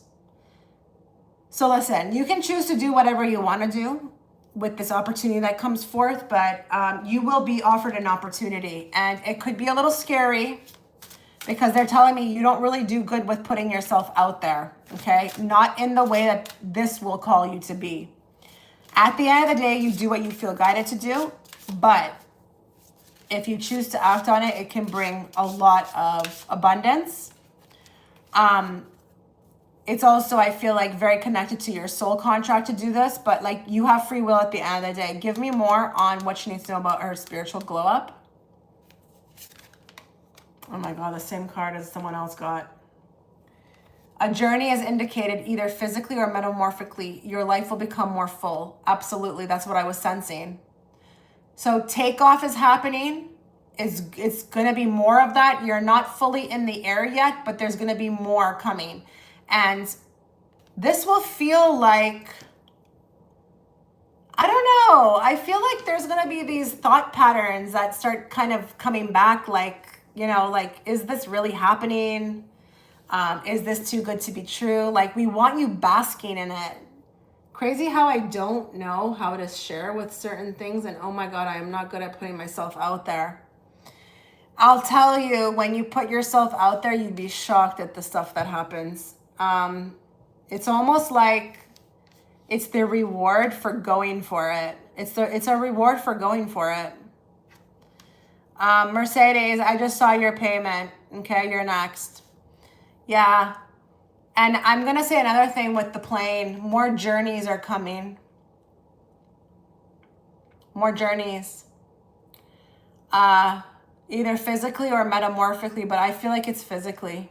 So listen, you can choose to do whatever you want to do with this opportunity that comes forth, but you will be offered an opportunity. And it could be a little scary because they're telling me you don't really do good with putting yourself out there, okay? Not in the way that this will call you to be. At the end of the day, you do what you feel guided to do, but if you choose to act on it, it can bring a lot of abundance. It's also, I feel like, very connected to your soul contract to do this, but like you have free will at the end of the day. Give me more on what she needs to know about her spiritual glow up. Oh my God, the same card as someone else got. A journey is indicated either physically or metamorphically. Your life will become more full. Absolutely, that's what I was sensing. So takeoff is happening. It's going to be more of that. You're not fully in the air yet, but there's going to be more coming. And this will feel like, I don't know. I feel like there's going to be these thought patterns that start kind of coming back, like, you know, like, is this really happening? Is this too good to be true? Like, we want you basking in it. Crazy how I don't know how to share with certain things. And oh my God, I am not good at putting myself out there. I'll tell you, when you put yourself out there, you'd be shocked at the stuff that happens. It's almost like it's the reward for going for it. It's a reward for going for it. Mercedes, I just saw your payment. Okay, you're next. Yeah. And I'm going to say another thing with the plane. More journeys are coming. More journeys. Either physically or metamorphically, but I feel like it's physically.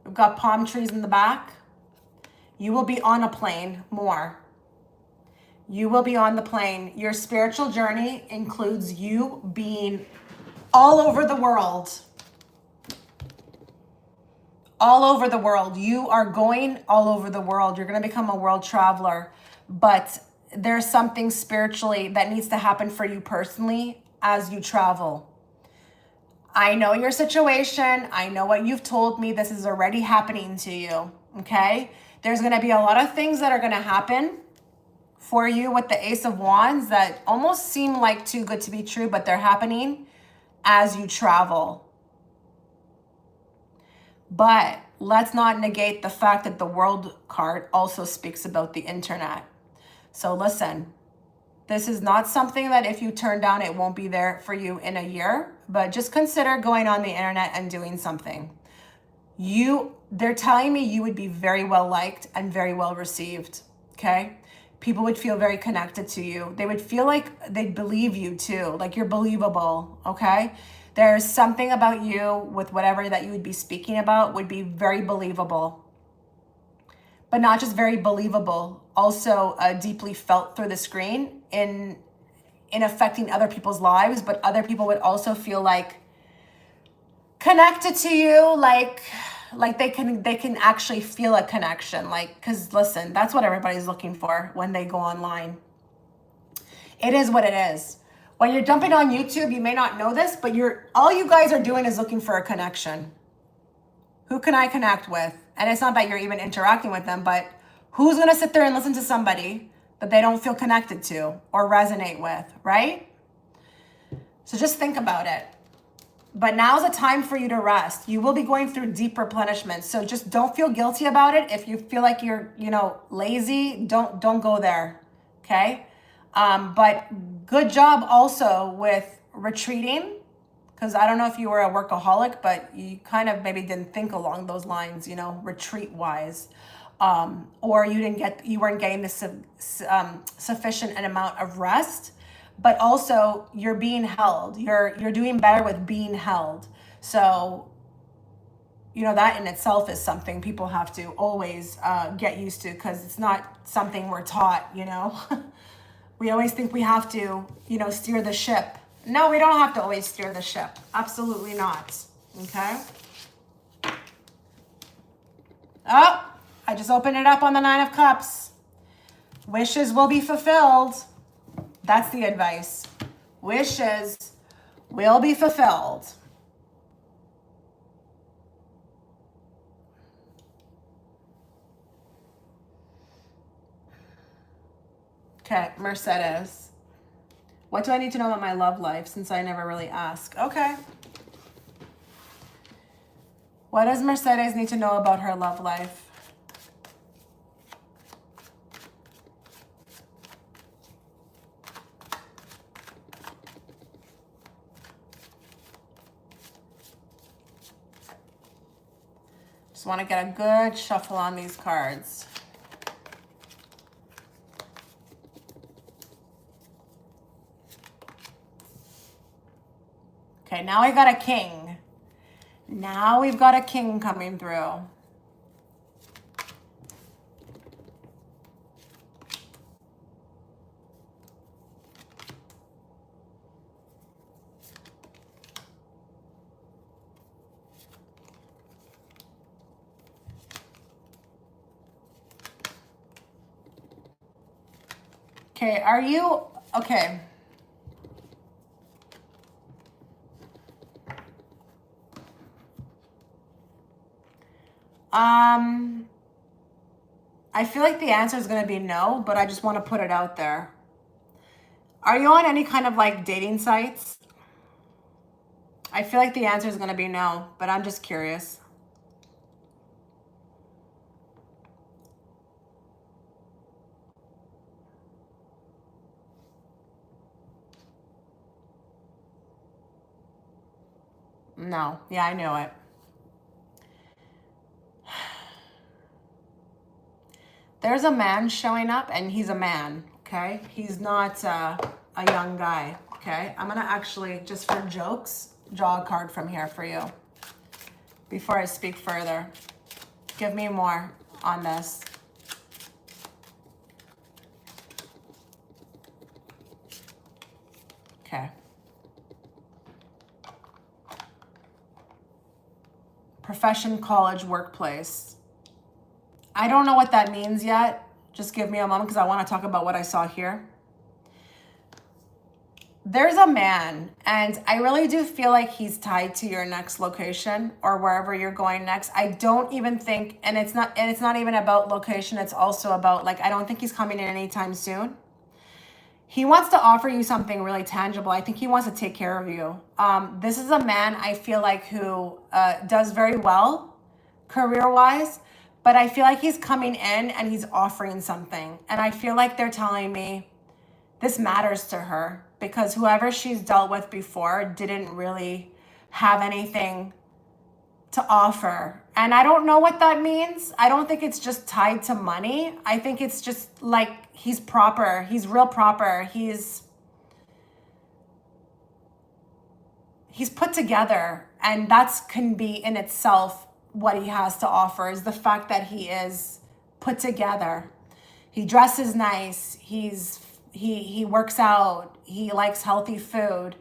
We've got palm trees in the back. You will be on a plane more. You will be on the plane. Your spiritual journey includes you being all over the world. All over the world. You are going all over the world. You're going to become a world traveler. But there's something spiritually that needs to happen for you personally as you travel. I know your situation. I know what you've told me. This is already happening to you, okay? There's going to be a lot of things that are going to happen for you with the Ace of Wands that almost seem like too good to be true, but they're happening as you travel. But let's not negate the fact that the World card also speaks about the internet. So listen, this is not something that if you turn down, it won't be there for you in a year, but just consider going on the internet and doing something. They're telling me you would be very well liked and very well received, okay? People would feel very connected to you. They would feel like they'd believe you too, like you're believable, okay? There's something about you with whatever that you would be speaking about would be very believable. But not just very believable, also deeply felt through the screen in affecting other people's lives, but other people would also feel like connected to you, like they can actually feel a connection, like, because listen, that's what everybody's looking for when they go online. It is what it is. When you're jumping on YouTube, you may not know this, but all you guys are doing is looking for a connection. Who can I connect with? And it's not that you're even interacting with them, but who's going to sit there and listen to somebody that they don't feel connected to or resonate with, right? So just think about it. But now's the time for you to rest. You will be going through deep replenishment. So just don't feel guilty about it. If you feel like you're, lazy, don't go there. Okay? But good job also with retreating, because I don't know if you were a workaholic, but you kind of maybe didn't think along those lines, retreat wise. Or you weren't getting this sufficient an amount of rest. But also you're being held. You're doing better with being held. So, that in itself is something people have to always get used to, because it's not something we're taught, We always think we have to, steer the ship. No, we don't have to always steer the ship. Absolutely not. Okay? Oh, I just opened it up on the 9 of Cups. Wishes will be fulfilled. That's the advice. Wishes will be fulfilled. Okay, Mercedes. What do I need to know about my love life, since I never really ask? Okay. What does Mercedes need to know about her love life? Just want to get a good shuffle on these cards. Okay, now I got a king. Now we've got a king coming through. Okay, are you, okay. I feel like the answer is going to be no, but I just want to put it out there. Are you on any kind of like dating sites? I feel like the answer is going to be no, but I'm just curious. No. Yeah, I knew it. There's a man showing up, and he's a man, okay? He's not a young guy, okay? I'm going to actually, just for jokes, draw a card from here for you before I speak further. Give me more on this. Okay. Profession, college, workplace. I don't know what that means yet. Just give me a moment, because I want to talk about what I saw here. there's a man, and I really do feel like he's tied to your next location or wherever you're going next. I don't even think, and it's not even about location, it's also about, like, I don't think he's coming in anytime soon. He wants to offer you something really tangible. I think he wants to take care of you. This is a man, I feel like, who does very well career-wise, but I feel like he's coming in and he's offering something. And I feel like they're telling me this matters to her because whoever she's dealt with before didn't really have anything to offer. And I don't know what that means. I don't think it's just tied to money. I think it's just like he's proper. He's real proper. He's put together, and that's can be in itself what he has to offer, is the fact that he is put together. He dresses nice. He works out. He likes healthy food.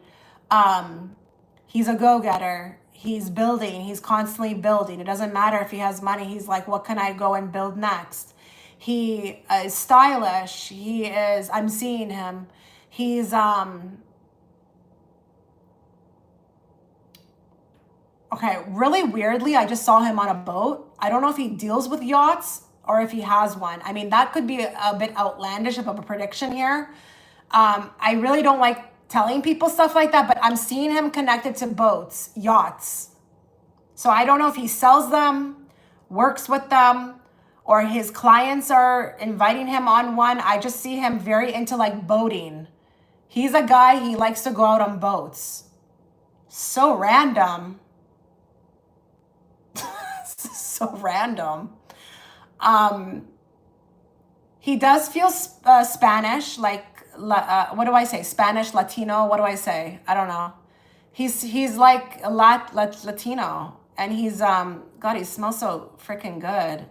He's a go-getter. He's building. He's constantly building. It doesn't matter if he has money. He's like, what can I go and build next? He is stylish. He is, I'm seeing him. He's, okay, really weirdly, I just saw him on a boat. I don't know if he deals with yachts or if he has one. I mean, that could be a bit outlandish of a prediction here. I really don't like telling people stuff like that, but I'm seeing him connected to boats, yachts. So I don't know if he sells them, works with them, or his clients are inviting him on one. I just see him very into like boating. He's a guy, he likes to go out on boats. So random. So random. He does feel Spanish, like, what do I say? Spanish, Latino, what do I say? I don't know. He's like a Latino, and he's, God, he smells so freaking good.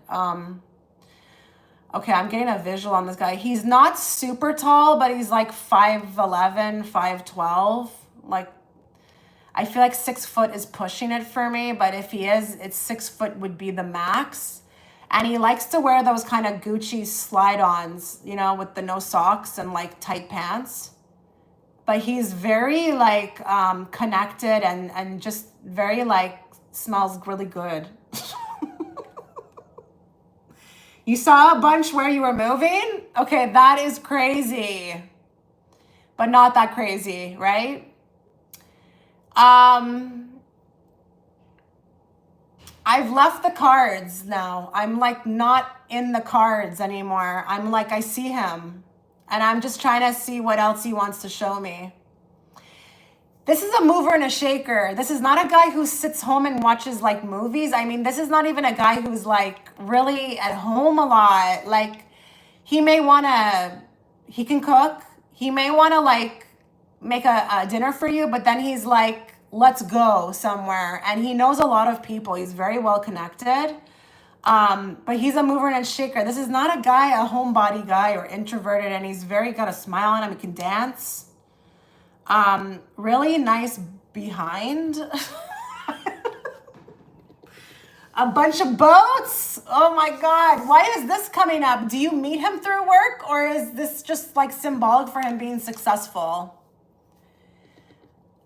Okay, I'm getting a visual on this guy. He's not super tall, but he's like 5'11", 5'12". Like, I feel like 6 foot is pushing it for me, but if he is, it's 6 foot would be the max. And he likes to wear those kind of Gucci slide-ons, you know, with the no socks and like tight pants. But he's very like connected and just very like smells really good. You saw a bunch where you were moving? Okay, that is crazy. But not that crazy, right? I've left the cards now. I'm like not in the cards anymore. I'm like, I see him and I'm just trying to see what else he wants to show me. This is a mover and a shaker. This is not a guy who sits home and watches like movies. I mean, this is not even a guy who's like really at home a lot. Like he can cook. He may want to like make a dinner for you, but then he's like, let's go somewhere. And he knows a lot of people. He's very well connected. But he's a mover and a shaker. This is not a guy, a homebody guy or introverted, and he's very got a smile on him. He can dance. Really nice behind. A bunch of boats. Oh my God. Why is this coming up? Do you meet him through work, or is this just like symbolic for him being successful?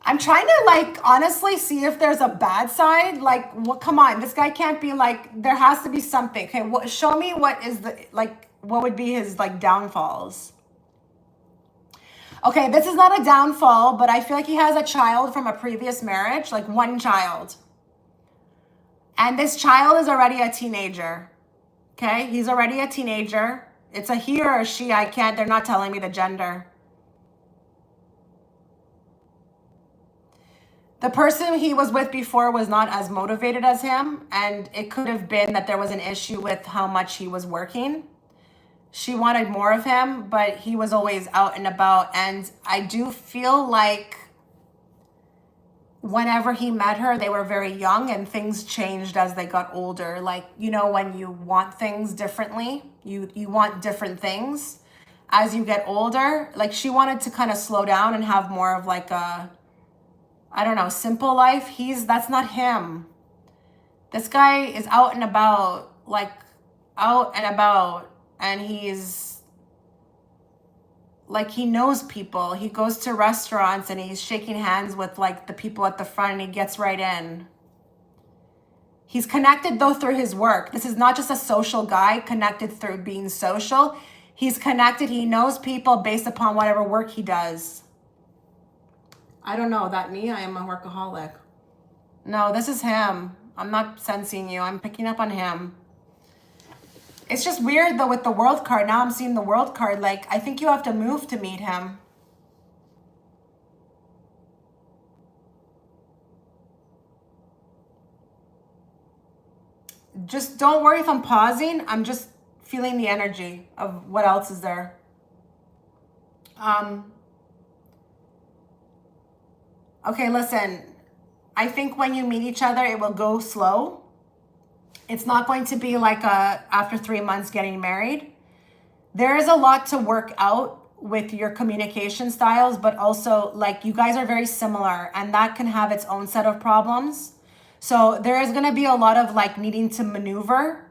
I'm trying to like honestly see if there's a bad side. Like, what? Come on, this guy can't be like. There has to be something. Okay, show me what is the like. What would be his like downfalls? Okay, this is not a downfall, but I feel like he has a child from a previous marriage, like one child, and this child is already a teenager. Okay, he's already a teenager. It's a he or a she. I can't. They're not telling me the gender. The person he was with before was not as motivated as him, and it could have been that there was an issue with how much he was working. She wanted more of him, but he was always out and about, and I do feel like whenever he met her, they were very young, and things changed as they got older. Like, you know, when you want things differently, you want different things as you get older. Like, she wanted to kind of slow down and have more of like a, I don't know, simple life. That's not him. This guy is out and about, like out and about, and he's like he knows people. He goes to restaurants and he's shaking hands with like the people at the front and he gets right in. He's connected though through his work. This is not just a social guy connected through being social. He's connected. He knows people based upon whatever work he does. I don't know. That me? I am a workaholic. No, this is him. I'm not sensing you. I'm picking up on him. It's just weird though with the world card. Now I'm seeing the world card. Like, I think you have to move to meet him. Just don't worry if I'm pausing. I'm just feeling the energy of what else is there. Okay, listen. I think when you meet each other, it will go slow. It's not going to be like after 3 months getting married. There is a lot to work out with your communication styles, but also like you guys are very similar and that can have its own set of problems. So there is going to be a lot of like needing to maneuver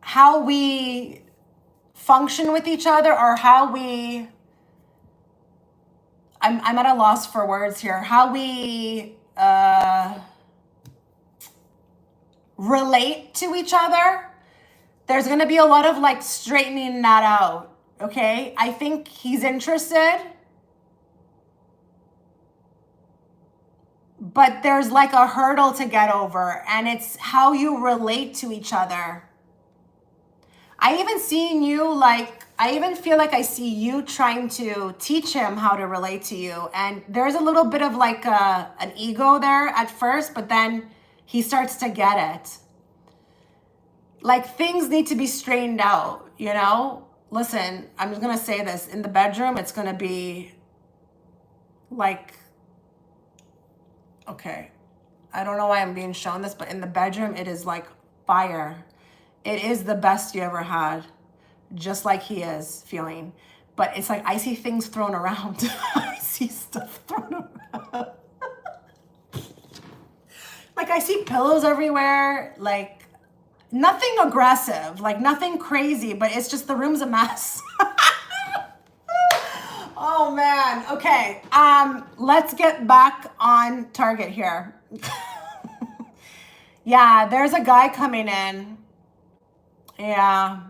how we function with each other, or how we, I'm at a loss for words here, how we relate to each other. There's going to be a lot of like straightening that out. Okay. I think he's interested, but there's like a hurdle to get over, and it's how you relate to each other. I even feel like I see you trying to teach him how to relate to you. And there's a little bit of like an ego there at first, but then he starts to get it. Like things need to be straightened out, you know? Listen, I'm just going to say this. In the bedroom, it's going to be like, okay, I don't know why I'm being shown this, but in the bedroom, it is like fire. It is the best you ever had, just like he is feeling. But it's like I see things thrown around. I see stuff thrown around. Like I see pillows everywhere, like nothing aggressive, like nothing crazy, but it's just the room's a mess. Oh man, okay. Let's get back on target here. Yeah, there's a guy coming in. Yeah.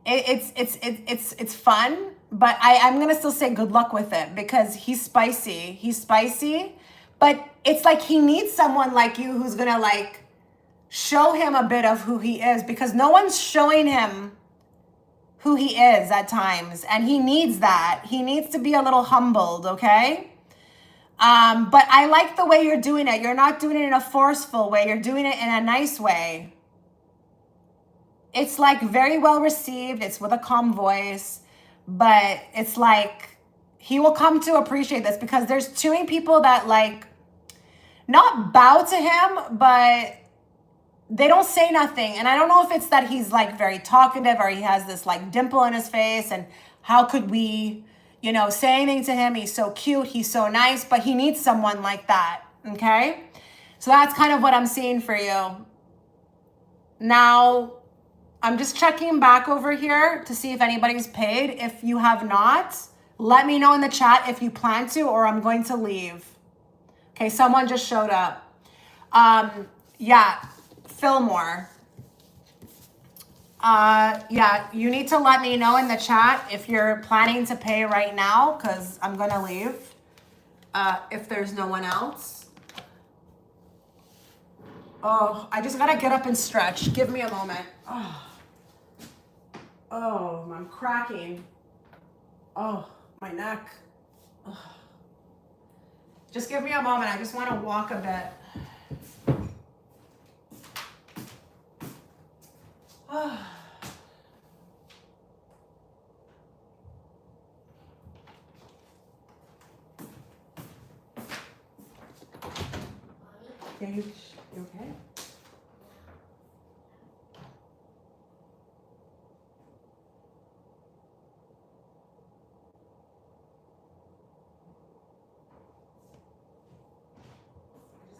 It's fun, but I'm gonna still say good luck with it because he's spicy. He's spicy, but it's like he needs someone like you who's gonna like show him a bit of who he is, because no one's showing him who he is at times, and he needs that. He needs to be a little humbled, okay? But I like the way you're doing it. You're not doing it in a forceful way. You're doing it in a nice way. It's like very well received. It's with a calm voice, but it's like he will come to appreciate this, because there's too many people that like not bow to him, but they don't say nothing. And I don't know if it's that he's like very talkative or he has this like dimple in his face, and how could we, you know, say anything to him? He's so cute. He's so nice, but he needs someone like that. Okay. So that's kind of what I'm seeing for you. Now, I'm just checking back over here to see if anybody's paid. If you have not, let me know in the chat if you plan to, or I'm going to leave. Okay. Someone just showed up. Yeah. Fillmore. Yeah, you need to let me know in the chat if you're planning to pay right now, because I'm going to leave if there's no one else. Oh, I just got to get up and stretch. Give me a moment. Oh, I'm cracking. Oh, my neck. Oh. Just give me a moment. I just want to walk a bit. Oh. Yeah, you okay?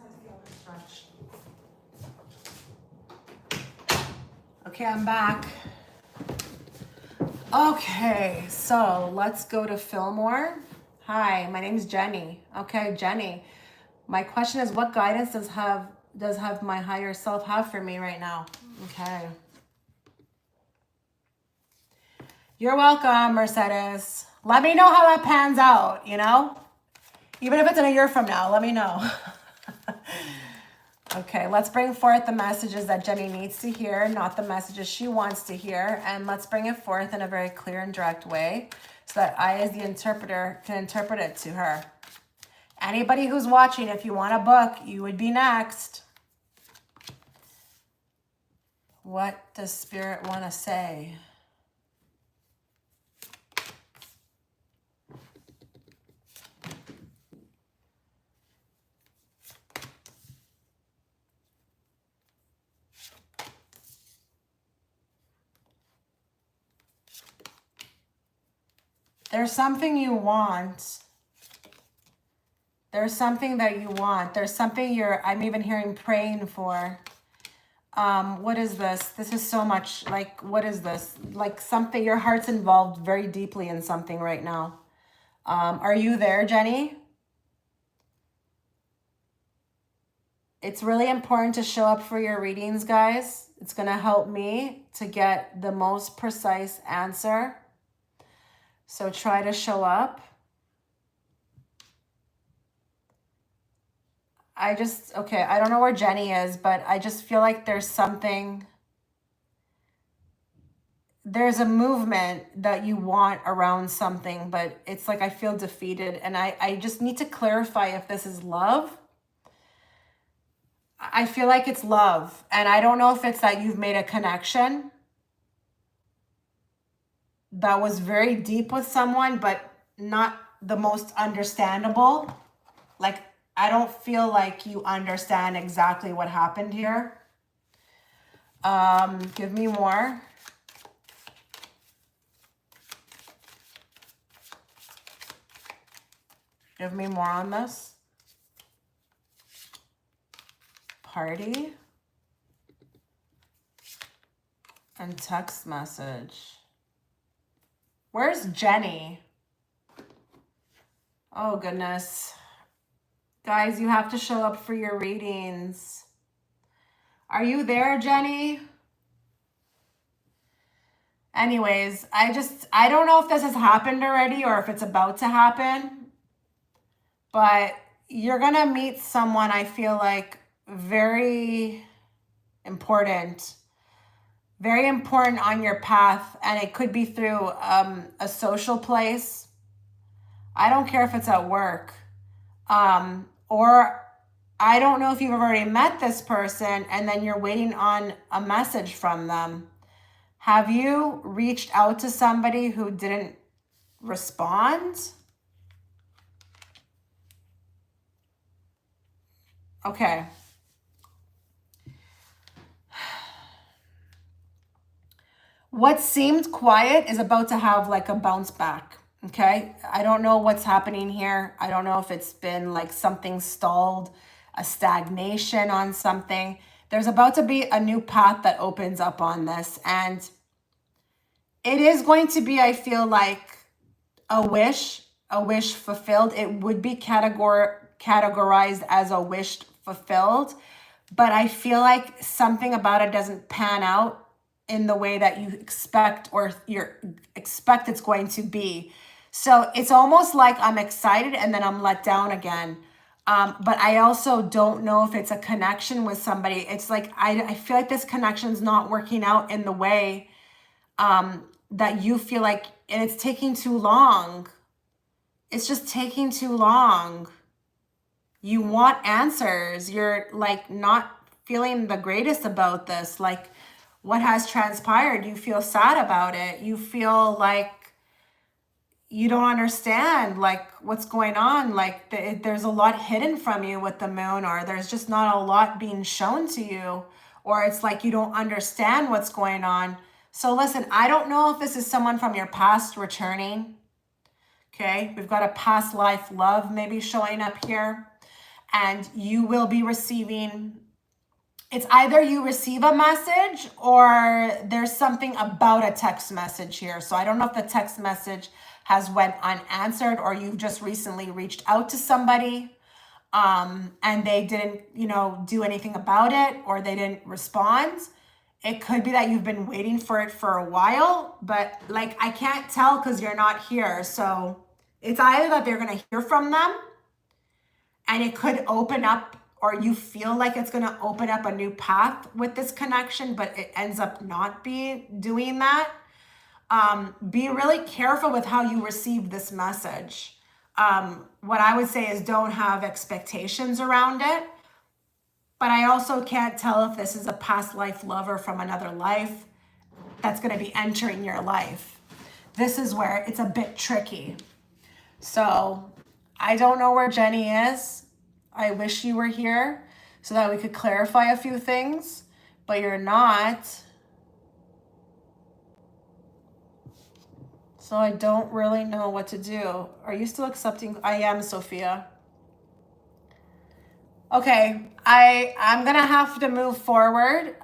I just have to get up and stretch. Okay, I'm back. Okay, so let's go to Fillmore. Hi, my name's Jenny. Okay, Jenny. My question is, what guidance does have my higher self have for me right now? Okay. You're welcome, Mercedes. Let me know how that pans out, you know? Even if it's in a year from now, let me know. Okay, let's bring forth the messages that Jenny needs to hear, not the messages she wants to hear. And let's bring it forth in a very clear and direct way so that I, as the interpreter, can interpret it to her. Anybody who's watching, if you want a book, you would be next. What does Spirit want to say? There's something you want. There's something that you want. There's something I'm even hearing praying for. What is this? This is so much like, what is this? Like something, your heart's involved very deeply in something right now. Are you there, Jenny? It's really important to show up for your readings, guys. It's going to help me to get the most precise answer. So try to show up. Okay, I don't know where Jenny is, but I just feel like there's a movement that you want around something, but it's like I feel defeated. And I just need to clarify if this is love. I feel like it's love. And I don't know if it's that you've made a connection that was very deep with someone, but not the most understandable. Like, I don't feel like you understand exactly what happened here. Give me more. Give me more on this. Party. And text message. Where's Jenny? Oh, goodness. Guys, you have to show up for your readings. Are you there, Jenny? Anyways, I don't know if this has happened already or if it's about to happen, but you're going to meet someone I feel like very important on your path, and it could be through a social place. I don't care if it's at work. Or I don't know if you've already met this person and then you're waiting on a message from them. Have you reached out to somebody who didn't respond? Okay. What seemed quiet is about to have like a bounce back. Okay. I don't know what's happening here. I don't know if it's been like something stalled, a stagnation on something. There's about to be a new path that opens up on this. And it is going to be, I feel like, a wish fulfilled. It would be categorized as a wish fulfilled. But I feel like something about it doesn't pan out in the way that you expect or you expect it's going to be. So it's almost like I'm excited and then I'm let down again. But I also don't know if it's a connection with somebody. It's like, I feel like this connection's not working out in the way that you feel like, and it's taking too long. It's just taking too long. You want answers. You're like not feeling the greatest about this. Like, what has transpired? You feel sad about it. You feel like you don't understand like what's going on. Like there's a lot hidden from you with the moon, or there's just not a lot being shown to you, or it's like you don't understand what's going on. So listen, I don't know if this is someone from your past returning. Okay, we've got a past life love maybe showing up here, and you will be receiving It's either you receive a message or there's something about a text message here. So I don't know if the text message has went unanswered or you've just recently reached out to somebody and they didn't, do anything about it or they didn't respond. It could be that you've been waiting for it for a while, but like I can't tell because you're not here. So it's either that they're going to hear from them and it could open up, or you feel like it's going to open up a new path with this connection, but it ends up not doing that. Be really careful with how you receive this message. What I would say is don't have expectations around it. But I also can't tell if this is a past life lover from another life that's going to be entering your life. This is where it's a bit tricky. So I don't know where Jenny is. I wish you were here so that we could clarify a few things, but you're not. So I don't really know what to do. Are you still accepting? I am, Sophia. Okay, I'm gonna have to move forward.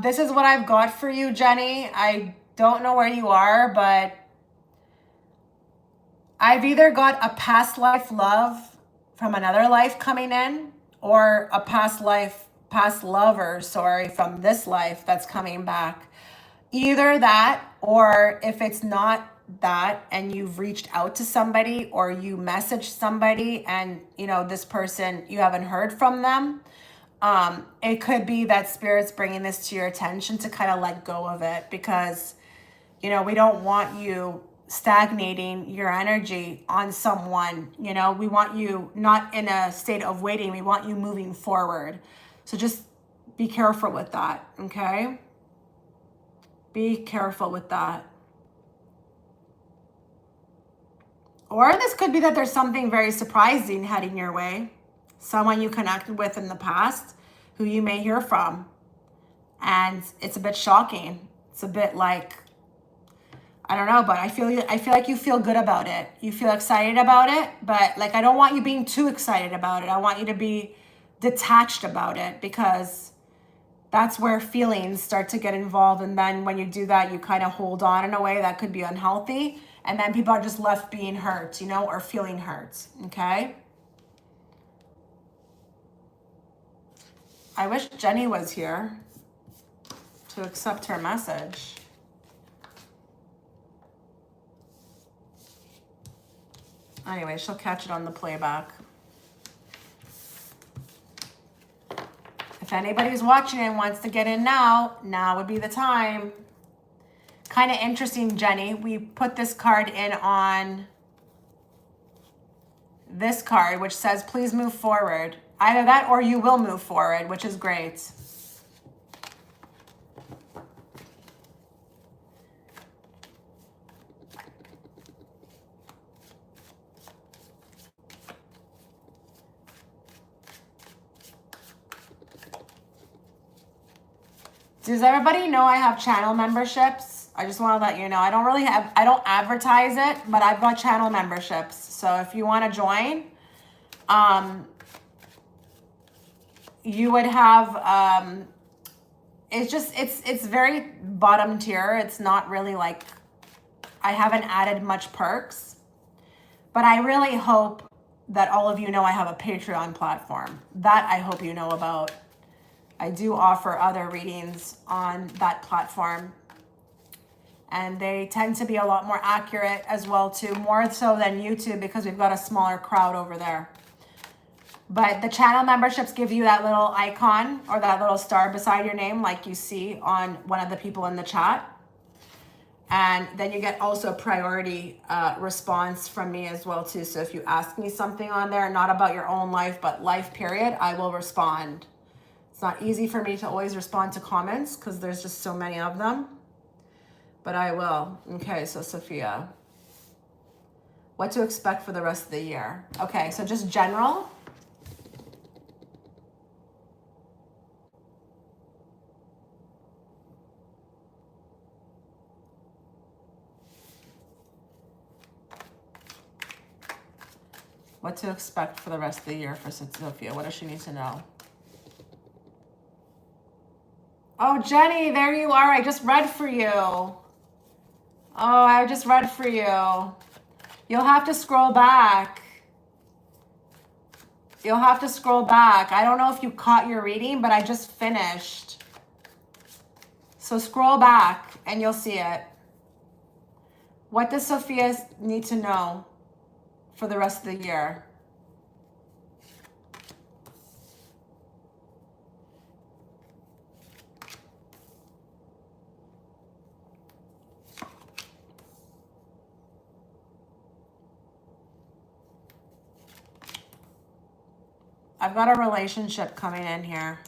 This is what I've got for you, Jenny. I don't know where you are, but I've either got a past life love from another life coming in, or a past lover, from this life that's coming back. Either that, or if it's not that and you've reached out to somebody or you messaged somebody and this person, you haven't heard from them, it could be that Spirit's bringing this to your attention to kind of let go of it, because we don't want you stagnating your energy on someone. We want you not in a state of waiting. We want you moving forward. So just be careful with that, okay? Be careful with that. Or this could be that there's something very surprising heading your way. Someone you connected with in the past who you may hear from. And it's a bit shocking. It's a bit like, I don't know, but I feel like you feel good about it. You feel excited about it, but like I don't want you being too excited about it. I want you to be detached about it, because that's where feelings start to get involved. And then when you do that, you kind of hold on in a way that could be unhealthy. And then people are just left being hurt, or feeling hurt, okay? I wish Jenny was here to accept her message. Anyway, she'll catch it on the playback. If anybody's watching and wants to get in now would be the time. Kind of interesting, Jenny. We put this card in on this card, which says, please move forward. Either that or you will move forward, which is great. Does everybody know I have channel memberships? I just want to let you know. I don't advertise it, but I've got channel memberships. So if you want to join, you would have, it's very bottom tier. It's not really like, I haven't added much perks, but I really hope that all of you know I have a Patreon platform. That I hope you know about. I do offer other readings on that platform, and they tend to be a lot more accurate as well too, more so than YouTube, because we've got a smaller crowd over there. But the channel memberships give you that little icon or that little star beside your name, like you see on one of the people in the chat. And then you get also priority response from me as well too. So if you ask me something on there, not about your own life, but life period, I will respond. It's not easy for me to always respond to comments because there's just so many of them, but I will. Okay, so Sophia, what to expect for the rest of the year? Okay, so just general. What to expect for the rest of the year for Sophia? What does she need to know? Oh, Jenny, there you are. I just read for you. Oh, I just read for you. You'll have to scroll back. You'll have to scroll back. I don't know if you caught your reading, but I just finished. So scroll back and you'll see it. What does Sophia need to know for the rest of the year? I've got a relationship coming in here.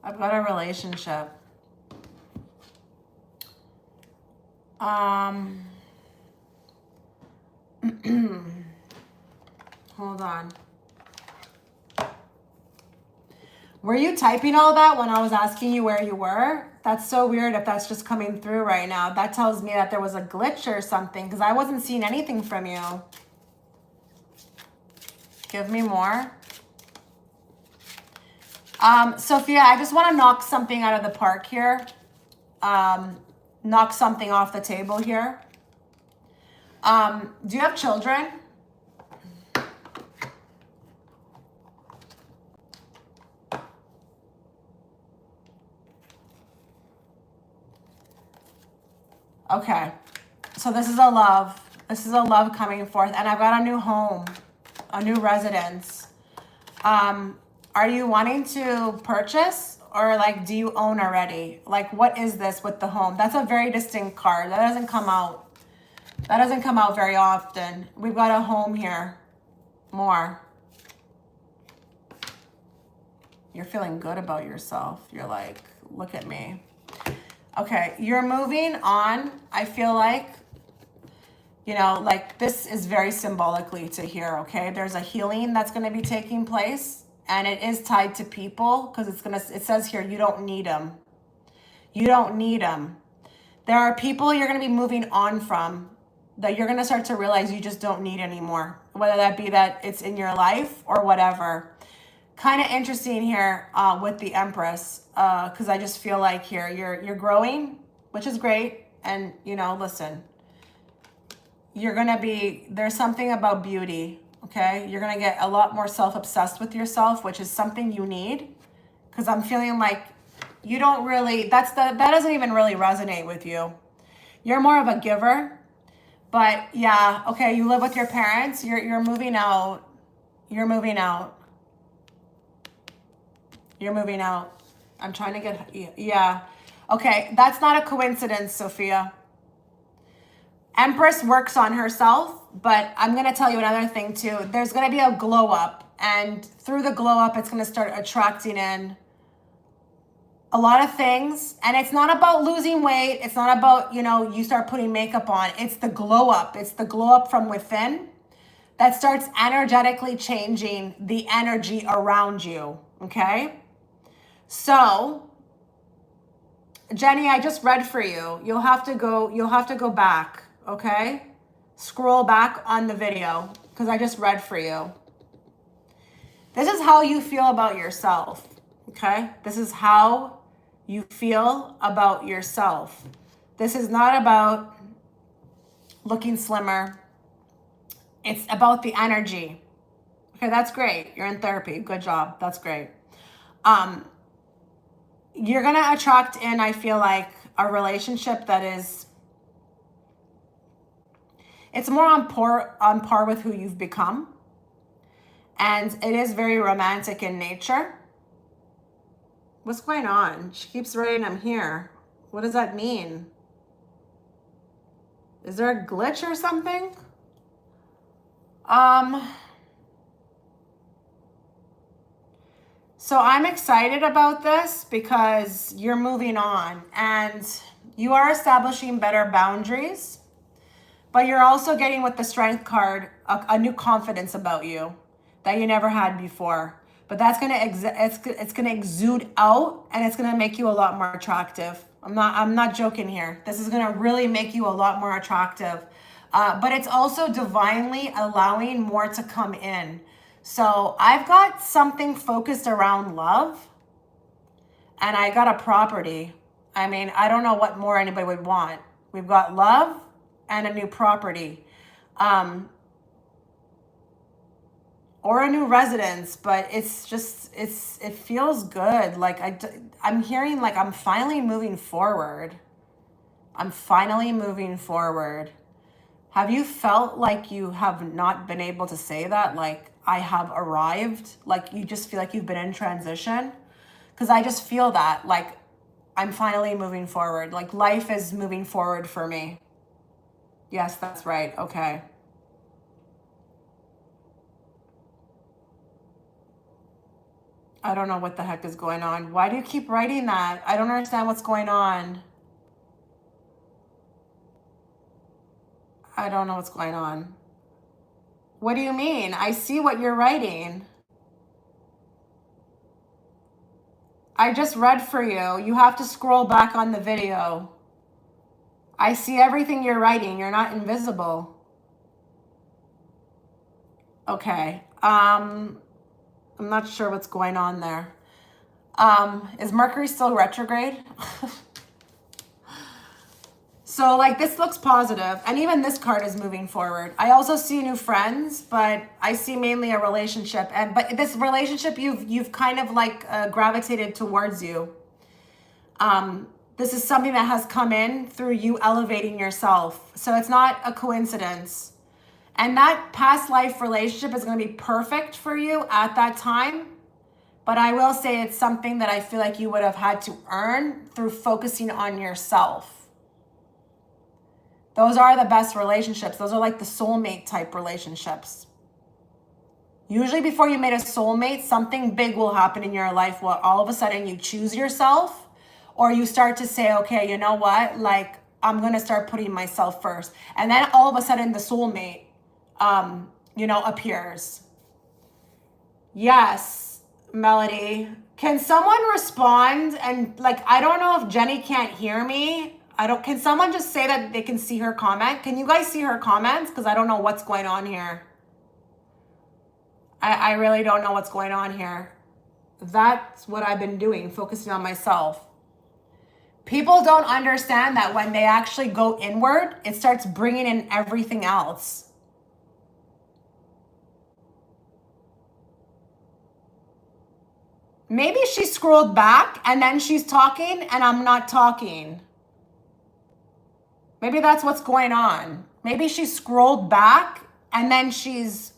I've got a relationship. Hold on. Were you typing all that when I was asking you where you were? That's so weird if that's just coming through right now. That tells me that there was a glitch or something because I wasn't seeing anything from you. Give me more. Sophia, I just want to knock something out of the park here. Knock something off the table here. Do you have children? Okay. So this is a love. This is a love coming forth. And I've got a new home, a new residence. Are you wanting to purchase or like, do you own already? Like, what is this with the home? That's a very distinct card. That doesn't come out. That doesn't come out very often. We've got a home here. More. You're feeling good about yourself. You're like, look at me. Okay, you're moving on. I feel like, you know, like this is very symbolically to here, okay? There's a healing that's going to be taking place. And it is tied to people because it says here, you don't need them. You don't need them. There are people you're going to be moving on from that you're going to start to realize you just don't need anymore. Whether that be that it's in your life or whatever. Kind of interesting here with the Empress because I just feel like here you're growing, which is great. And, you know, listen, you're going to be, there's something about beauty. Okay, you're going to get a lot more self-obsessed with yourself, which is something you need. Because I'm feeling like you don't really, that doesn't even really resonate with you. You're more of a giver. But yeah, okay, you live with your parents. You're moving out. You're moving out. You're moving out. I'm trying to get, yeah. Okay, that's not a coincidence, Sophia. Empress works on herself. But I'm going to tell you another thing too. There's going to be a glow up. And through the glow up, it's going to start attracting in a lot of things. And it's not about losing weight. It's not about, you know, you start putting makeup on. It's the glow up. It's the glow up from within that starts energetically changing the energy around you. Okay? So, Jenny, I just read for you. You'll have to go back. Okay? Scroll back on the video because I just read for you. This is how you feel about yourself, okay? This is how you feel about yourself. This is not about looking slimmer. It's about the energy. Okay, that's great. You're in therapy. Good job. That's great. You're going to attract in, I feel like, a relationship that is, it's more on par with who you've become. And it is very romantic in nature. What's going on? She keeps writing, I'm here. What does that mean? Is there a glitch or something? So I'm excited about this because you're moving on and you are establishing better boundaries. But you're also getting with the Strength card a new confidence about you that you never had before. but that's gonna it's gonna exude out, and it's gonna make you a lot more attractive. I'm not joking here. This is gonna really make you a lot more attractive. But it's also divinely allowing more to come in. So I've got something focused around love, and I got a property. I mean, I don't know what more anybody would want. We've got love and a new property. Or a new residence, but it's just, it feels good. Like I'm hearing like I'm finally moving forward. I'm finally moving forward. Have you felt like you have not been able to say that? Like, I have arrived? Like, you just feel like you've been in transition? Because I just feel that, like, I'm finally moving forward. Like, life is moving forward for me. Yes, that's right. Okay. I don't know what the heck is going on. Why do you keep writing that? I don't understand what's going on. I don't know what's going on. What do you mean? I see what you're writing. I just read for you. You have to scroll back on the video. I see everything you're writing. You're not invisible. Okay. I'm not sure what's going on there. Is Mercury still retrograde? So like this looks positive, and even this card is moving forward. I also see new friends, but I see mainly a relationship, but this relationship you've kind of like gravitated towards you. This is something that has come in through you elevating yourself. So it's not a coincidence. And that past life relationship is going to be perfect for you at that time. But I will say it's something that I feel like you would have had to earn through focusing on yourself. Those are the best relationships. Those are like the soulmate type relationships. Usually before you meet a soulmate, something big will happen in your life where all of a sudden you choose yourself, or you start to say, okay, you know what? Like, I'm going to start putting myself first. And then all of a sudden the soulmate, appears. Yes, Melody. Can someone respond? And like, I don't know if Jenny can't hear me. Can someone just say that they can see her comment? Can you guys see her comments? Because I don't know what's going on here. I really don't know what's going on here. That's what I've been doing, focusing on myself. People don't understand that when they actually go inward, it starts bringing in everything else. Maybe she scrolled back and then she's talking and I'm not talking. Maybe that's what's going on. Maybe she scrolled back and then she's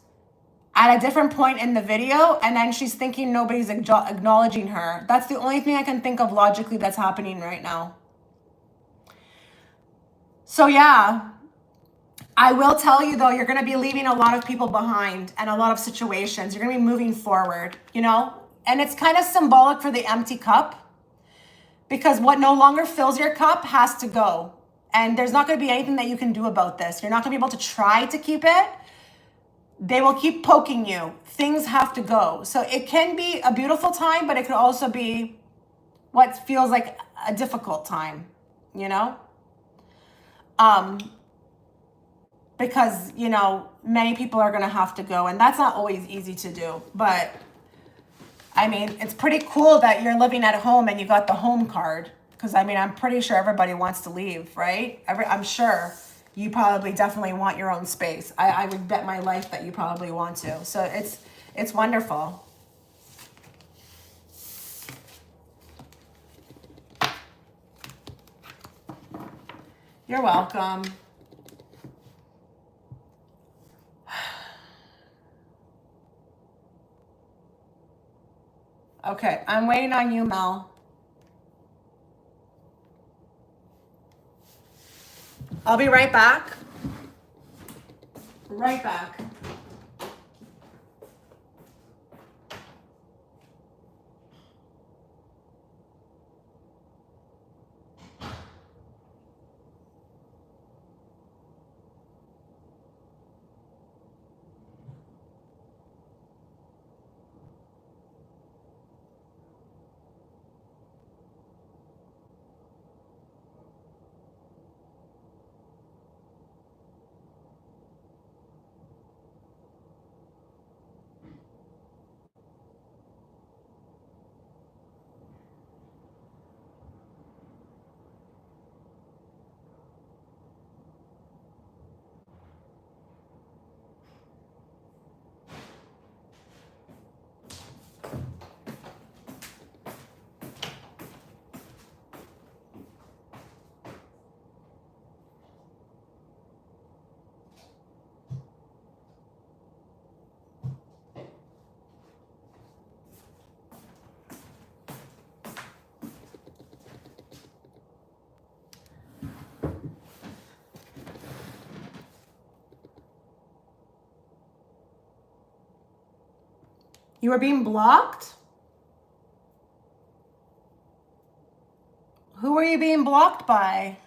at a different point in the video and then she's thinking nobody's acknowledging her. That's the only thing I can think of logically that's happening right now. So yeah, I will tell you though, you're going to be leaving a lot of people behind and a lot of situations. You're going to be moving forward, and it's kind of symbolic for the empty cup, because what no longer fills your cup has to go. And there's not going to be anything that you can do about this. You're not going to be able to try to keep it. They will keep poking you. Things have to go. So it can be a beautiful time, but it could also be what feels like a difficult time, because, many people are going to have to go, and that's not always easy to do. But I mean, it's pretty cool that you're living at home and you got the home card. Because, I mean, I'm pretty sure everybody wants to leave, right? I'm sure you probably definitely want your own space. I would bet my life that you probably want to. So it's wonderful. You're welcome. Okay, I'm waiting on you, Mel. I'll be right back. Right back. You were being blocked? Who were you being blocked by?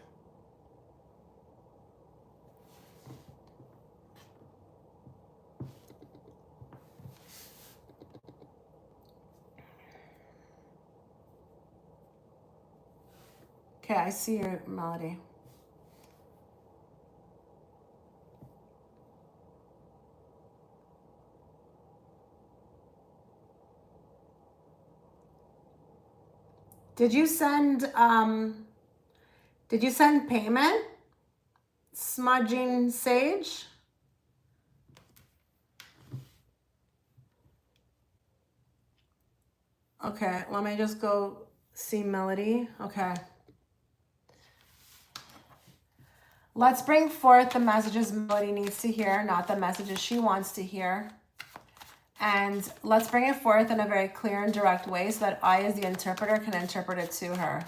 Okay, I see your Melody. Did you send payment? Smudging Sage? Okay, let me just go see Melody. Okay. Let's bring forth the messages Melody needs to hear, not the messages she wants to hear. And let's bring it forth in a very clear and direct way so that I, as the interpreter, can interpret it to her.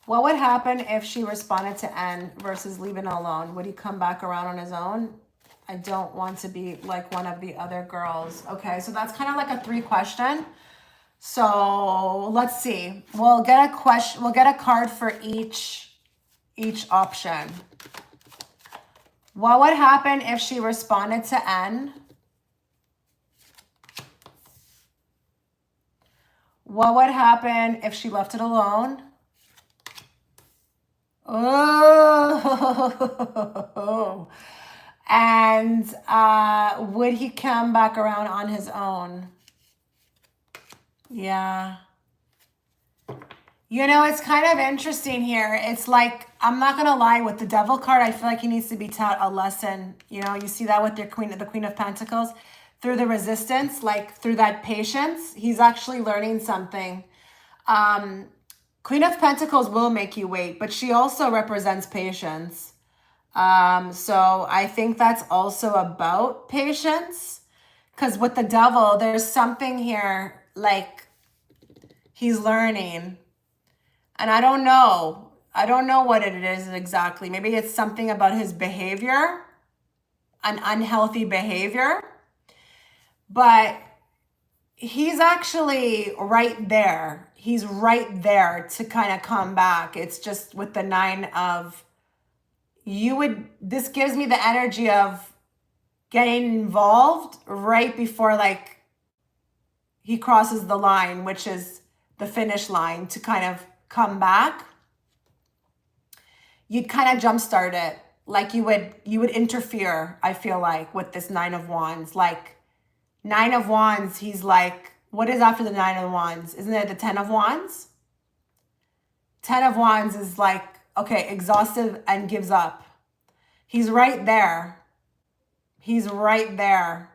What would happen if she responded to N versus leaving alone? Would he come back around on his own? I don't want to be like one of the other girls. Okay, so that's kind of like a 3-question. So let's see. We'll get a question. We'll get a card for each option. What would happen if she responded to N? What would happen if she left it alone? Oh, and would he come back around on his own? Yeah. You know, it's kind of interesting here. It's like, I'm not going to lie, with the Devil card, I feel like he needs to be taught a lesson. You know, you see that with the Queen of Pentacles. Through the resistance, like through that patience, he's actually learning something. Queen of Pentacles will make you wait, but she also represents patience. So I think that's also about patience. Because with the Devil, there's something here, like he's learning. And I don't know. I don't know what it is exactly. Maybe it's something about his behavior, an unhealthy behavior. But he's actually right there. He's right there to kind of come back. It's just with the 9 of, this gives me the energy of getting involved right before like he crosses the line, which is the finish line, to kind of come back. You'd kind of jumpstart it. Like you would interfere, I feel like, with this 9 of Wands. Like 9 of Wands, he's like, what is after the 9 of Wands? Isn't it the 10 of Wands? 10 of Wands is like, okay, exhaustive and gives up. He's right there. He's right there.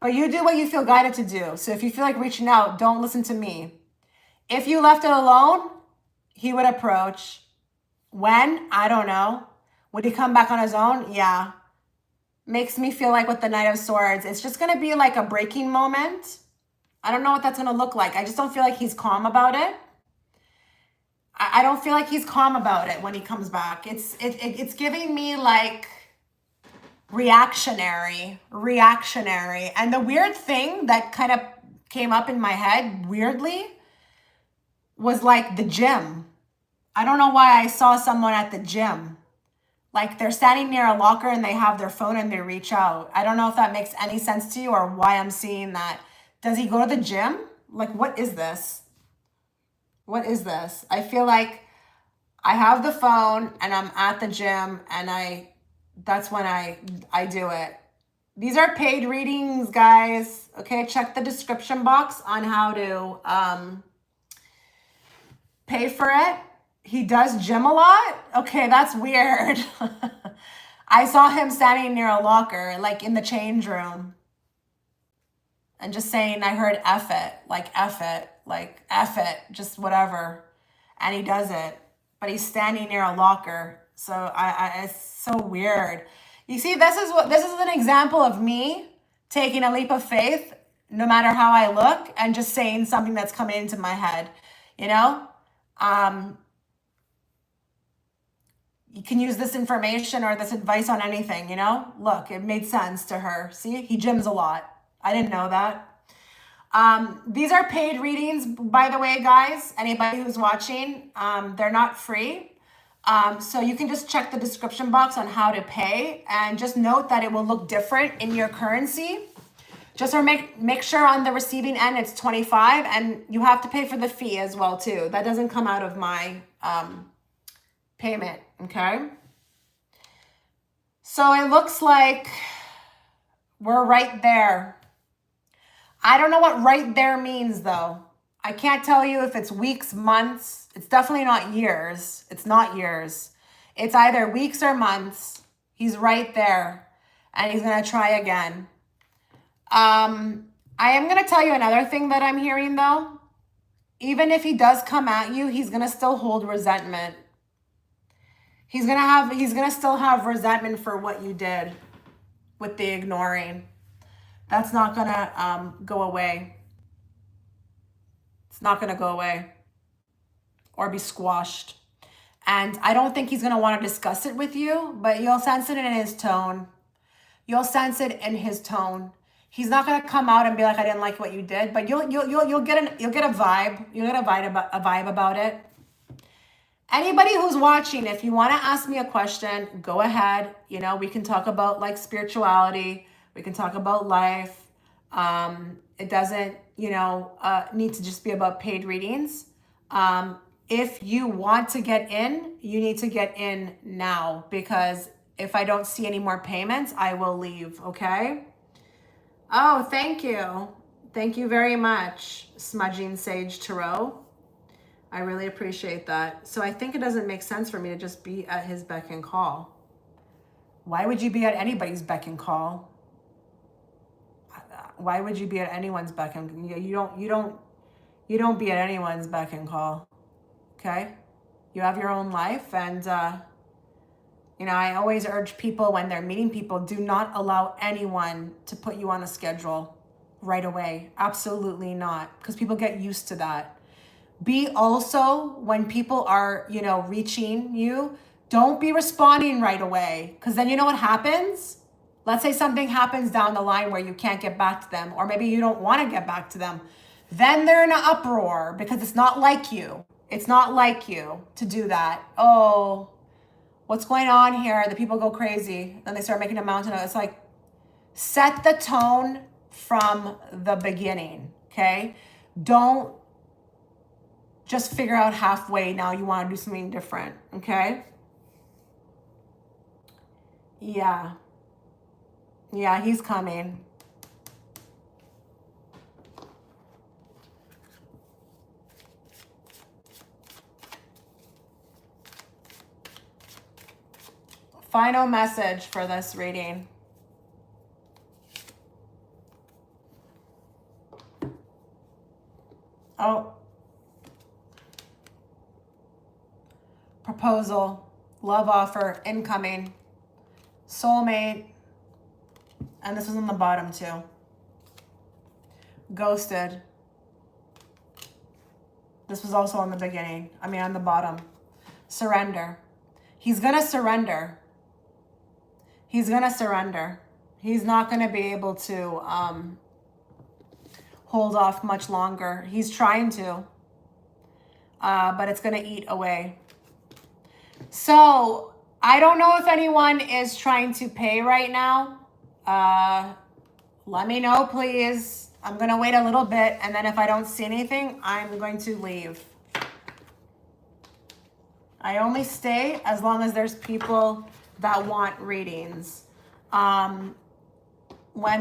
But you do what you feel guided to do. So if you feel like reaching out, don't listen to me. If you left it alone, he would approach. When? I don't know. Would he come back on his own? Yeah. Makes me feel like with the Knight of Swords, it's just going to be like a breaking moment. I don't know what that's going to look like. I just don't feel like he's calm about it. I don't feel like he's calm about it when he comes back. It's giving me like reactionary. And the weird thing that kind of came up in my head weirdly was like the gym. I don't know why I saw someone at the gym. Like they're standing near a locker and they have their phone and they reach out. I don't know if that makes any sense to you or why I'm seeing that. Does he go to the gym? Like, what is this? What is this? I feel like I have the phone and I'm at the gym and that's when I do it. These are paid readings, guys. Okay, check the description box on how to pay for it. He does gym a lot? Okay, that's weird. I saw him standing near a locker, like in the change room. And just saying, I heard F it, like F it, like F it, just whatever. And he does it. But he's standing near a locker. So it's so weird. You see, this is an example of me taking a leap of faith, no matter how I look, and just saying something that's coming into my head, you know? You can use this information or this advice on anything, you know? Look, it made sense to her. See, he gyms a lot. I didn't know that. These are paid readings, by the way, guys. Anybody who's watching, they're not free. So you can just check the description box on how to pay, and just note that it will look different in your currency. Just make sure on the receiving end it's 25, and you have to pay for the fee as well too. That doesn't come out of my payment, okay? So it looks like we're right there. I don't know what right there means though. I can't tell you if it's weeks, months. It's definitely not years. It's not years. It's either weeks or months. He's right there and he's going to try again. I am going to tell you another thing that I'm hearing though. Even if he does come at you, he's going to still hold resentment. He's going to still have resentment for what you did with the ignoring. That's not going to go away. It's not going to go away or be squashed. And I don't think he's going to want to discuss it with you, but you'll sense it in his tone. You'll sense it in his tone. He's not going to come out and be like, I didn't like what you did, but you'll get a vibe. You'll get a vibe about it. Anybody who's watching, if you want to ask me a question, go ahead. You know, we can talk about like spirituality. We can talk about life. It doesn't, you know, need to just be about paid readings. If you want to get in, you need to get in now, because if I don't see any more payments, I will leave, okay? Oh, thank you. Thank you very much, Smudging Sage Tarot. I really appreciate that. So I think it doesn't make sense for me to just be at his beck and call. Why would you be at anybody's beck and call? Why would you be at anyone's beck and you don't be at anyone's beck and call. Okay? You have your own life, and you know, I always urge people when they're meeting people, do not allow anyone to put you on a schedule right away. Absolutely not, because people get used to that. Be also, when people are, you know, reaching you, don't be responding right away, because then you know what happens? Let's say something happens down the line where you can't get back to them, or maybe you don't want to get back to them. Then they're in an uproar because it's not like you. It's not like you to do that. Oh, what's going on here? The people go crazy. Then they start making a mountain of it. It's like, set the tone from the beginning, okay? Don't just figure out halfway now you want to do something different, okay? Yeah. Yeah, he's coming. Final message for this reading. Oh. Proposal, love offer, incoming, soulmate, and this was on the bottom too. Ghosted. This was also on the beginning. I mean, on the bottom. Surrender. He's going to surrender. He's going to surrender. He's not going to be able to hold off much longer. He's trying to, but it's going to eat away. So I don't know if anyone is trying to pay right now. Let me know, please. I'm going to wait a little bit, and then if I don't see anything, I'm going to leave. I only stay as long as there's people that want readings. When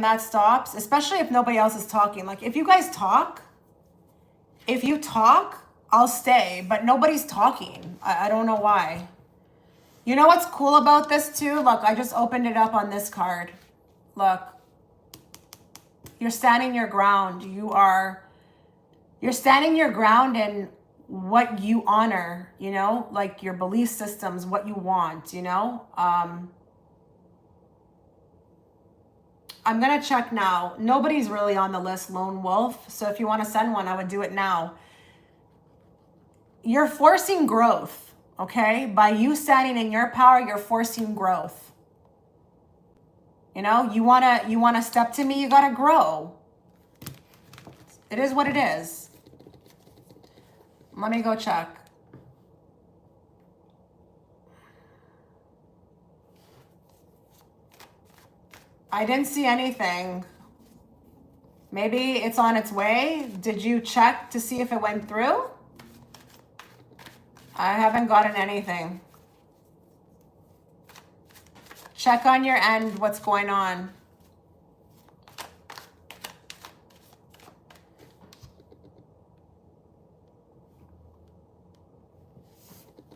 that stops, especially if nobody else is talking, like if you guys talk, if you talk, I'll stay, but nobody's talking. I don't know why. You know what's cool about this too? Look, I just opened it up on this card. Look, you're standing your ground. You're standing your ground in what you honor, you know, like your belief systems, what you want, you know. I'm going to check now. Nobody's really on the list, Lone Wolf. So if you want to send one, I would do it now. You're forcing growth, okay? By you standing in your power, you're forcing growth. You know, you wanna step to me, you gotta grow. It is what it is. Let me go check. I didn't see anything. Maybe it's on its way. Did you check to see if it went through? I haven't gotten anything. Check on your end what's going on.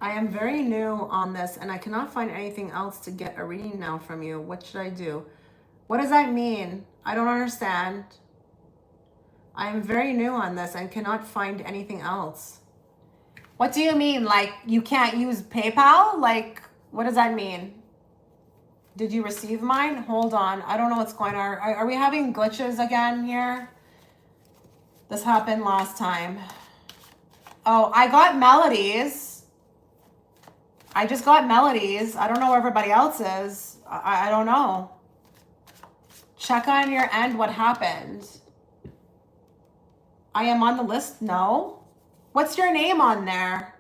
I am very new on this and I cannot find anything else to get a reading now from you. What should I do? What does that mean? I don't understand. I am very new on this and cannot find anything else. What do you mean? Like you can't use PayPal? Like, what does that mean? Did you receive mine? Hold on. I don't know what's going on. Are we having glitches again here? This happened last time. Oh, I got melodies. I just got melodies. I don't know where everybody else is. I don't know. Check on your end what happened. I am on the list? No. What's your name on there?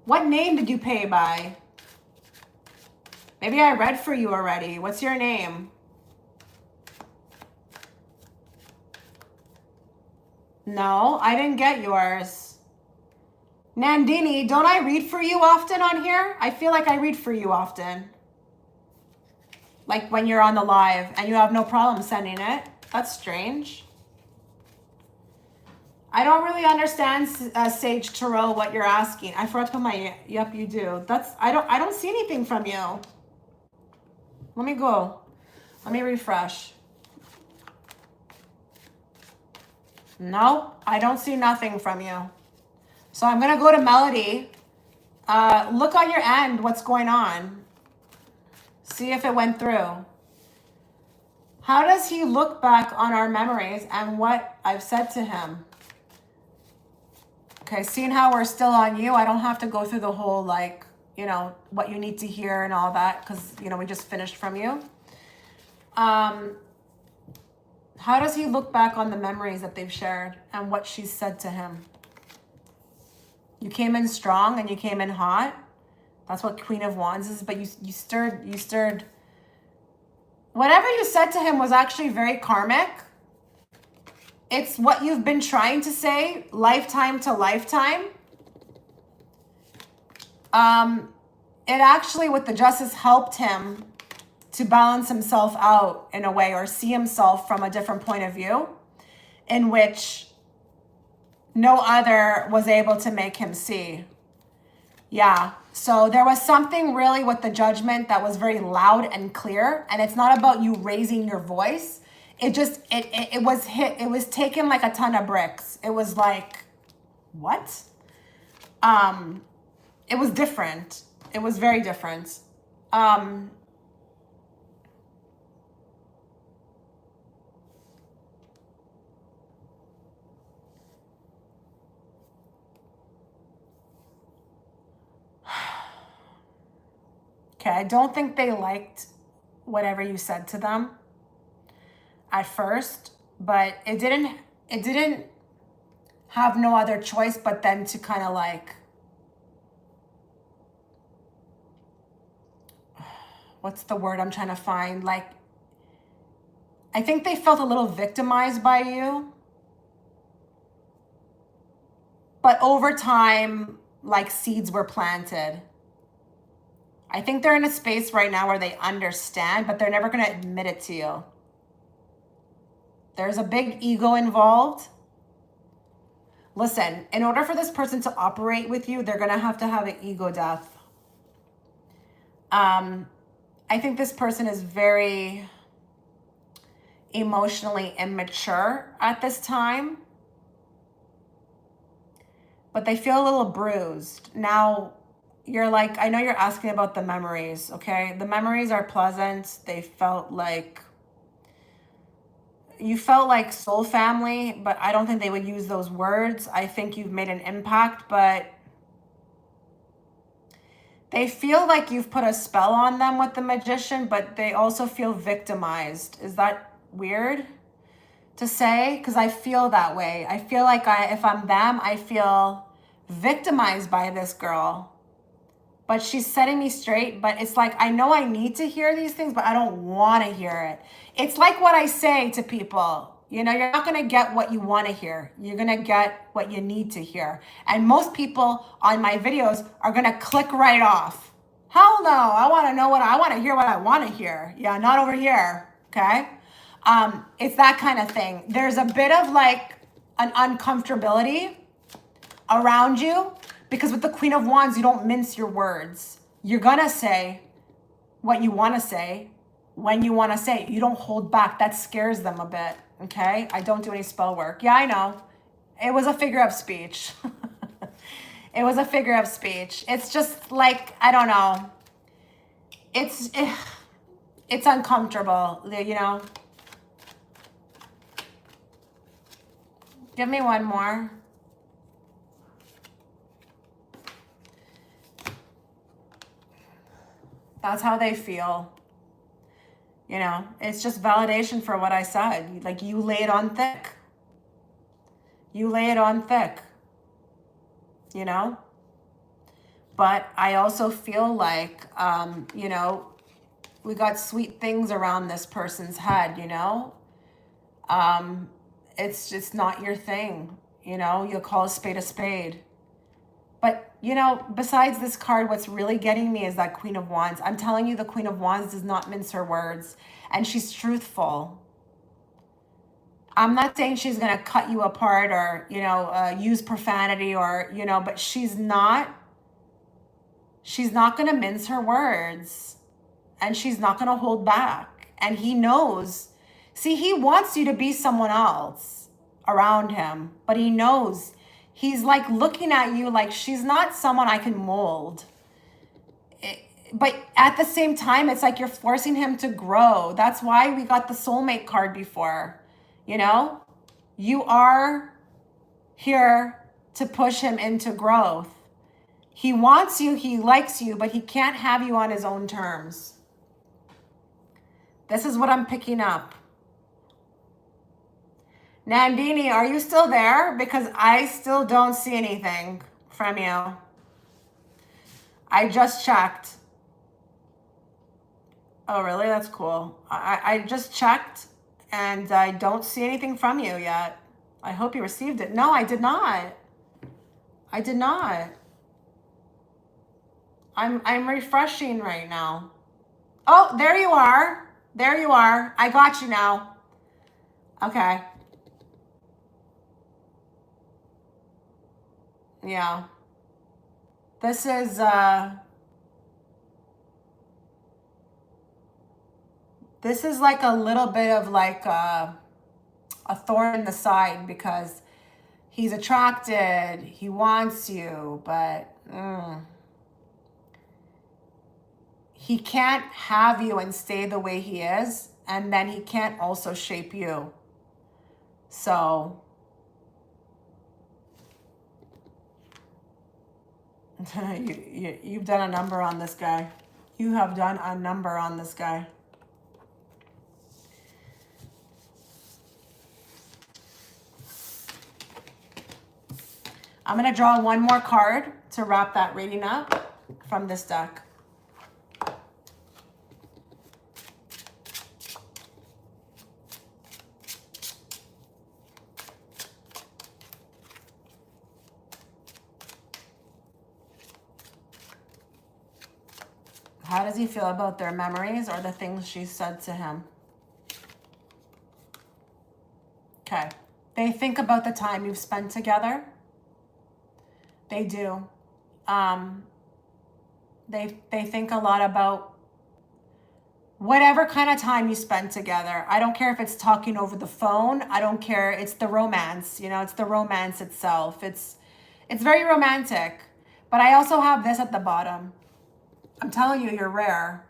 What name did you pay by? Maybe I read for you already. What's your name? No, I didn't get yours. Nandini, don't I read for you often on here? I feel like I read for you often. Like when you're on the live and you have no problem sending it. That's strange. I don't really understand, Sage Tarot, what you're asking. I forgot to put my, yep, you do. I don't see anything from you. Let me go. Let me refresh. Nope, I don't see nothing from you. So I'm going to go to Melody. Look on your end, what's going on. See if it went through. How does he look back on our memories and what I've said to him? Okay, seeing how we're still on you, I don't have to go through the whole, like, you know, what you need to hear and all that, because, you know, we just finished from you. How does he look back on the memories that they've shared and what she said to him? You came in strong and you came in hot. That's what Queen of Wands is, but you stirred. Whatever you said to him was actually very karmic. It's what you've been trying to say, lifetime to lifetime. It actually, with the justice, helped him to balance himself out in a way, or see himself from a different point of view, in which no other was able to make him see. Yeah, so there was something really with the judgment that was very loud and clear, and it's not about you raising your voice. It just, it was taken like a ton of bricks. It was like, what? It was different. It was very different. Okay, I don't think they liked whatever you said to them at first, but it didn't have no other choice but then to kind of like, what's the word I'm trying to find? Like, I think they felt a little victimized by you. But over time, like, seeds were planted. I think they're in a space right now where they understand, but they're never going to admit it to you. There's a big ego involved. Listen, in order for this person to operate with you, they're going to have an ego death. I think this person is very emotionally immature at this time, but they feel a little bruised. Now, you're like, I know you're asking about the memories, okay? The memories are pleasant. They felt like, you felt like soul family, but I don't think they would use those words. I think you've made an impact, but They feel like you've put a spell on them with the Magician, but they also feel victimized. Is that weird to say? Because I feel that way. I feel like if I'm them, I feel victimized by this girl. But she's setting me straight. But it's like, I know I need to hear these things, but I don't want to hear it. It's like what I say to people. You know, you're not going to get what you want to hear. You're going to get what you need to hear. And most people on my videos are going to click right off. Hell no. I want to know what I want to hear, what I want to hear. Yeah, not over here. Okay. It's that kind of thing. There's a bit of like an uncomfortability around you because with the Queen of Wands, you don't mince your words. You're going to say what you want to say when you want to say it. You don't hold back. That scares them a bit. Okay, I don't do any spell work. Yeah, I know. It was a figure of speech. It was a figure of speech. It's just like, I don't know. It's uncomfortable, you know. Give me one more. That's how they feel. You know, it's just validation for what I said. Like, you lay it on thick. You lay it on thick. You know? But I also feel like, you know, we got sweet things around this person's head, you know? It's just not your thing. You know, you'll call a spade a spade. But, you know, besides this card, what's really getting me is that Queen of Wands. I'm telling you, the Queen of Wands does not mince her words. And she's truthful. I'm not saying she's going to cut you apart or, you know, use profanity or, you know, but she's not going to mince her words. And she's not going to hold back. And he knows. See, he wants you to be someone else around him. But he knows. He's like looking at you like she's not someone I can mold. But at the same time, it's like you're forcing him to grow. That's why we got the soulmate card before. You know, you are here to push him into growth. He wants you, he likes you, but he can't have you on his own terms. This is what I'm picking up. Nandini, are you still there? Because I still don't see anything from you. I just checked. Oh, really? That's cool. I just checked and I don't see anything from you yet. I hope you received it. No, I did not. I did not. I'm refreshing right now. Oh, there you are. There you are. I got you now. Okay. Yeah. This is like a little bit of like a thorn in the side because he's attracted, he wants you, but he can't have you and stay the way he is, and then he can't also shape you. So you've done a number on this guy. You have done a number on this guy. I'm going to draw one more card to wrap that reading up from this deck. How does he feel about their memories or the things she said to him? Okay. They think about the time you've spent together. They do. They think a lot about whatever kind of time you spend together. I don't care if it's talking over the phone. I don't care. It's the romance, you know, it's the romance itself. It's very romantic. But I also have this at the bottom. I'm telling you, you're rare.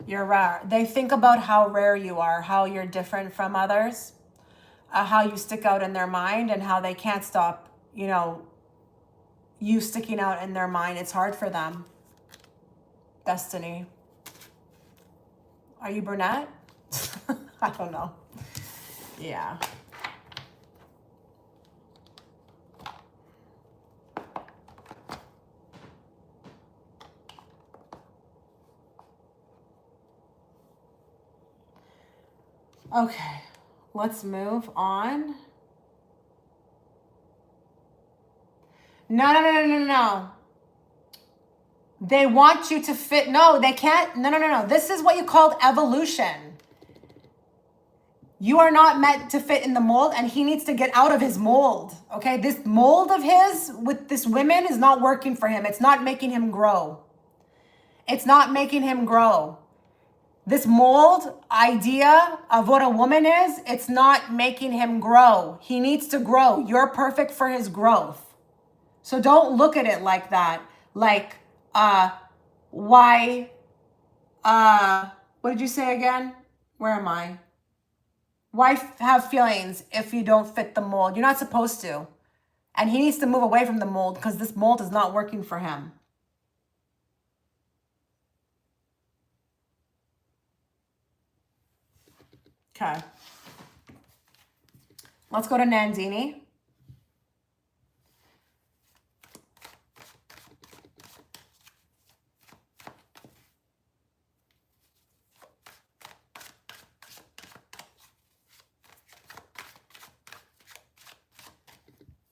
You're rare. They think about how rare you are, how you're different from others, how you stick out in their mind, and how they can't stop, you know, you sticking out in their mind. It's hard for them. Destiny. Are you brunette? I don't know. Yeah. Okay, let's move on. No. They want you to fit. No, they can't. No. This is what you called evolution. You are not meant to fit in the mold, and he needs to get out of his mold. Okay, this mold of his with this woman is not working for him. It's not making him grow. It's not making him grow. This mold idea of what a woman is, it's not making him grow. He needs to grow. You're perfect for his growth. So don't look at it like that. Like, why, what did you say again? Where am I? Why have feelings if you don't fit the mold? You're not supposed to. And he needs to move away from the mold because this mold is not working for him. Okay. Let's go to Nandini.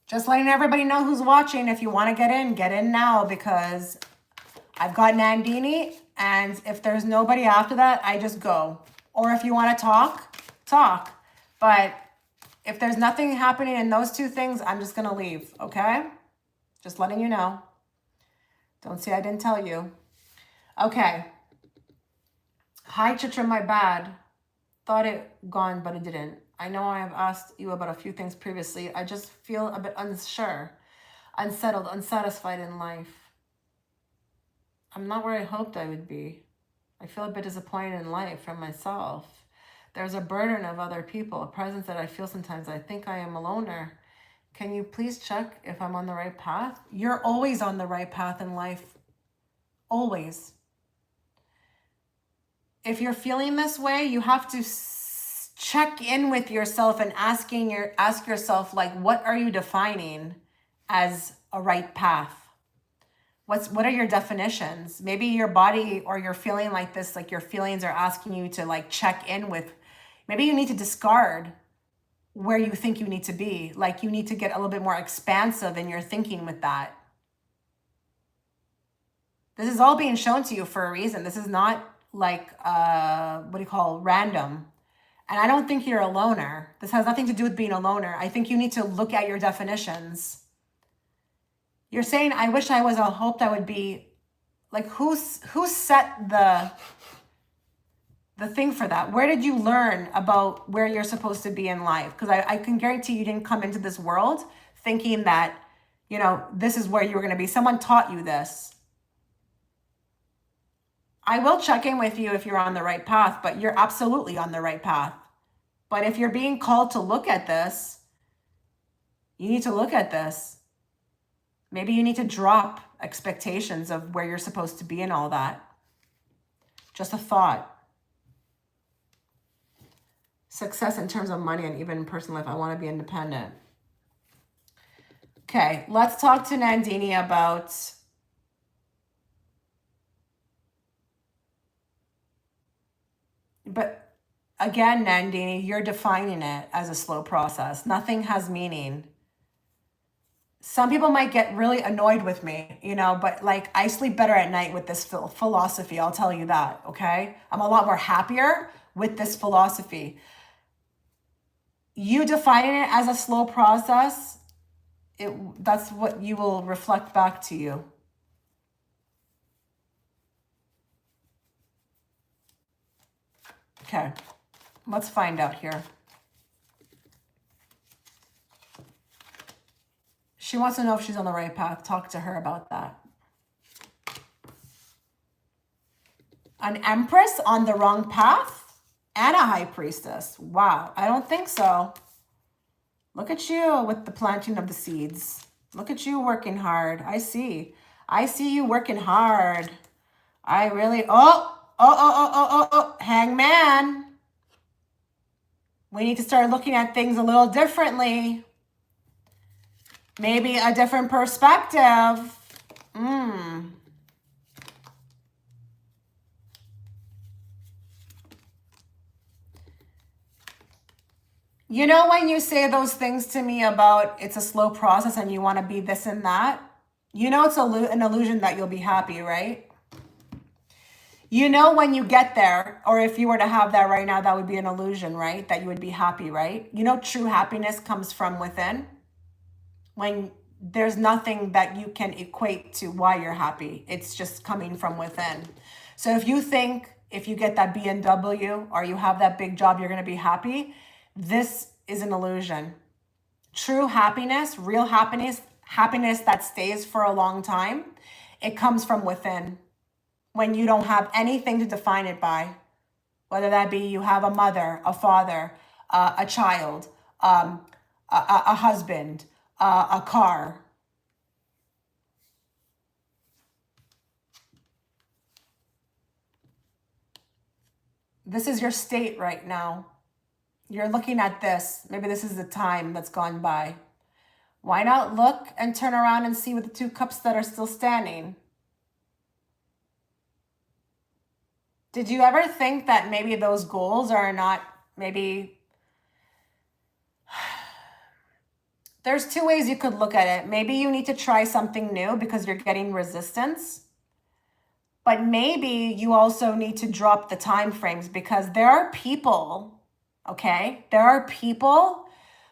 Just letting everybody know who's watching. If you want to get in now because I've got Nandini, and if there's nobody after that, I just go. Or if you want to talk. But if there's nothing happening in those two things, I'm just going to leave, okay? Just letting you know. Don't say I didn't tell you. Okay. Hi, Chitra, my bad. Thought it gone, but it didn't. I know I have asked you about a few things previously. I just feel a bit unsure, unsettled, unsatisfied in life. I'm not where I hoped I would be. I feel a bit disappointed in life from myself. There's a burden of other people, a presence that I feel sometimes. I think I am a loner. Can you please check if I'm on the right path? You're always on the right path in life. Always. If you're feeling this way, you have to check in with yourself and ask yourself, like, what are you defining as a right path? What are your definitions? Maybe your body, or you're feeling like this, like your feelings are asking you to like check in with, maybe you need to discard where you think you need to be. Like you need to get a little bit more expansive in your thinking with that. This is all being shown to you for a reason. This is not like, random. And I don't think you're a loner. This has nothing to do with being a loner. I think you need to look at your definitions. You're saying, I wish I hoped I would be, like, who set the thing for that? Where did you learn about where you're supposed to be in life? Because I can guarantee you didn't come into this world thinking that, you know, this is where you were going to be. Someone taught you this. I will check in with you if you're on the right path, but you're absolutely on the right path. But if you're being called to look at this, you need to look at this. Maybe you need to drop expectations of where you're supposed to be and all that. Just a thought. Success in terms of money and even in personal life. I want to be independent. Okay, let's talk to Nandini about but again, Nandini, you're defining it as a slow process. Nothing has meaning. Some people might get really annoyed with me, you know, but like I sleep better at night with this philosophy. I'll tell you that, okay? I'm a lot more happier with this philosophy. You defining it as a slow process, that's what you will reflect back to you. Okay, let's find out here. She wants to know if she's on the right path. Talk to her about that. An empress on the wrong path and a high priestess. Wow, I don't think so. Look at you with the planting of the seeds. Look at you working hard. I see you working hard. I really, Hangman. We need to start looking at things a little differently. Maybe a different perspective. You know, when you say those things to me about it's a slow process and you want to be this and that, you know, it's an illusion that you'll be happy, right? You know, when you get there, or if you were to have that right now, that would be an illusion, right? That you would be happy, right? You know, true happiness comes from within. When there's nothing that you can equate to why you're happy. It's just coming from within. So if you think if you get that BMW or you have that big job, you're going to be happy, this is an illusion. True happiness, real happiness, happiness that stays for a long time, it comes from within. When you don't have anything to define it by, whether that be you have a mother, a father, a child, a husband, a car. This is your state right now. You're looking at this. Maybe this is the time that's gone by. Why not look and turn around and see with the 2 cups that are still standing? Did you ever think that maybe those goals are not, maybe there's 2 ways you could look at it. Maybe you need to try something new because you're getting resistance. But maybe you also need to drop the time frames because there are people, okay? There are people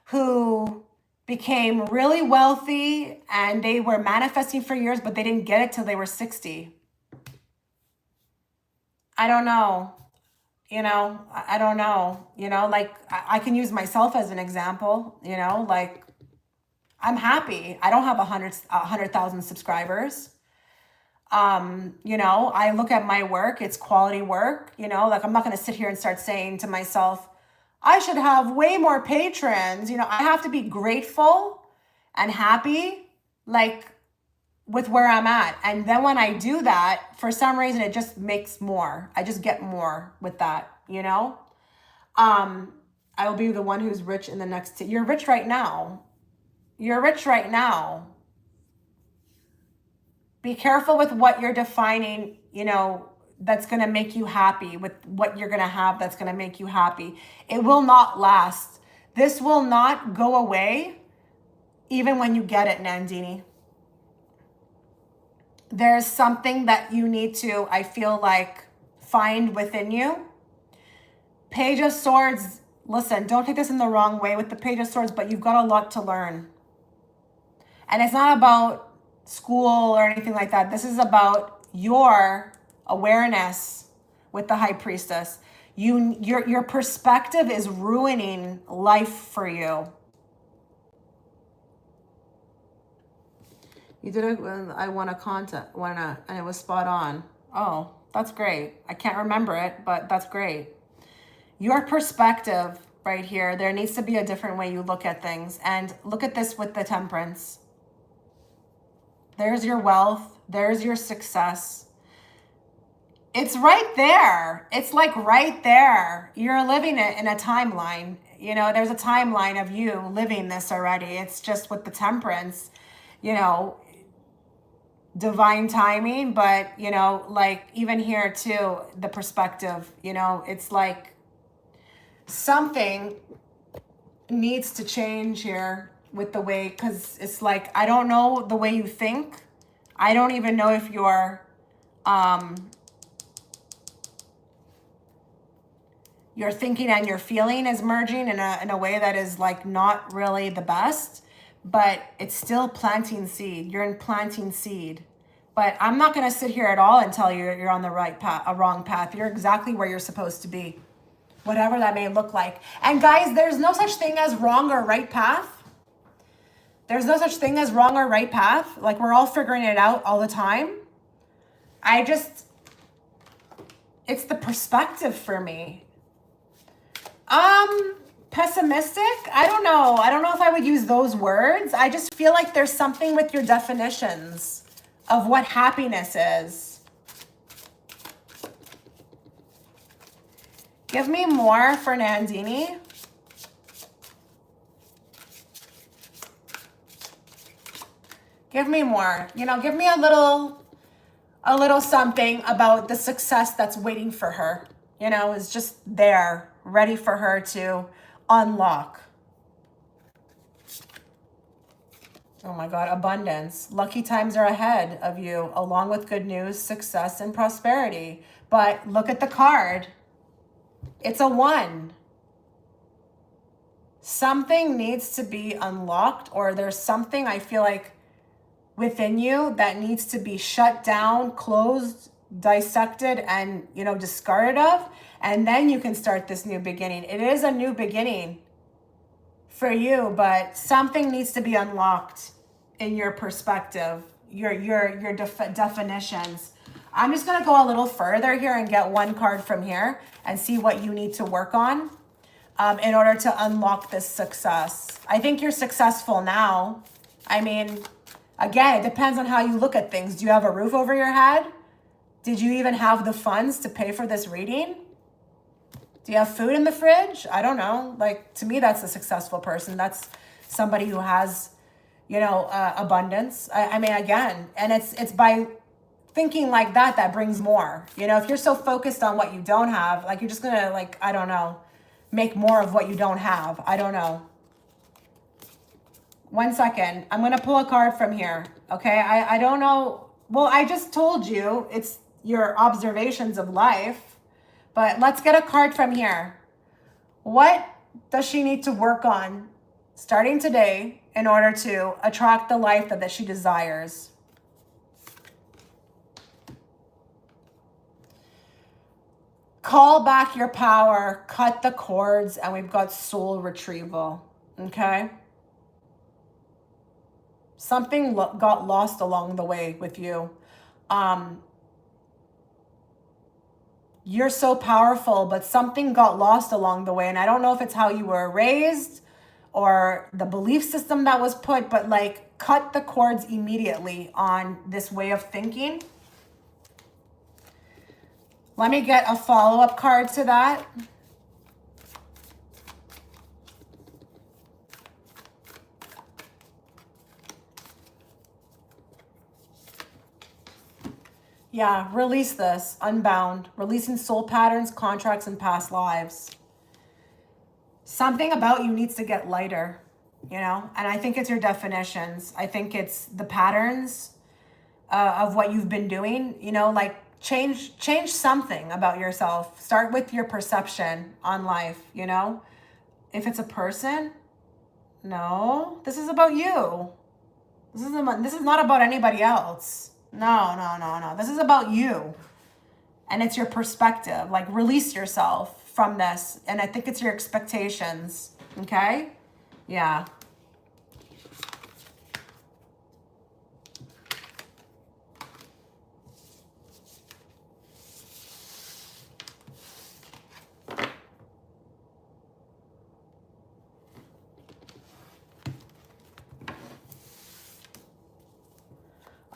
who became really wealthy and they were manifesting for years, but they didn't get it till they were 60. I don't know. You know, I don't know. You know, like I can use myself as an example, you know, like I'm happy. I don't have 100,000 subscribers. You know, I look at my work, it's quality work, you know, like I'm not going to sit here and start saying to myself, I should have way more patrons. You know, I have to be grateful and happy, like with where I'm at. And then when I do that, for some reason, it just makes more. I just get more with that, you know? I will be the one who's rich in the next, you're rich right now. You're rich right now. Be careful with what you're defining, you know, that's going to make you happy, with what you're going to have that's going to make you happy. It will not last. This will not go away even when you get it, Nandini. There's something that you need to, I feel like, find within you. Page of Swords, listen, don't take this in the wrong way with the Page of Swords, but you've got a lot to learn. And it's not about school or anything like that. This is about your awareness with the High Priestess. Your perspective is ruining life for you. You did it when I won a contest, and it was spot on. Oh, that's great. I can't remember it, but that's great. Your perspective right here, there needs to be a different way you look at things. And look at this with the Temperance. There's your wealth. There's your success. It's right there. It's like right there. You're living it in a timeline. You know, there's a timeline of you living this already. It's just with the Temperance, you know, divine timing. But, you know, like even here too, the perspective, you know, it's like something needs to change here with the way, because it's like, I don't know the way you think. I don't even know if your thinking and your feeling is merging in a way that is like not really the best, but it's still planting seed. You're in planting seed. But I'm not going to sit here at all and tell you you're on the right path, a wrong path. You're exactly where you're supposed to be, whatever that may look like. And guys, there's no such thing as wrong or right path. There's no such thing as wrong or right path. Like, we're all figuring it out all the time. It's the perspective for me. Pessimistic? I don't know. I don't know if I would use those words. I just feel like there's something with your definitions of what happiness is. Give me more for Nandini. Give me more. You know, give me a little something about the success that's waiting for her. You know, is just there, ready for her to unlock. Oh my God, abundance. Lucky times are ahead of you, along with good news, success, and prosperity. But look at the card. It's a 1. Something needs to be unlocked, or there's something I feel like within you that needs to be shut down, closed, dissected, and, you know, discarded of. And then you can start this new beginning. It is a new beginning for you, but something needs to be unlocked in your perspective, your definitions. I'm just going to go a little further here and get 1 card from here and see what you need to work on in order to unlock this success. I think you're successful now. I mean, again, it depends on how you look at things. Do you have a roof over your head? Did you even have the funds to pay for this reading? Do you have food in the fridge? I don't know. Like, to me, that's a successful person. That's somebody who has, you know, abundance. I mean, again, and it's by thinking like that, that brings more. You know, if you're so focused on what you don't have, like, you're just gonna, like, I don't know, make more of what you don't have. I don't know. 1 second. I'm gonna pull a card from here. Okay, I don't know. Well, I just told you it's your observations of life, but let's get a card from here. What does she need to work on starting today in order to attract the life that she desires? Call back your power, cut the cords, and we've got soul retrieval, okay? Something got lost along the way with you. You're so powerful, but something got lost along the way. And I don't know if it's how you were raised or the belief system that was put, but like, cut the cords immediately on this way of thinking. Let me get a follow-up card to that. Yeah, release this, unbound, releasing soul patterns, contracts, and past lives. Something about you needs to get lighter, you know? And I think it's your definitions. I think it's the patterns of what you've been doing, you know, like, change something about yourself. Start with your perception on life, you know? If it's a person, no, this is about you. This is not about anybody else. No. This is about you. And it's your perspective. Like, release yourself from this. And I think it's your expectations. Okay? Yeah.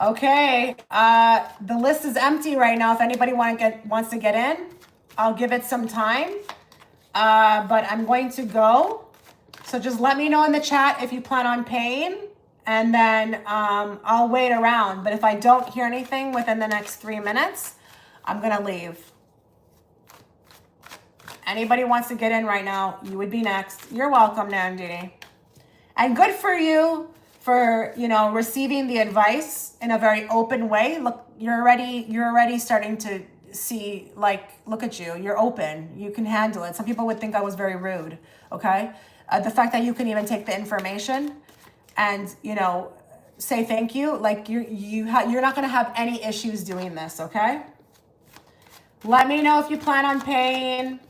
Okay, the list is empty right now. If anybody wants to get in, I'll give it some time. But I'm going to go. So just let me know in the chat if you plan on paying, and then I'll wait around. But if I don't hear anything within the next 3 minutes, I'm gonna leave. Anybody wants to get in right now, you would be next. You're welcome, Nandini. And good for you for, you know, receiving the advice in a very open way. Look, you're already starting to see, like, look at you. You're open. You can handle it. Some people would think I was very rude, okay? The fact that you can even take the information and, you know, say thank you, like, you're not going to have any issues doing this, okay? Let me know if you plan on paying.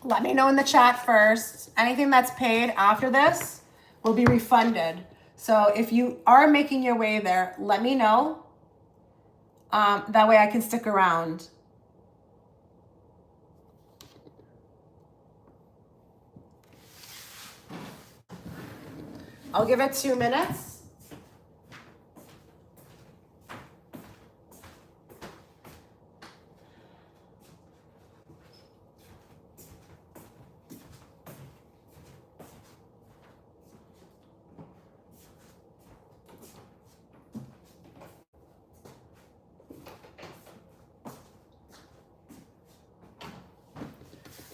Let me know in the chat first. Anything that's paid after this will be refunded. So if you are making your way there, let me know. That way I can stick around. I'll give it 2 minutes.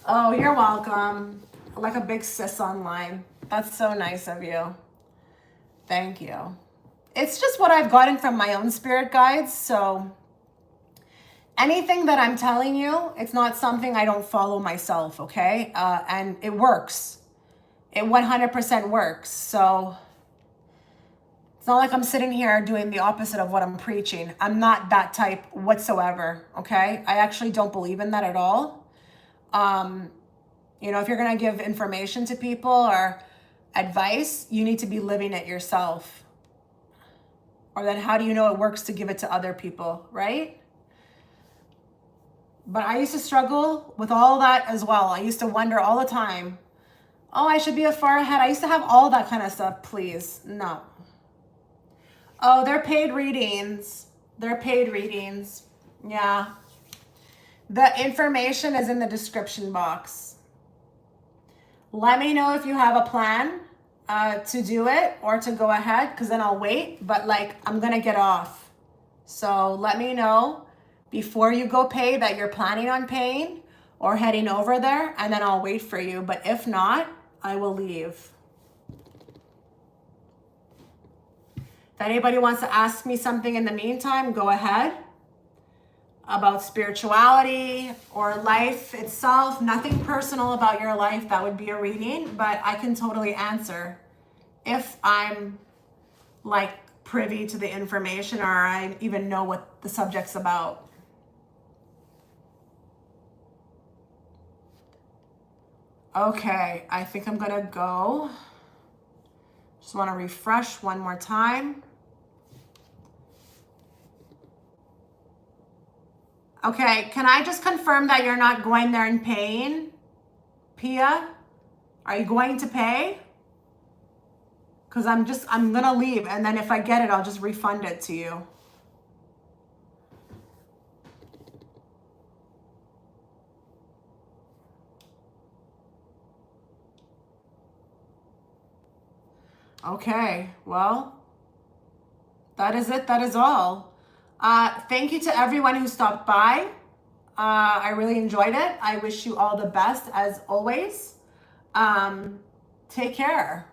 Oh, you're welcome. Like a big sis online. That's so nice of you. Thank you. It's just what I've gotten from my own spirit guides. So anything that I'm telling you, it's not something I don't follow myself, okay? And it works. It 100% works. So it's not like I'm sitting here doing the opposite of what I'm preaching. I'm not that type whatsoever, okay? I actually don't believe in that at all. You know, if you're going to give information to people or advice, you need to be living it yourself. Or then how do you know it works to give it to other people, right? But I used to struggle with all that as well. I used to wonder all the time, oh, I should be far ahead. I used to have all that kind of stuff. Please, no. Oh, they're paid readings. They're paid readings. Yeah. The information is in the description box. Let me know if you have a plan to do it or to go ahead, because then I'll wait. But like, I'm going to get off. So let me know before you go pay that you're planning on paying or heading over there, and then I'll wait for you. But if not, I will leave. If anybody wants to ask me something in the meantime, go ahead. About spirituality or life itself, nothing personal about your life, that would be a reading, but I can totally answer if I'm like privy to the information or I even know what the subject's about. Okay, I think I'm gonna go. Just want to refresh one more time. Okay, can I just confirm that you're not going there and paying? Pia, are you going to pay? Because I'm gonna leave, and then if I get it, I'll just refund it to you. Okay, well, that is it. That is all. Thank you to everyone who stopped by. I really enjoyed it. I wish you all the best as always. Take care.